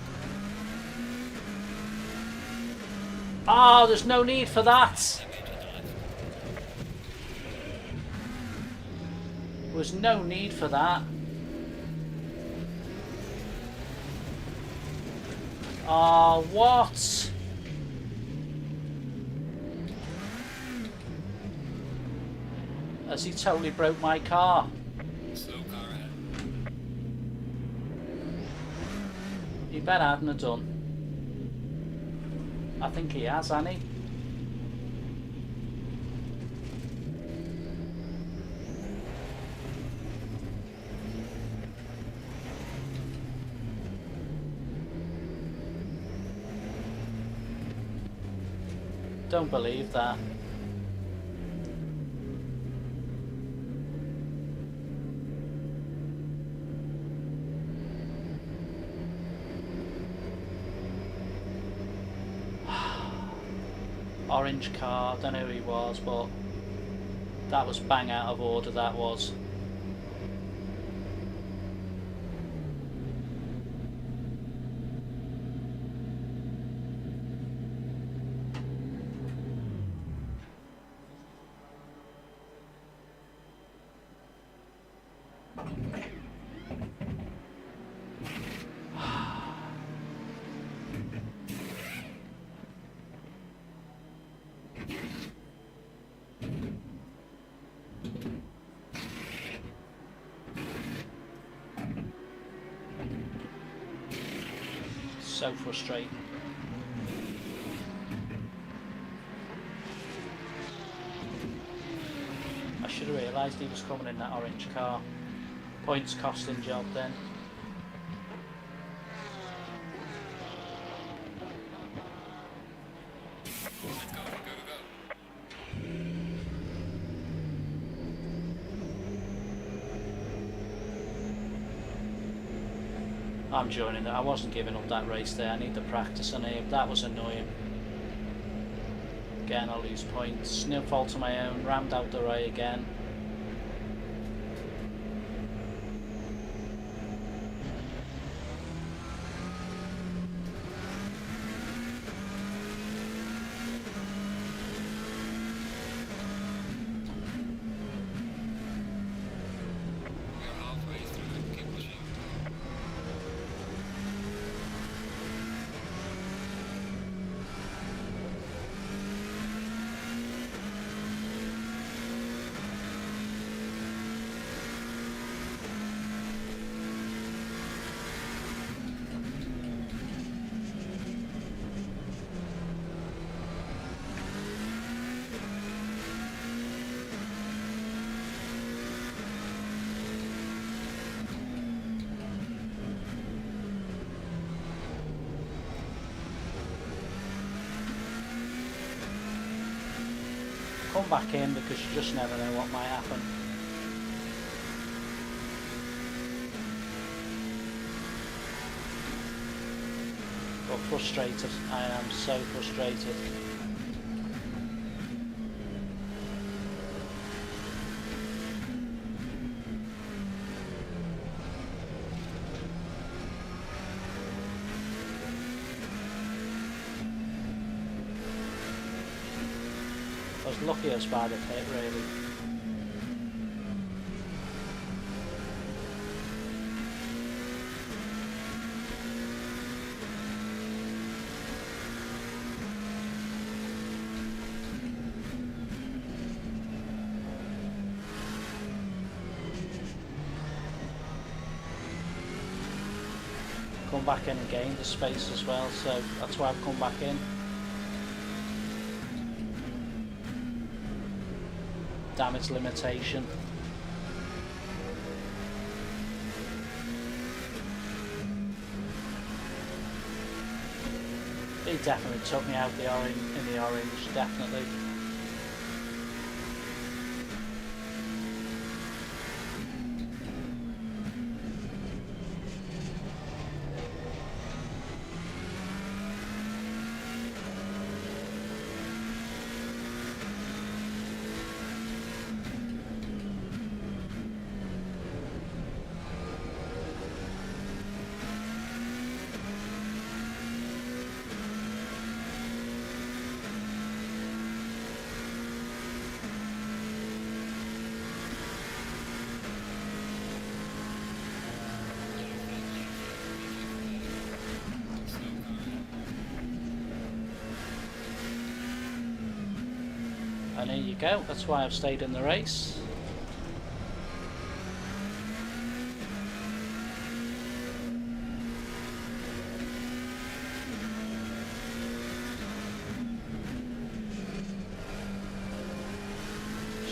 Oh, there's no need for that. Damage on the left. There was no need for that. Oh, what? As he totally broke my car. Slow car ahead. He better hadn't have done. I think he has, hasn't he? Don't believe that. Orange car, don't know who he was, but that was bang out of order, that was. So frustrating. I should have realised he was coming in that orange car. Points costing job then. Let's go, go, go, go. I'm joining it. I wasn't giving up that race there. I need to practice on it. That was annoying. Again, I lose points. No fault of my own. Rammed out the right again. We're halfway through. Keep pushing. come back in because you just never know what might happen. But frustrated, I am so frustrated. I was lucky I was by the pit, really. Come back in and gain the space as well, so that's why I've come back in. Damage limitation. He definitely took me out in the orange, definitely. And there you go, that's why I've stayed in the race.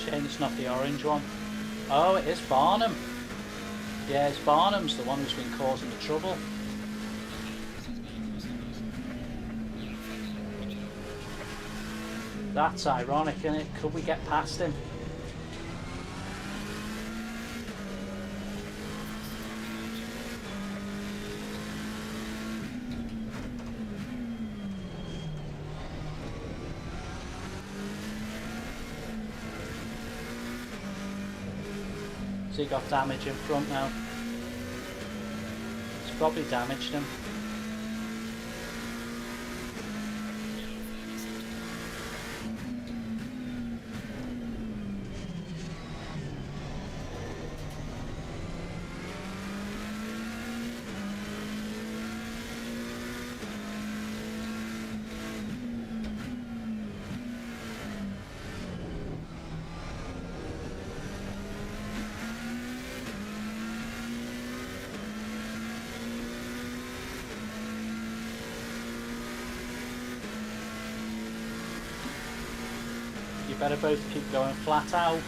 Shame it's not the orange one. Oh, it is Barnum. Yeah, it's Barnum's the one who's been causing the trouble. That's ironic, isn't it? Could we get past him? So he got damage in front now. It's probably damaged him. You better both keep going flat out.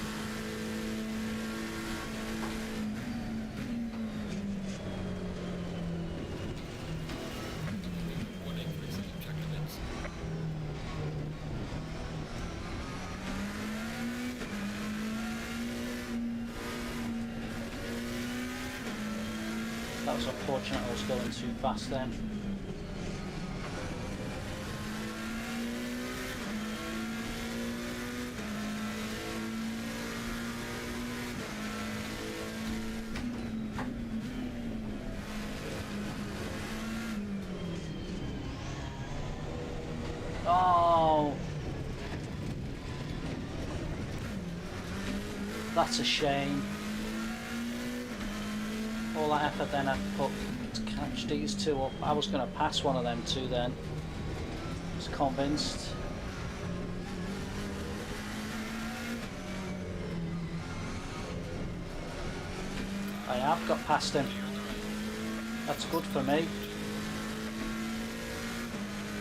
That was unfortunate, I was going too fast then. Oh, that's a shame. All that effort then I put to catch these two up. I was going to pass one of them two then. I was convinced. I have got past him. That's good for me.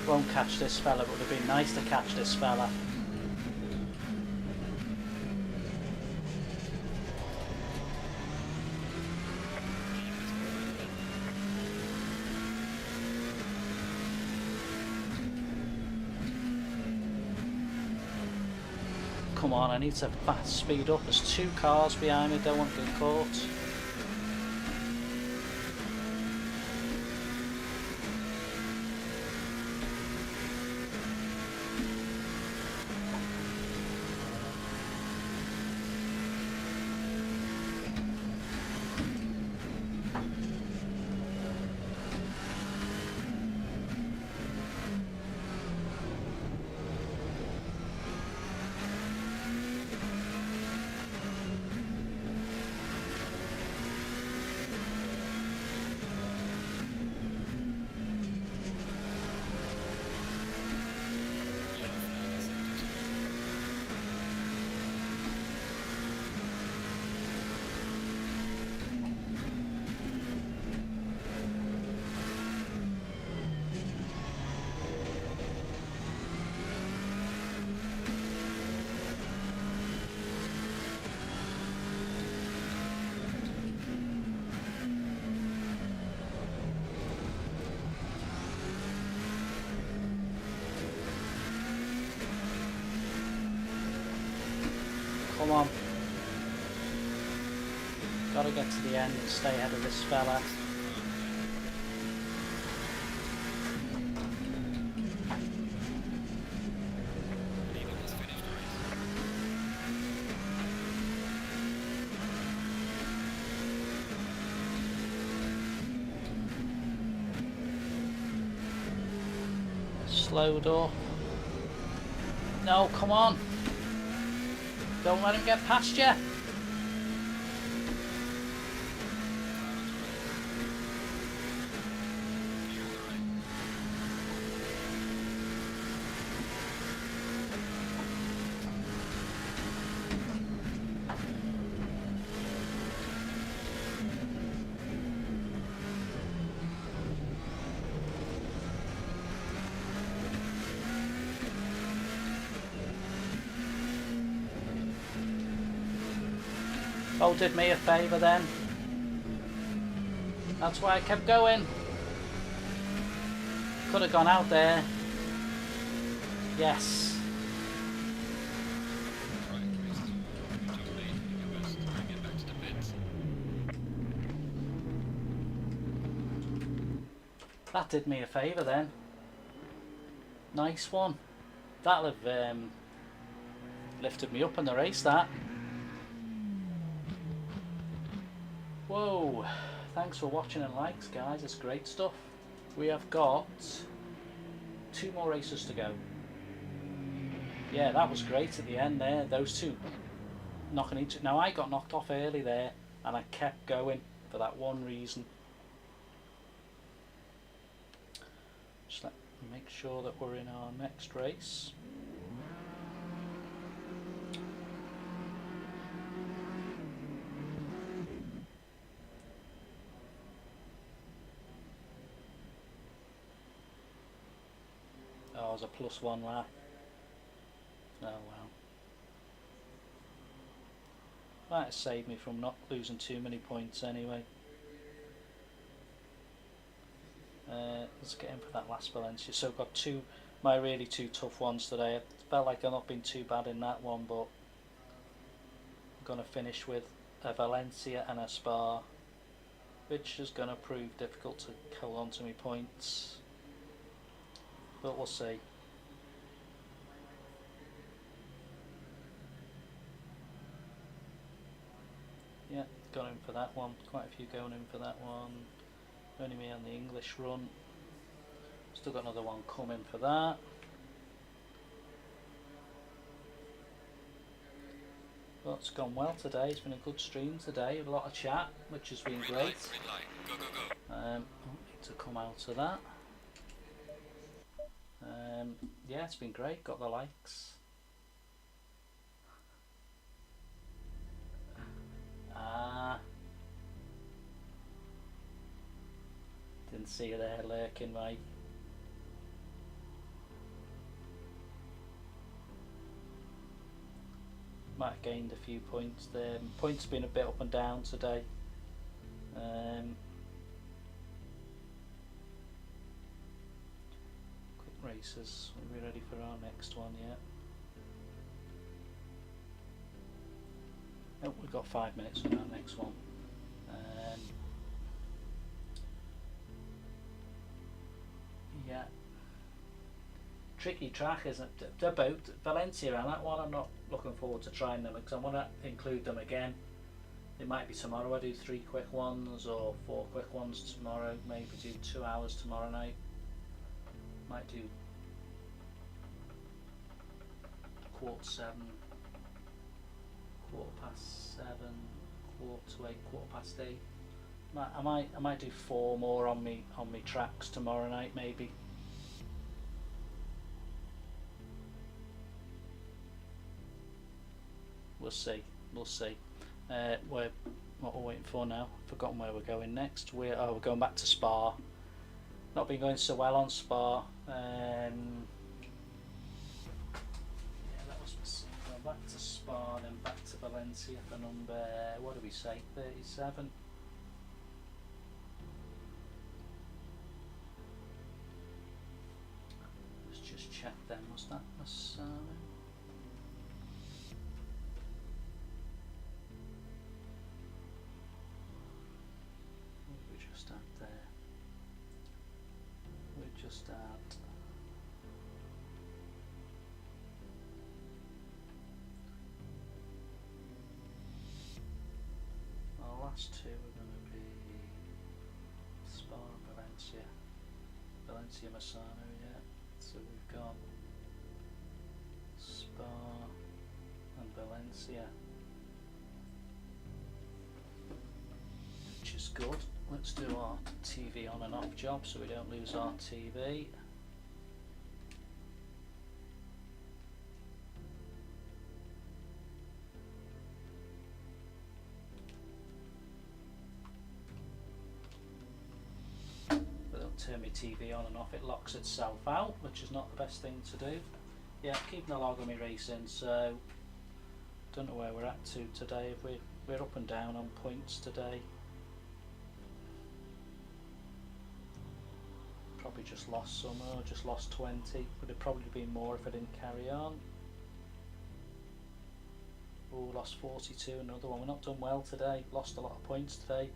Won't catch this fella, but it would have been nice to catch this fella. Come on, I need to fast speed up. There's 2 cars behind me, don't want to get caught. Come on. Gotta get to the end and stay ahead of this fella. Slowed up. No, come on. Don't let him get past you. Oh, did me a favour then. That's why I kept going. Could have gone out there. Yes. That did me a favour then. Nice one. That'll have lifted me up in the race, that. Whoa, thanks for watching and likes, guys. It's great stuff. We have got 2 more races to go. Yeah, that was great at the end there. Those 2 knocking each. Now I got knocked off early there and I kept going for that one reason. Just let me make sure that we're in our next race. Oh, it was a +1 lap. Oh well. That saved me from not losing too many points anyway. Let's get in for that last Valencia. So I've got my really 2 tough ones today. I felt like I've not been too bad in that one, but I'm going to finish with a Valencia and a Spa, which is going to prove difficult to hold on to my points. But we'll see. Yeah, got in for that one. Quite a few going in for that one. Only me on the English run. Still got another one coming for that. Well, it's gone well today. It's been a good stream today. A lot of chat, which has been great. Go, go, go. Need to come out of that. Yeah, it's been great. Got the likes. Didn't see you there lurking, mate. Might have gained a few points there. Points have been a bit up and down today. Quick races. Are we ready for our next one yet? Oh, we've got 5 minutes for that next one. Yeah. Tricky track, isn't it? They're both Valencia and that one. I'm not looking forward to trying them because I want to include them again. It might be tomorrow I do 3 quick ones or 4 quick ones tomorrow. Maybe do 2 hours tomorrow night. Might do 7:15, 7:15, 7:45, 8:15. I might do 4 more on me tracks tomorrow night maybe. We'll see. What we're waiting for now. Forgotten where we're going next. We're going back to Spa. Not been going so well on Spa. Yeah, that was going back to Spa and then back to Valencia for number, what do we say, 37. Let's just check then. Was that Massaro? Just at our last 2 are going to be Spa and Valencia Massano, yeah. So we've got Spa and Valencia, which is good. Let's do our TV on and off job so we don't lose our TV. If I don't turn my TV on and off, it locks itself out, which is not the best thing to do. Yeah, keeping a log of my racing, so don't know where we're at to today. If we're up and down on points today. Probably just lost some, or just lost 20. Would have probably been more if I didn't carry on. Oh, lost 42, another one. We're not done well today. Lost a lot of points today.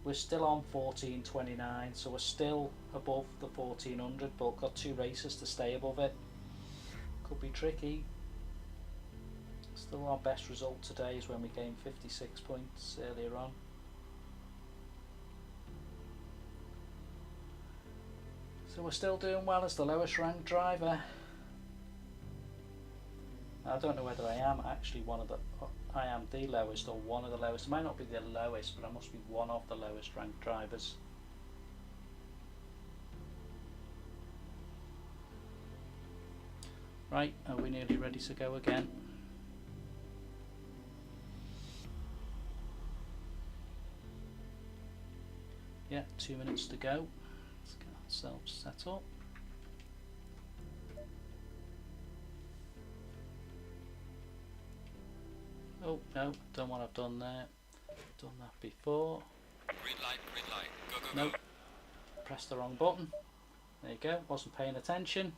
We're still on 1429, so we're still above the 1400, but got 2 races to stay above it. Could be tricky. Still our best result today is when we gained 56 points earlier on. So we're still doing well as the lowest ranked driver. I don't know whether I am actually I am the lowest or one of the lowest. I might not be the lowest, but I must be one of the lowest ranked drivers. Right, are we nearly ready to go again? Yeah, 2 minutes to go. Let's get ourselves set up. Oh no, done what I've done there. Done that before. Green light, go, go, Nope. go. Pressed the wrong button. There you go, wasn't paying attention.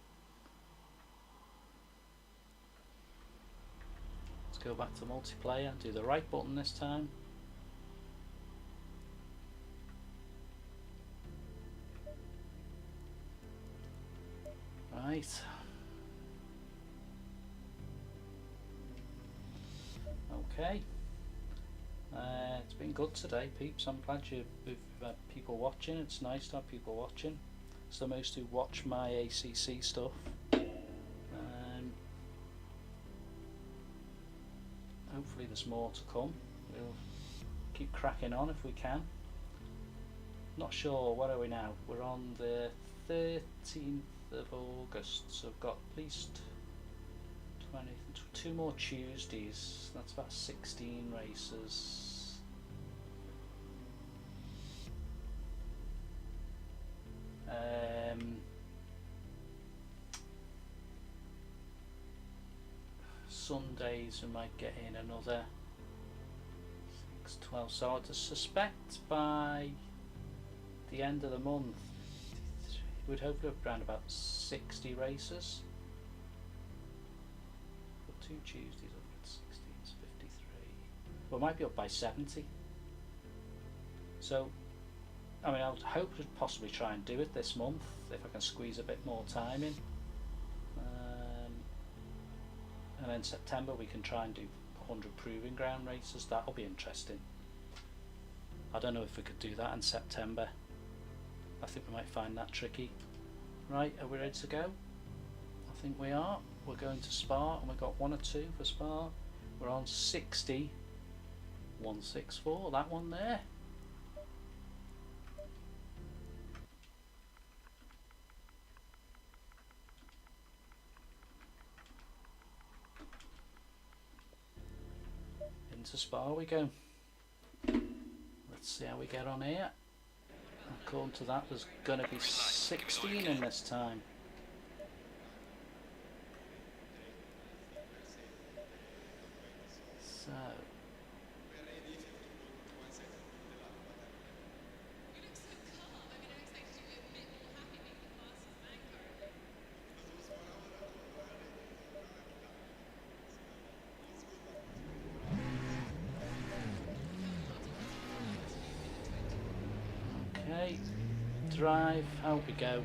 Let's go back to multiplayer and do the right button this time. Right. Okay. It's been good today, peeps. I'm glad we've had people watching. It's nice to have people watching. It's the most who watch my ACC stuff. Hopefully there's more to come. We'll keep cracking on if we can. Not sure, what are we now? We're on the 13th of August, so I've got at least 2 more Tuesdays. That's about 16 races. Sundays we might get in another 6, 12, so I'd suspect by the end of the month we'd hopefully have around about 60 races. For 2 Tuesdays, I've got 16, 53. We might be up by 70. So, I mean, I would hope to possibly try and do it this month if I can squeeze a bit more time in. And then September we can try and do 100 proving ground races. That'll be interesting. I don't know if we could do that in September. I think we might find that tricky. Right, are we ready to go? I think we are. We're going to Spa, and we've got 1 or 2 for Spa. We're on 60, 164, that one there. Into Spa we go. Let's see how we get on here. According to that, there's going to be 16 in this time. So okay, drive, out we go.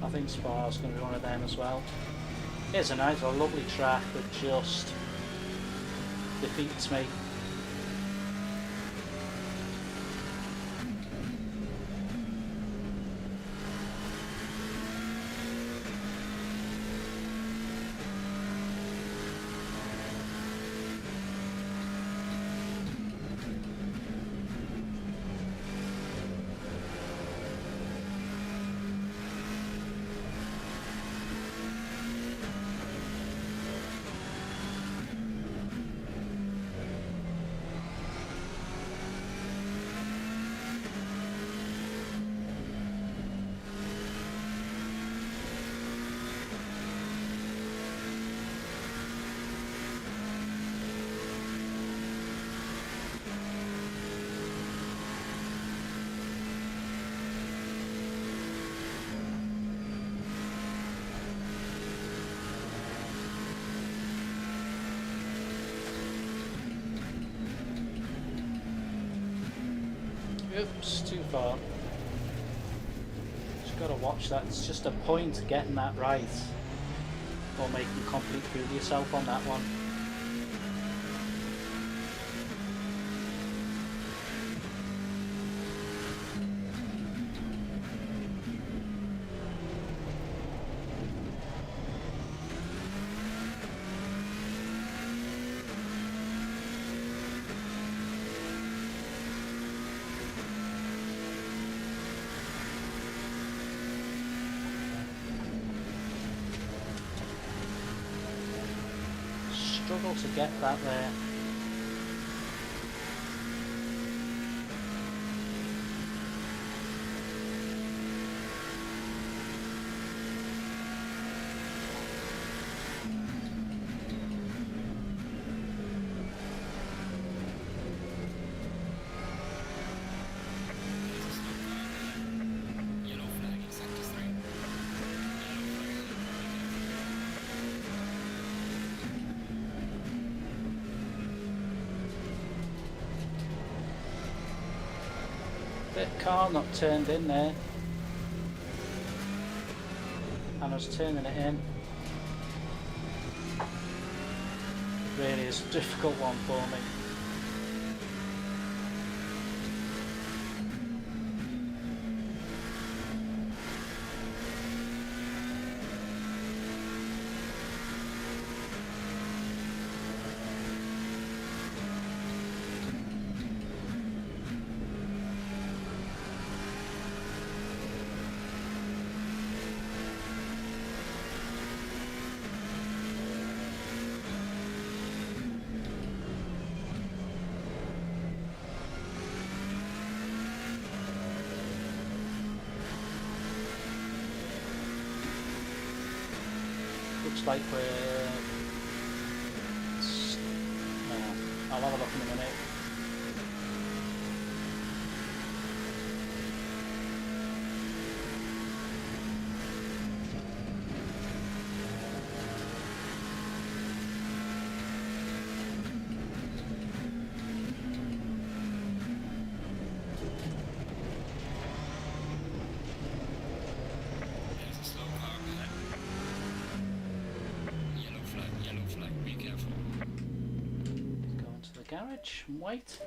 I think Spa's going to be one of them as well. It's a lovely track that just defeats me. Oops, too far. Just gotta watch that. It's just a point getting that right, or making a complete fool of yourself on that one. Struggle to get that there. car not turned in there. And I was turning it in. It really is a difficult one for me. Looks like we're... I'll have a look in a minute. There's a slow car behind. Yellow flag, be careful. Go into the garage and wait.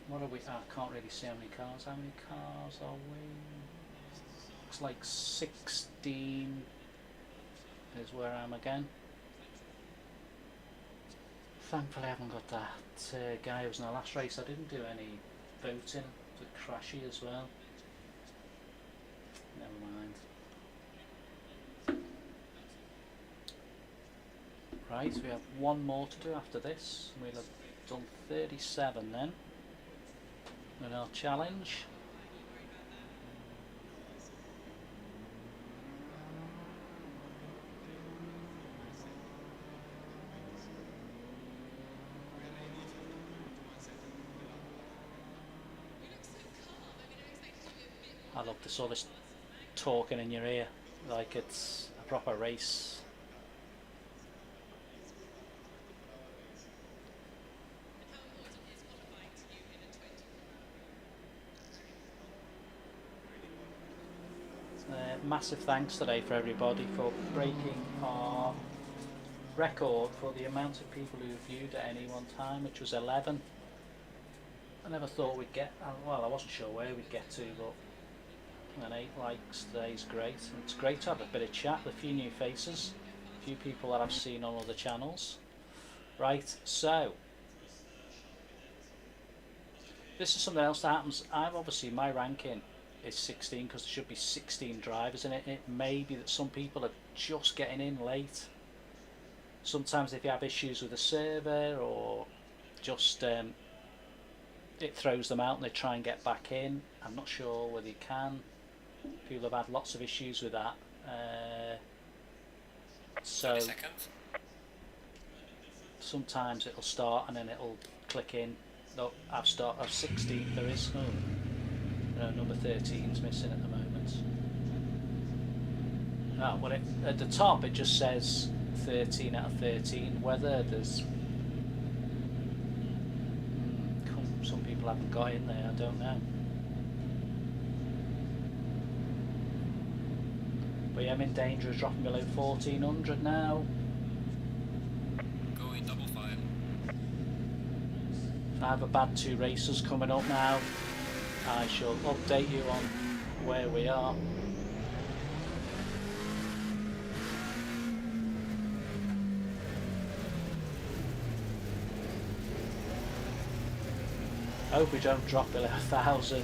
What are we? I can't really see how many cars. How many cars are we? Looks like 16 is where I am again. Thankfully I haven't got that guy who was in the last race. I didn't do any voting. It was crashy as well. Never mind. Right, we have one more to do after this. We'll have done 37 then. And our challenge. I love this, all this talking in your ear, like it's a proper race. Massive thanks today for everybody for breaking our record for the amount of people who viewed at any one time, which was 11. I never thought we'd get, well, I wasn't sure where we'd get to, but and 8 likes today is great. And it's great to have a bit of chat with a few new faces, a few people that I've seen on other channels. Right, so this is something else that happens. I've obviously, my ranking is 16 because there should be 16 drivers in it. It may be that some people are just getting in late. Sometimes if you have issues with the server or just it throws them out and they try and get back in. I'm not sure whether you can. People have had lots of issues with that. So 30 seconds. Sometimes it'll start and then it'll click in. No, I've 16. There is number 13's missing at the moment. Well, at the top it just says 13 out of 13. Whether there's some people haven't got in there, I don't know. But yeah, I'm in danger of dropping below 1400 now. Going double file. I have a bad 2 races coming up now. I shall update you on where we are. I hope we don't drop below 1,000.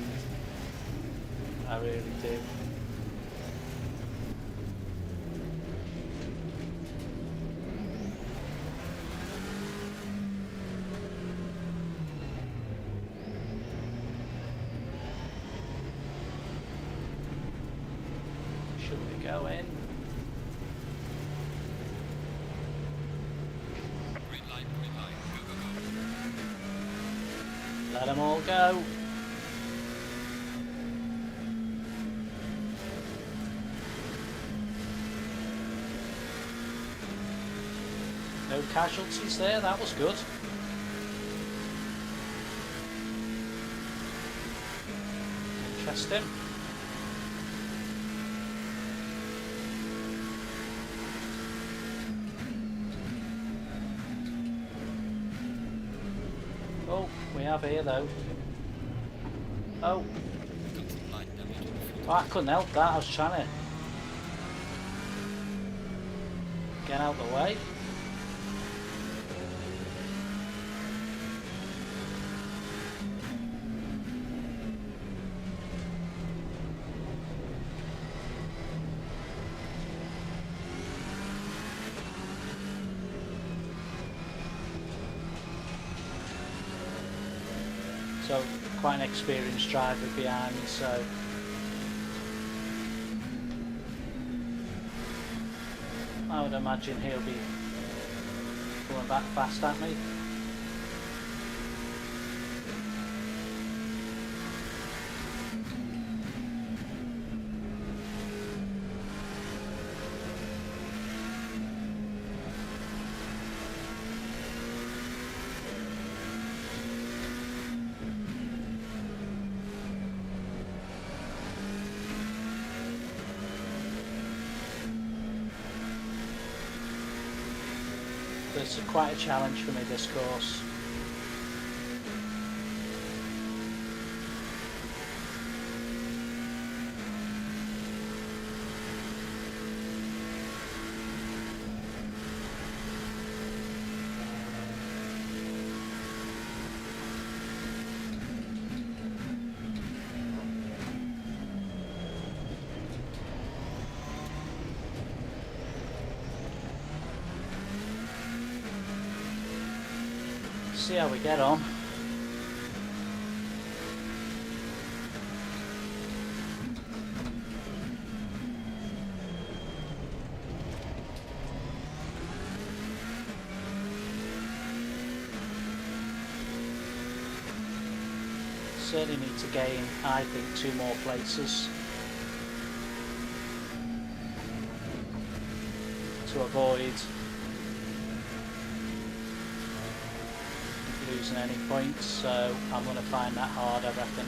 I really do. Should we go in? Green light, go, go, go. Let them all go. No casualties there, that was good. Interesting. Oh, we have here though. Oh. Oh, I couldn't help that. I was trying to get out of the way. So quite an experienced driver behind me, so I would imagine he'll be coming back fast at me. It's quite a challenge for me, this course. See how we get on. Certainly need to gain, I think, 2 more places to avoid losing any points, so I'm going to find that hard, I reckon.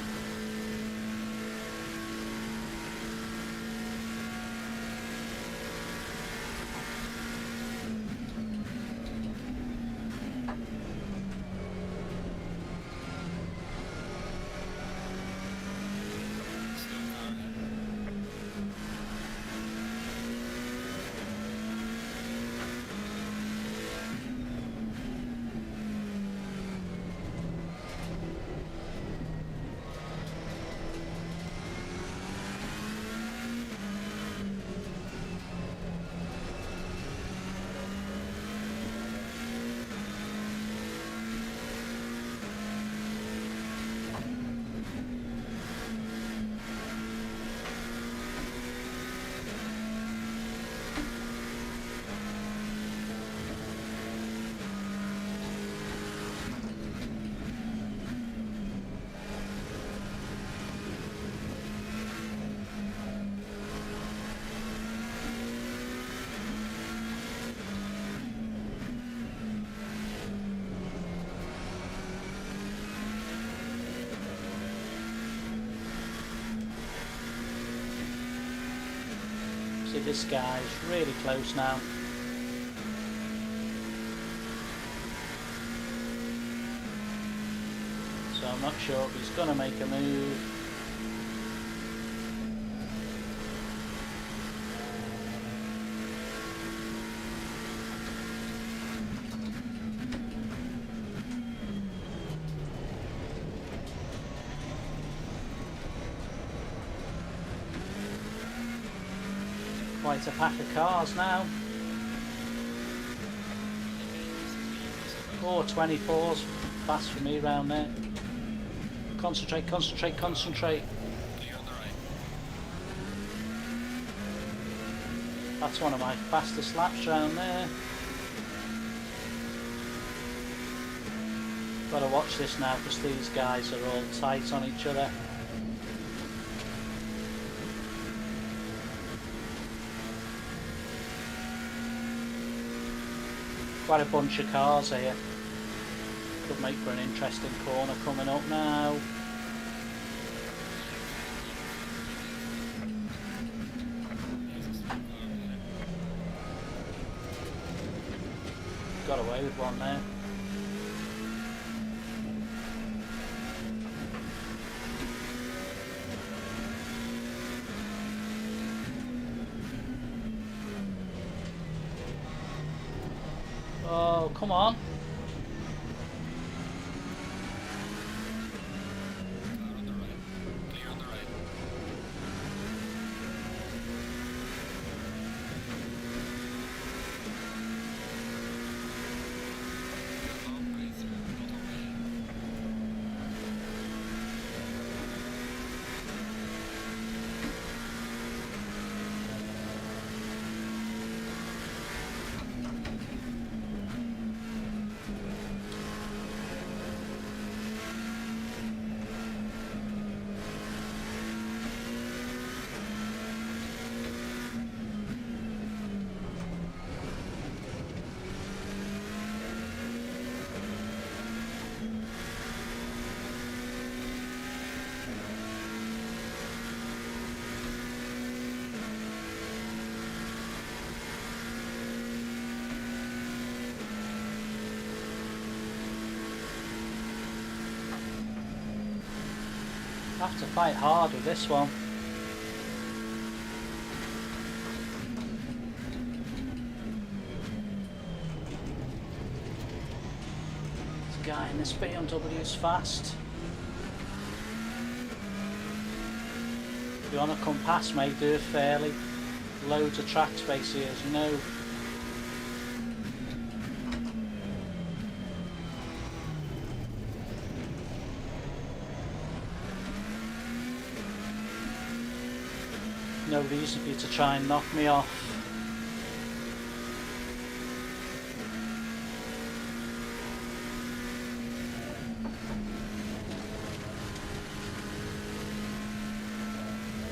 See, this guy's really close now. So I'm not sure if he's going to make a move. Quite a pack of cars now. Oh, 24's fast for me round there. Concentrate, concentrate, concentrate. That's one of my fastest laps round there. Gotta watch this now because these guys are all tight on each other. Quite a bunch of cars here. Could make for an interesting corner coming up now. got away with one now. Oh, come on. Car on the right. Clear on the right. Long way through motorway. I have to fight hard with this one. This guy in this BMW is fast. If you want to come past me, do it fairly. Loads of track space here, as you know. No reason for you to try and knock me off.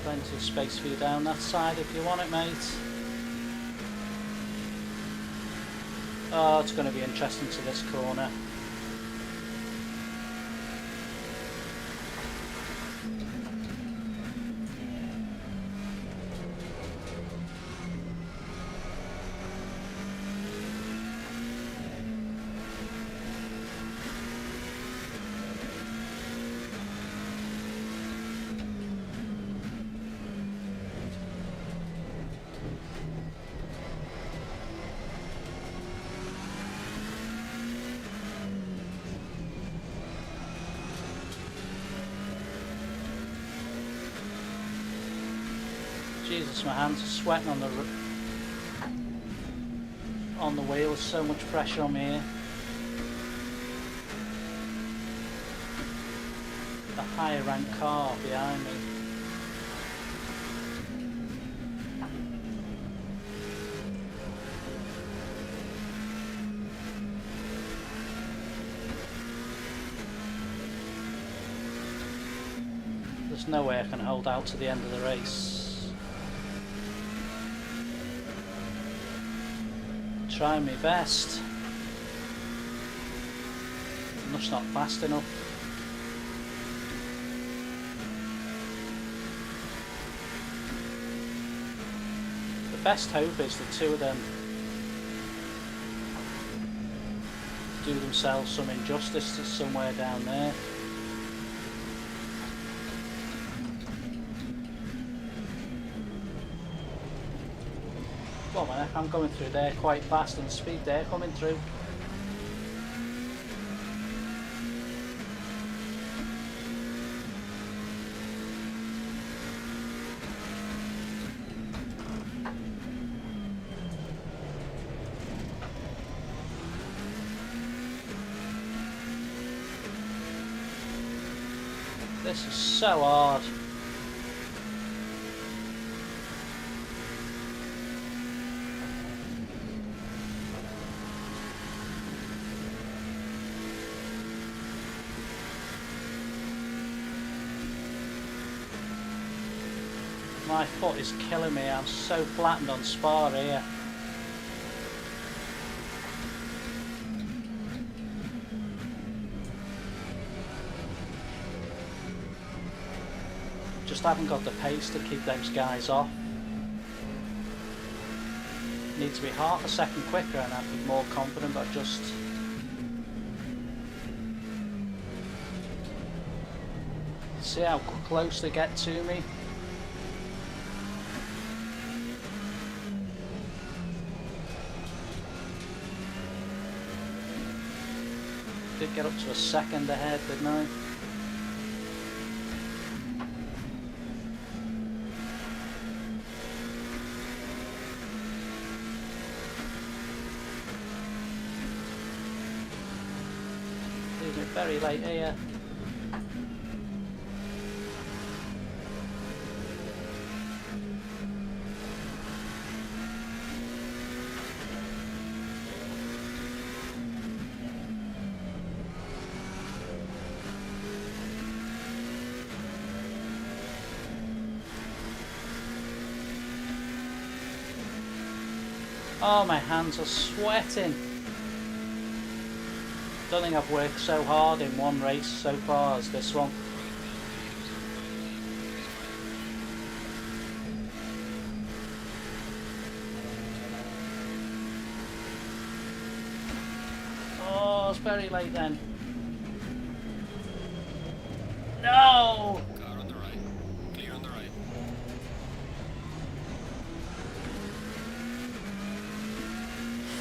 Plenty of space for you down that side if you want it, mate. Oh, it's going to be interesting to this corner. Jesus, my hands are sweating on the wheel. There's so much pressure on me here. The higher rank car behind me. There's no way I can hold out to the end of the race. Trying my best. I'm just not fast enough. The best hope is the two of them do themselves some injustice to somewhere down there. Come on, man, I'm going through there quite fast and the speed they're coming through. This is so hard. My foot is killing me, I'm so flattened on spar here. Just haven't got the pace to keep those guys off. Need to be half a second quicker and I'd be more confident. I just... See how close they get to me. Did get up to a second ahead, didn't I? Leaving it very late here. Oh, my hands are sweating. Don't think I've worked so hard in one race so far as this one. Oh, it's very late then. No! Car on the right. Clear on the right.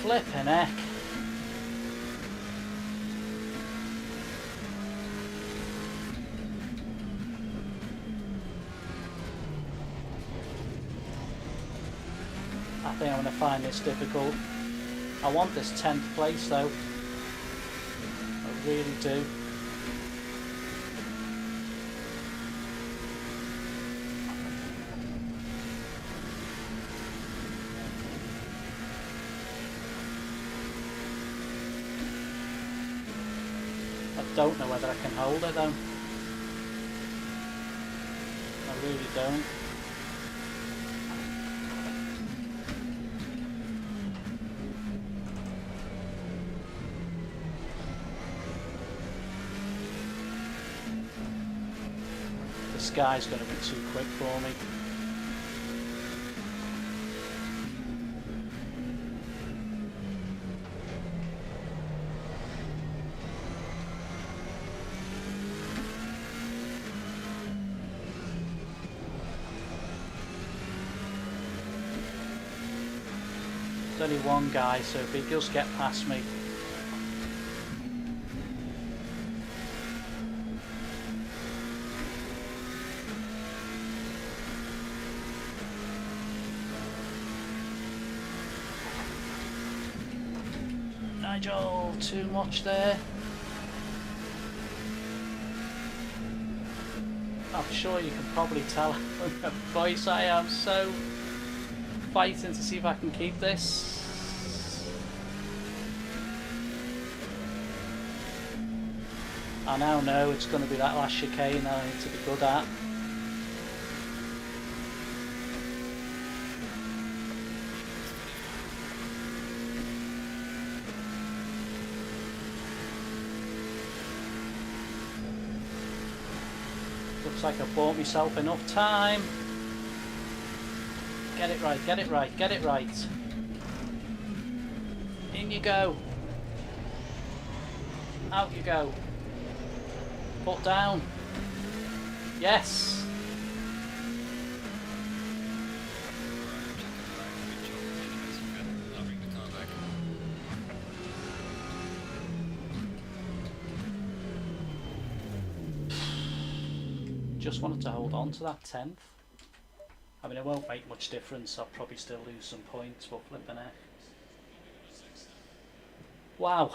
Flippin' heck. I think I'm going to find this difficult. I want this 10th place though. I really do. I don't know whether I can hold it though. I really don't. This guy's going to be too quick for me. There's only one guy, so if he does get past me, Nigel, too much there. I'm sure you can probably tell from the voice I am so fighting to see if I can keep this. I now know it's going to be that last chicane I need to be good at. Looks like I've bought myself enough time. Get it right, get it right, get it right. In you go. Out you go. Put down. Yes. I'll bring the car back. Just wanted to hold on to that 10th. I mean, it won't make much difference. I'll probably still lose some points, but flipping it. Wow.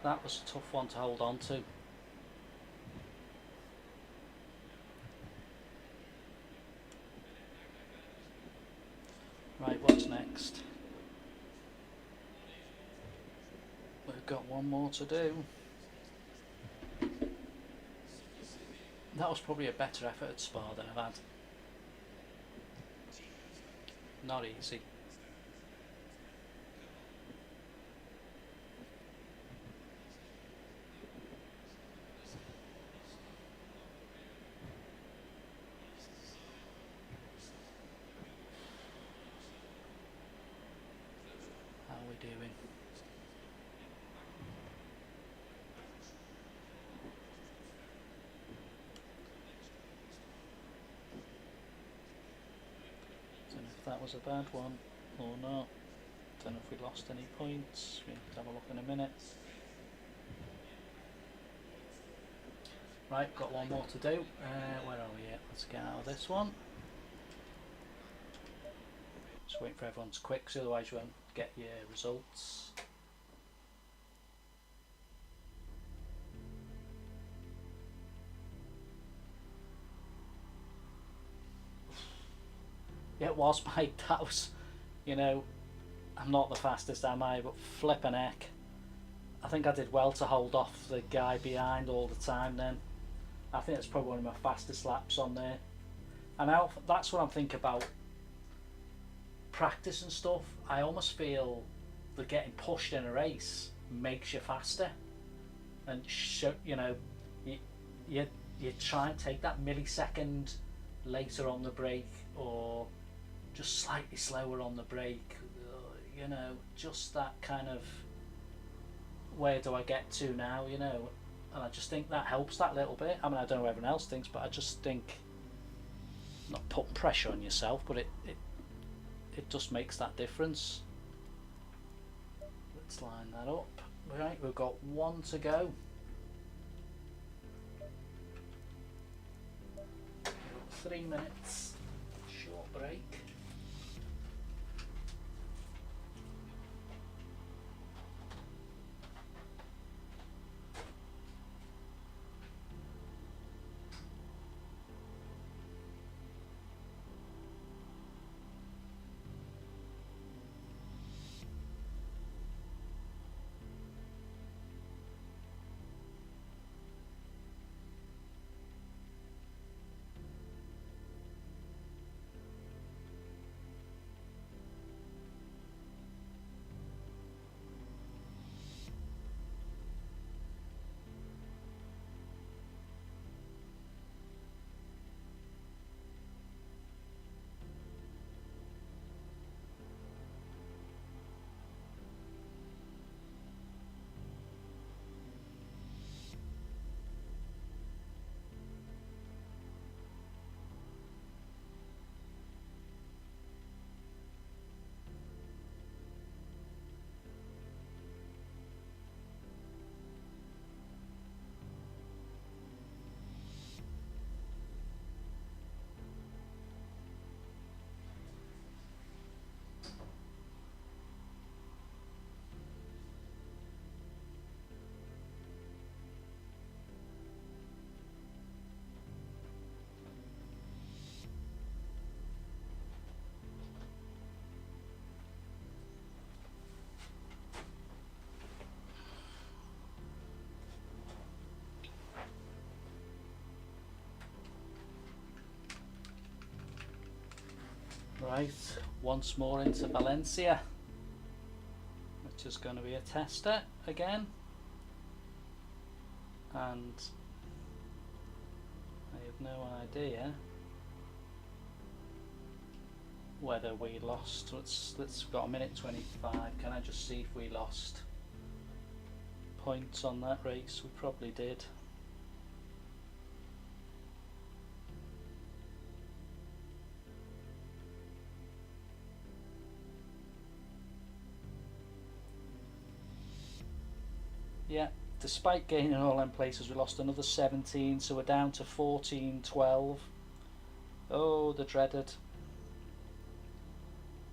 That was a tough one to hold on to. Right, what's next? We've got one more to do. That was probably a better effort at Spa than I've had. Not easy. we doing? Don't know if that was a bad one or not. Don't know if we lost any points. We'll have a look in a minute. Right, got one more to do. Where are we at? Let's get out of this one. Just wait for everyone to quick, so otherwise you won't get your results. Yeah, it was, mate. That was, you know, I'm not the fastest, am I? But flippin' heck. I think I did well to hold off the guy behind all the time then. I think it's probably one of my fastest laps on there. And now that's what I'm thinking about practice and stuff. I almost feel that getting pushed in a race makes you faster. And, you know, you try and take that millisecond later on the brake, or just slightly slower on the brake, you know, just that kind of, where do I get to now, you know. And I just think that helps that little bit. I mean, I don't know what everyone else thinks, but I just think, not putting pressure on yourself, but it just makes that difference. Let's line that up. Right, we've got one to go. We've got 3 minutes, short break. Right, once more into Valencia, which is going to be a tester again, and I have no idea whether we lost. Let's got a minute 25. Can I just see if we lost points on that race? We probably did. Yeah, despite gaining all them places, we lost another 17, so we're down to 14, 12. Oh, the dreaded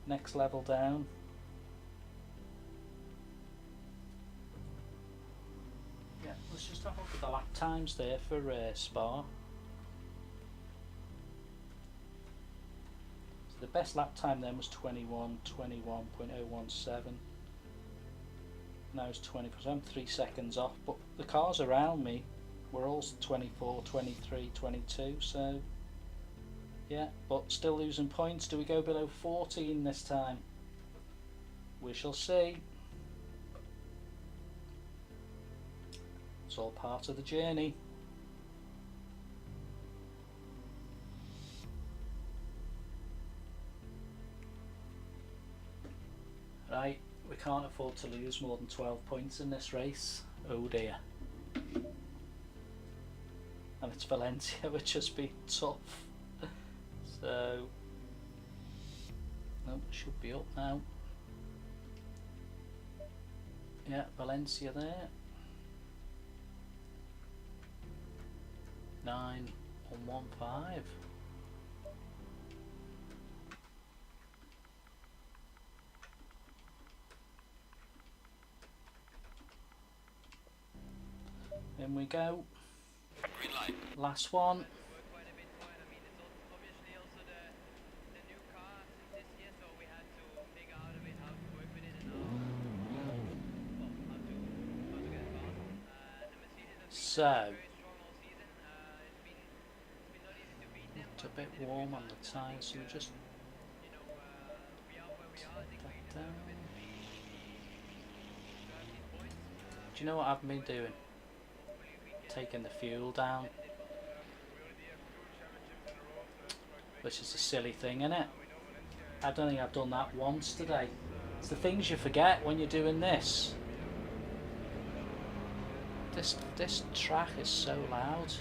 next level down. Yeah, let's just have a look at the lap times there for Spa. So the best lap time then was 21.017. Now it's 20%. I'm 3 seconds off, but the cars around me were all 24, 23, 22, so yeah, but still losing points. Do we go below 14 this time? We shall see. It's all part of the journey. Right, We can't afford to lose more than 12 points in this race. Oh dear. And it's Valencia, which has been tough. So, nope, should be up now. Yeah, Valencia there. 9-1-1-5. In we go. Green light. Last one. So, it's a bit warm on the tyres, so we'll just take that down. Do you know what I've been doing? Taking the fuel down. Which is a silly thing, isn't it? I don't think I've done that once today. It's the things you forget when you're doing this. This track is so loud.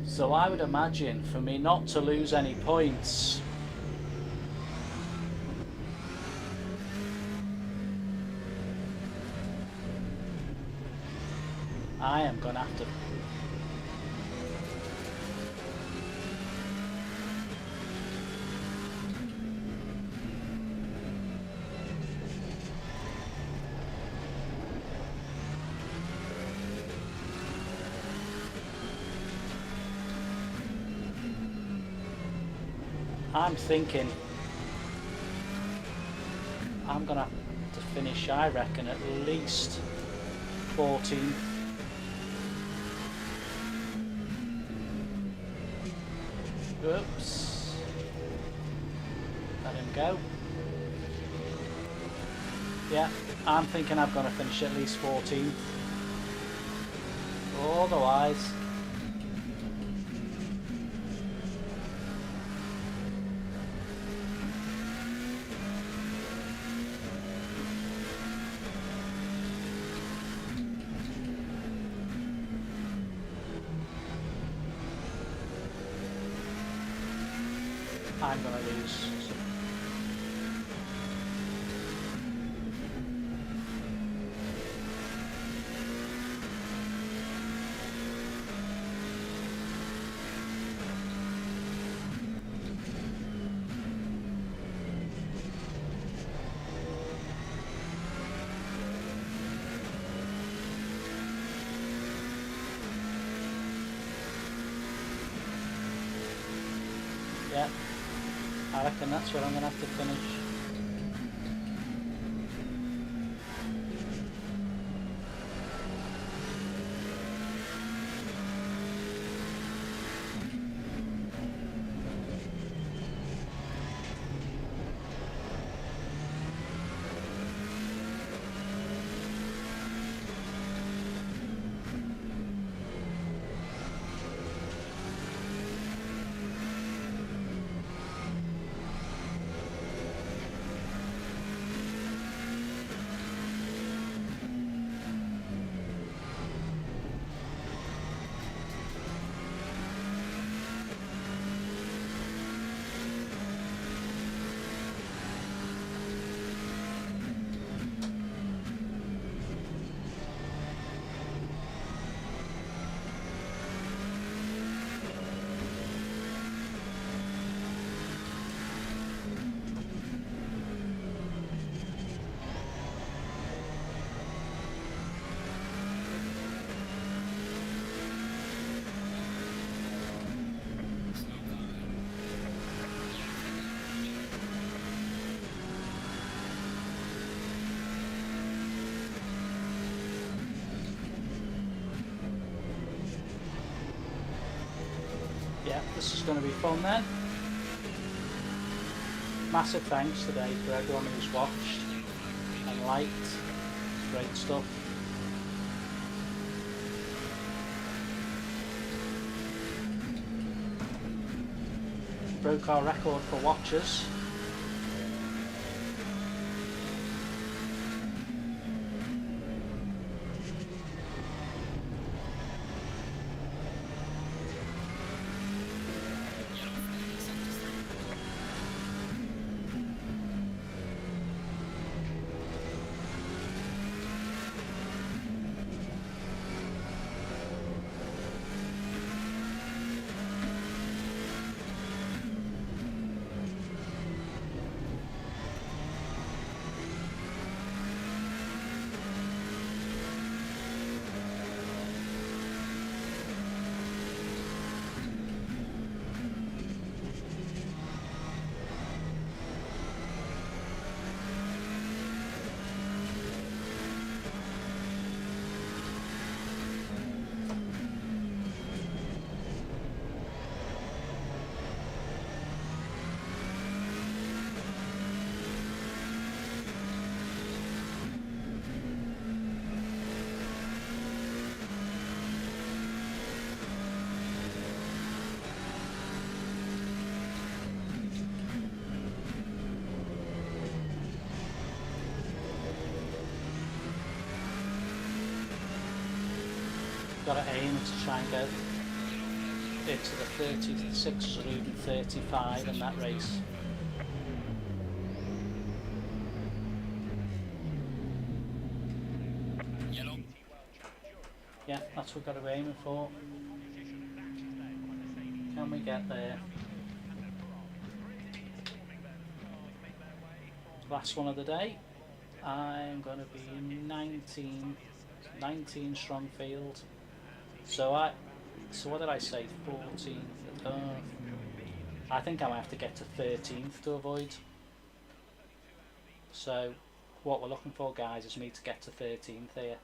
So I would imagine for me not to lose any points, I am going to have to I'm thinking I'm going to have to finish, I reckon, at least 14th. Oops. Let him go. Yeah, I'm thinking I'm going to finish at least 14th. Otherwise, I'm going to lose. Yeah, I reckon that's where I'm going to have to finish. Yeah, this is going to be fun then. Massive thanks today for everyone who's watched and liked. Great stuff. broke our record for watchers. Yellow flag in sector 3. Got to aim to try and get it to the 36 or even 35 in that race. Yellow. Yeah, that's what we've got to be aiming for. Can we get there? Last one of the day. I'm going to be 19 strong field. So what did I say? 14th. I think I might have to get to 13th to avoid. So what we're looking for, guys, is me to get to 13th here.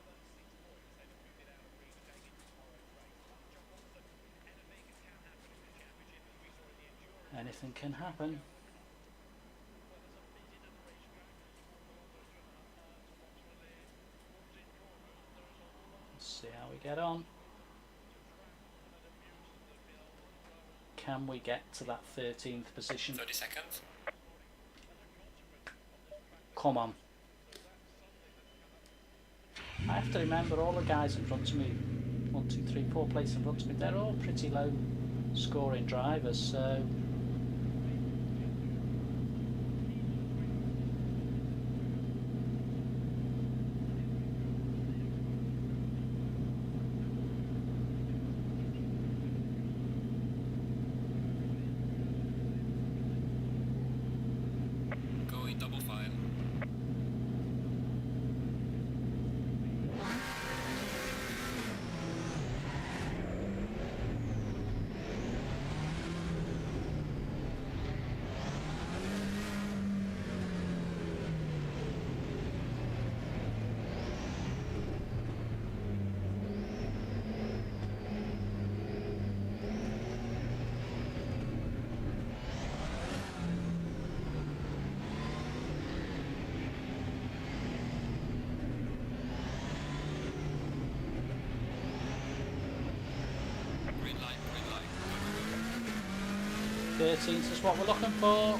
Anything can happen. Let's see how we get on. Can we get to that 13th position? 30 seconds. Come on. I have to remember all the guys in front of me, 1, 2, 3, 4 places in front of me, they're all pretty low scoring drivers, so Going double file. Green light, green light. 13th is what we're looking for. Car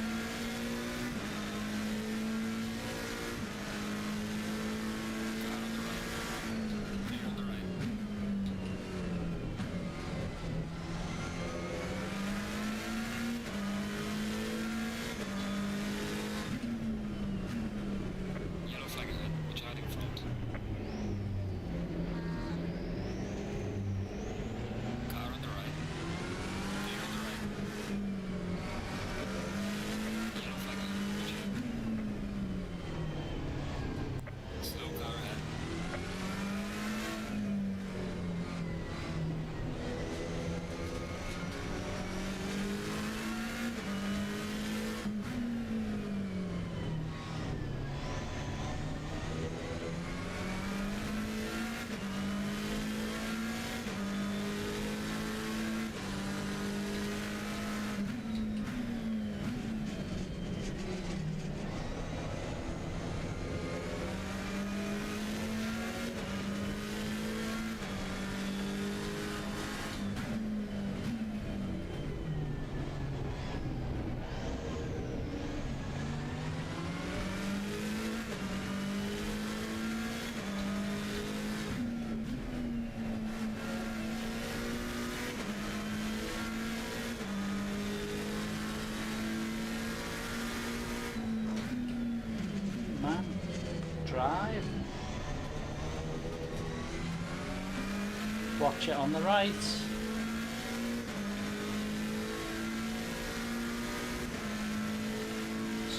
on the right. Clear on the right. Yellow flag ahead. Watch out in front. Car on the right. Clear on the right. drive. Watch it on the right.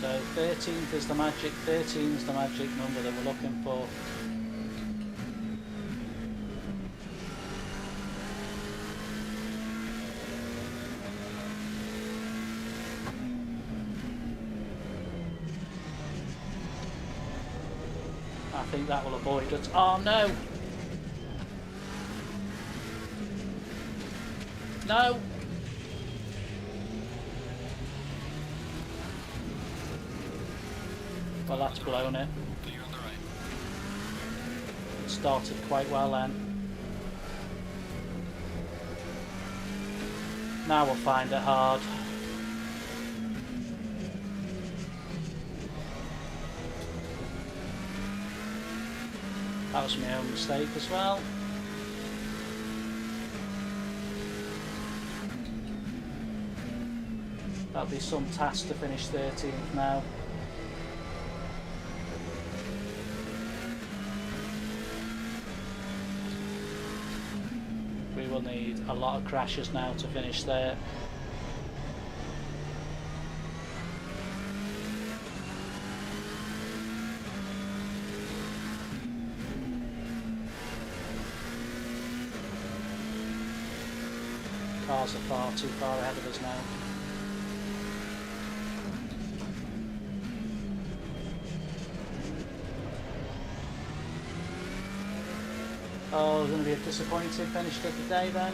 So 13th is the magic, 13 is the magic number that we're looking for. I think that will avoid it. Oh no! No! Well, that's blown it. Clear on the right. It started quite well then. Now we'll find it hard. That was my own mistake as well. That'll be some task to finish 13th now. We will need a lot of crashes now to finish there. Cars are far too far ahead of us now. Oh, going to be a disappointing finish to the day then.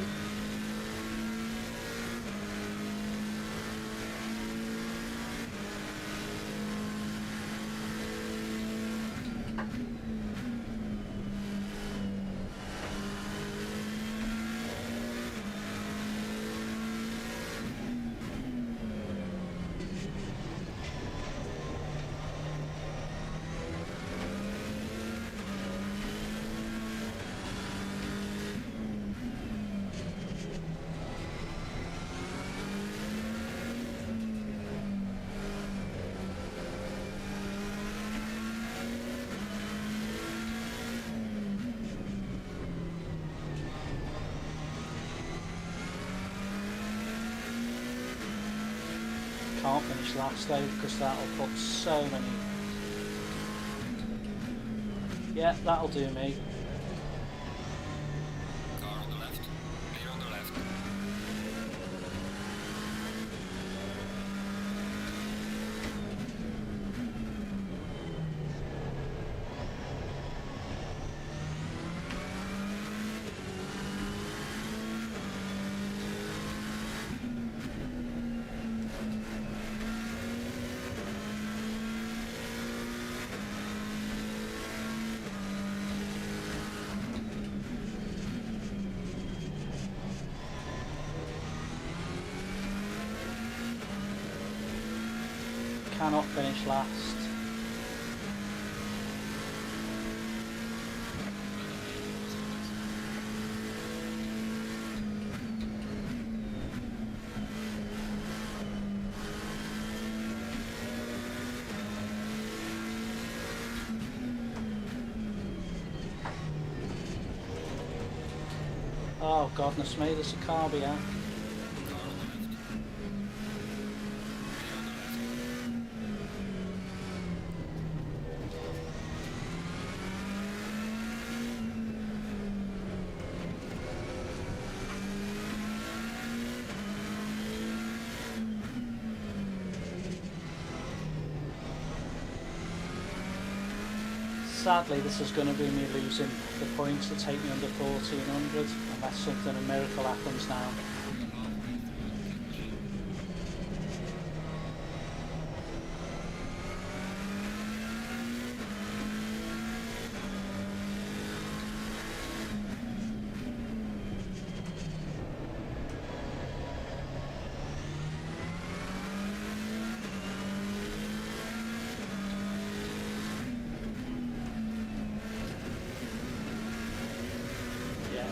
Can't finish last though because that'll put so many. Yeah, that'll do me. Car on the left. Clear on the left. Cannot finish last. Oh goodness me, there's a car behind. Car on the left. Clear on the left. Sadly, this is going to be me losing the points to take me under 1400 unless something, a miracle happens now.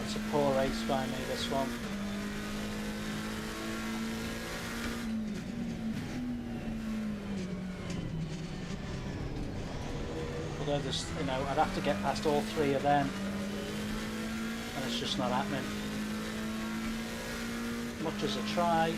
It's a poor race by me, this one. Although there's, you know, I'd have to get past all three of them, and it's just not happening. Much as I try.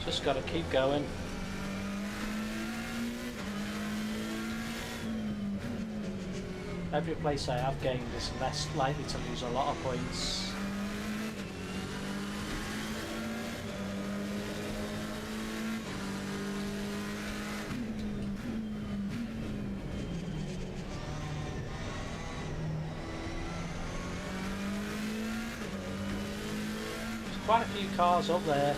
Just got to keep going. Every place I have gained is less likely to lose a lot of points. There's quite a few cars up there.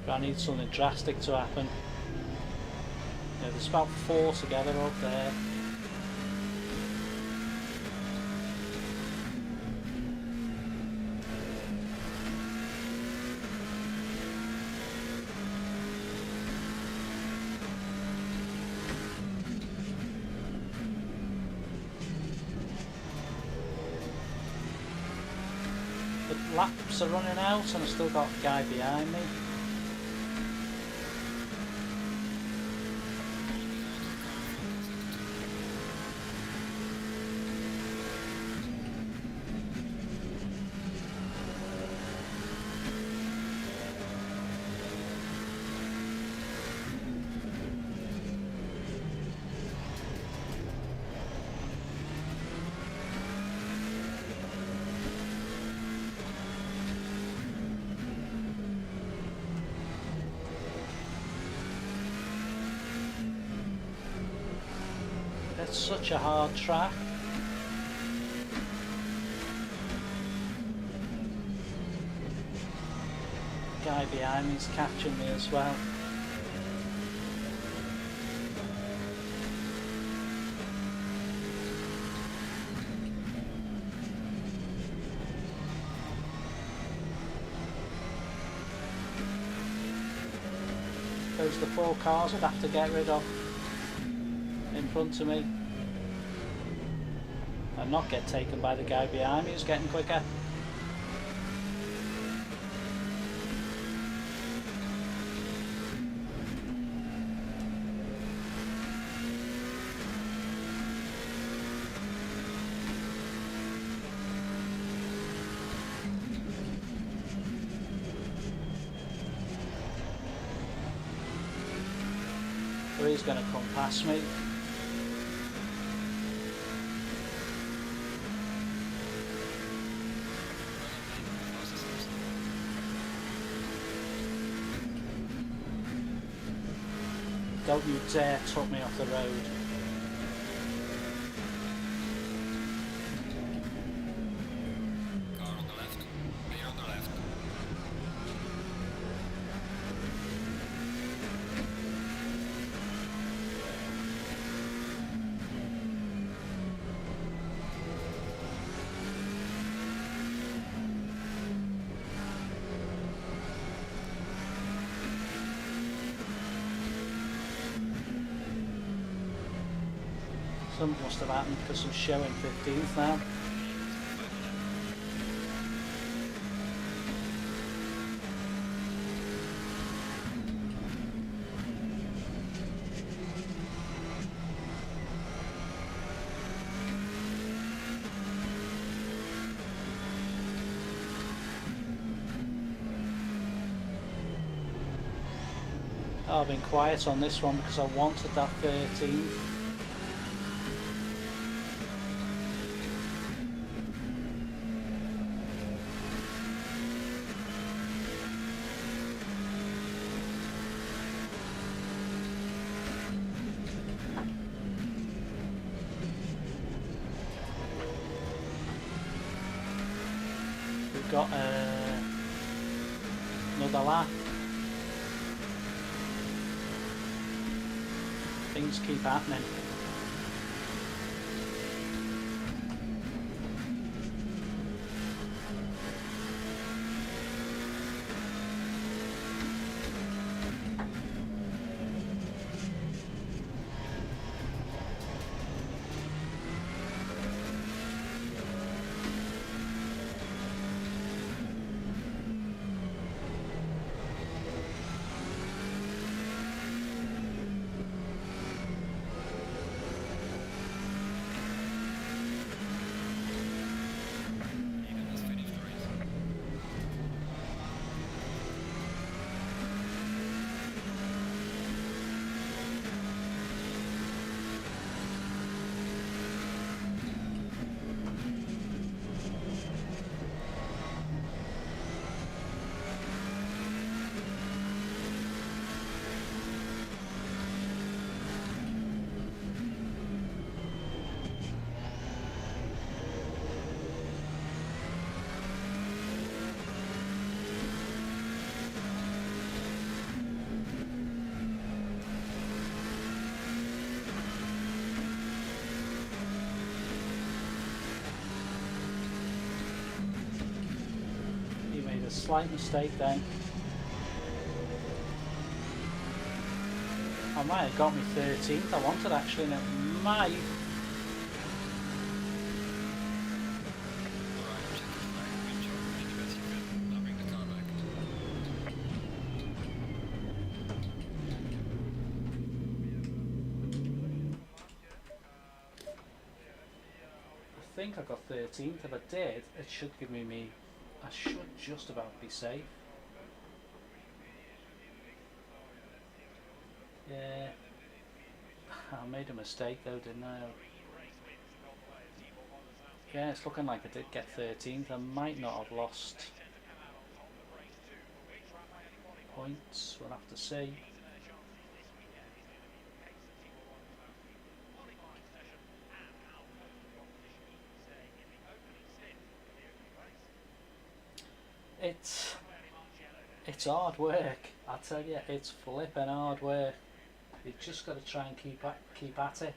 But I need something drastic to happen. Yeah, there's about 4 together up there. The laps are running out and I've still got a guy behind me. It's such a hard track. The guy behind me is catching me as well. Those are the 4 cars I'd have to get rid of in front of me and not get taken by the guy behind me who's getting quicker. So he's going to come past me. Don't you dare tuck me off the road. Car on the left. Clear on the left. Something must have happened because I'm showing 15th now. Oh, I've been quiet on this one because I wanted that 13th. We've got another lap. things keep happening. Ethan has finished the race. You made a slight mistake then. I might have got me 13th. I wanted actually, and it might. Alright, check the flag, wind chart, do the best you can. I'll bring the car back. I think I got 13th. If I did, it should give me. I should just about be safe. Yeah. I made a mistake though, didn't I? Yeah, it's looking like I did get 13th. I might not have lost points. We'll have to see. It's hard work. I tell you, it's flipping hard work. You've just got to try and keep at it.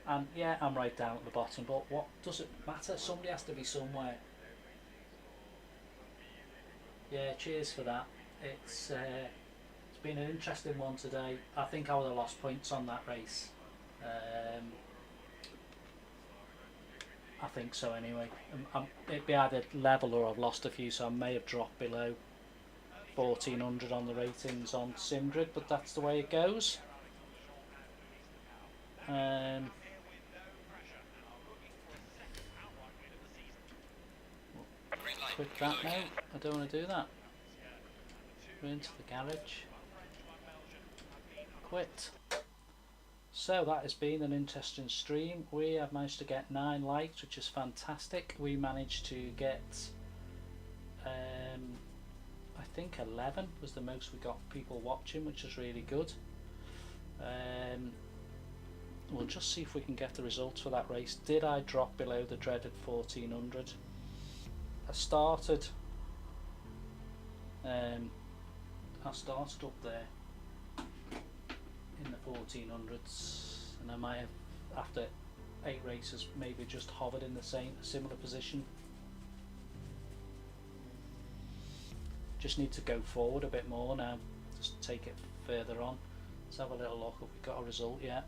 And yeah, I'm right down at the bottom, but what does it matter? Somebody has to be somewhere. Yeah, cheers for that. It's been an interesting one today. I think I would have lost points on that race. I think so anyway. It'd be either level or I've lost a few, so I may have dropped below 1400 on the ratings on SimGrid, but that's the way it goes. Quit that now. I don't want to do that. We're into the garage. Quit. So that has been an interesting stream. We have managed to get 9 likes, which is fantastic. We managed to get I think 11 was the most we got people watching, which is really good. We'll just see if we can get the results for that race. Did I drop below the dreaded 1400? I started up there in the 1400s, and I might have, after 8 races, maybe just hovered in the similar position. Just need to go forward a bit more now, just take it further on. Let's have a little look if we've got a result yet.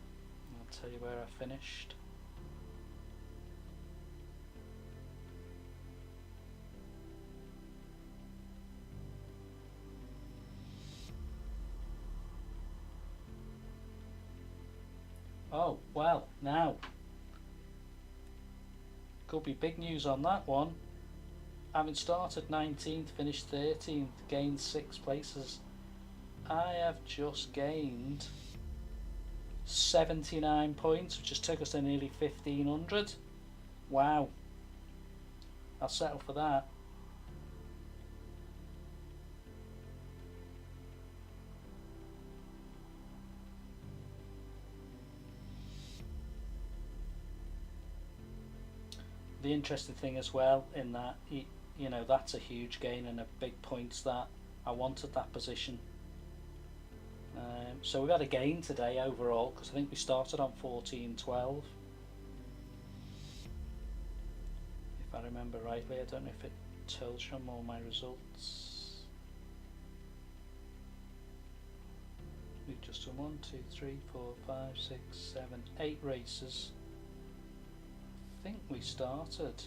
I'll tell you where I finished. Oh, well, now could be big news on that one. Having started 19th, finished 13th, gained 6 places. I have just gained 79 points, which has took us to nearly 1500. Wow. I'll settle for that. The interesting thing as well in that, you know, that's a huge gain and a big points that I wanted that position. So we've had a gain today overall, because I think we started on 14.12. If I remember rightly, I don't know if it tells you all my results. We've just done 1, 2, 3, 4, 5, 6, 7, 8 races. I think we started.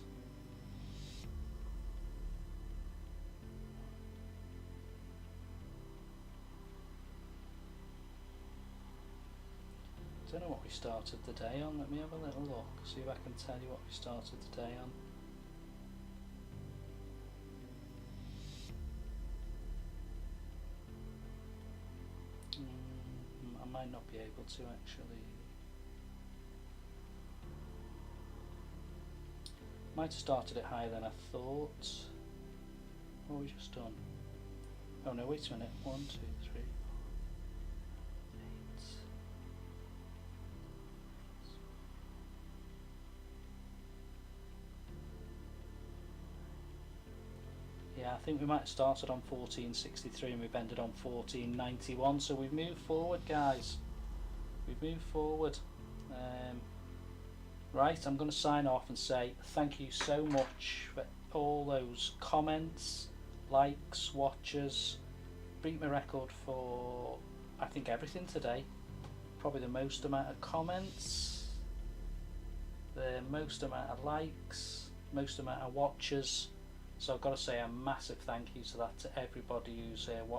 I don't know what we started the day on. Let me have a little look, see if I can tell you what we started the day on. I might not be able to actually. Might have started it higher than I thought. What have we just done? Oh no, wait a minute. 1, 2, 3, 4, 8. Yeah, I think we might have started on 14.63 and we've ended on 14.91. So we've moved forward, guys. We've moved forward. Right, I'm going to sign off and say thank you so much for all those comments, likes, watches. Beat my record for, I think, everything today. Probably the most amount of comments, the most amount of likes, most amount of watches. So I've got to say a massive thank you to that to everybody who's watched.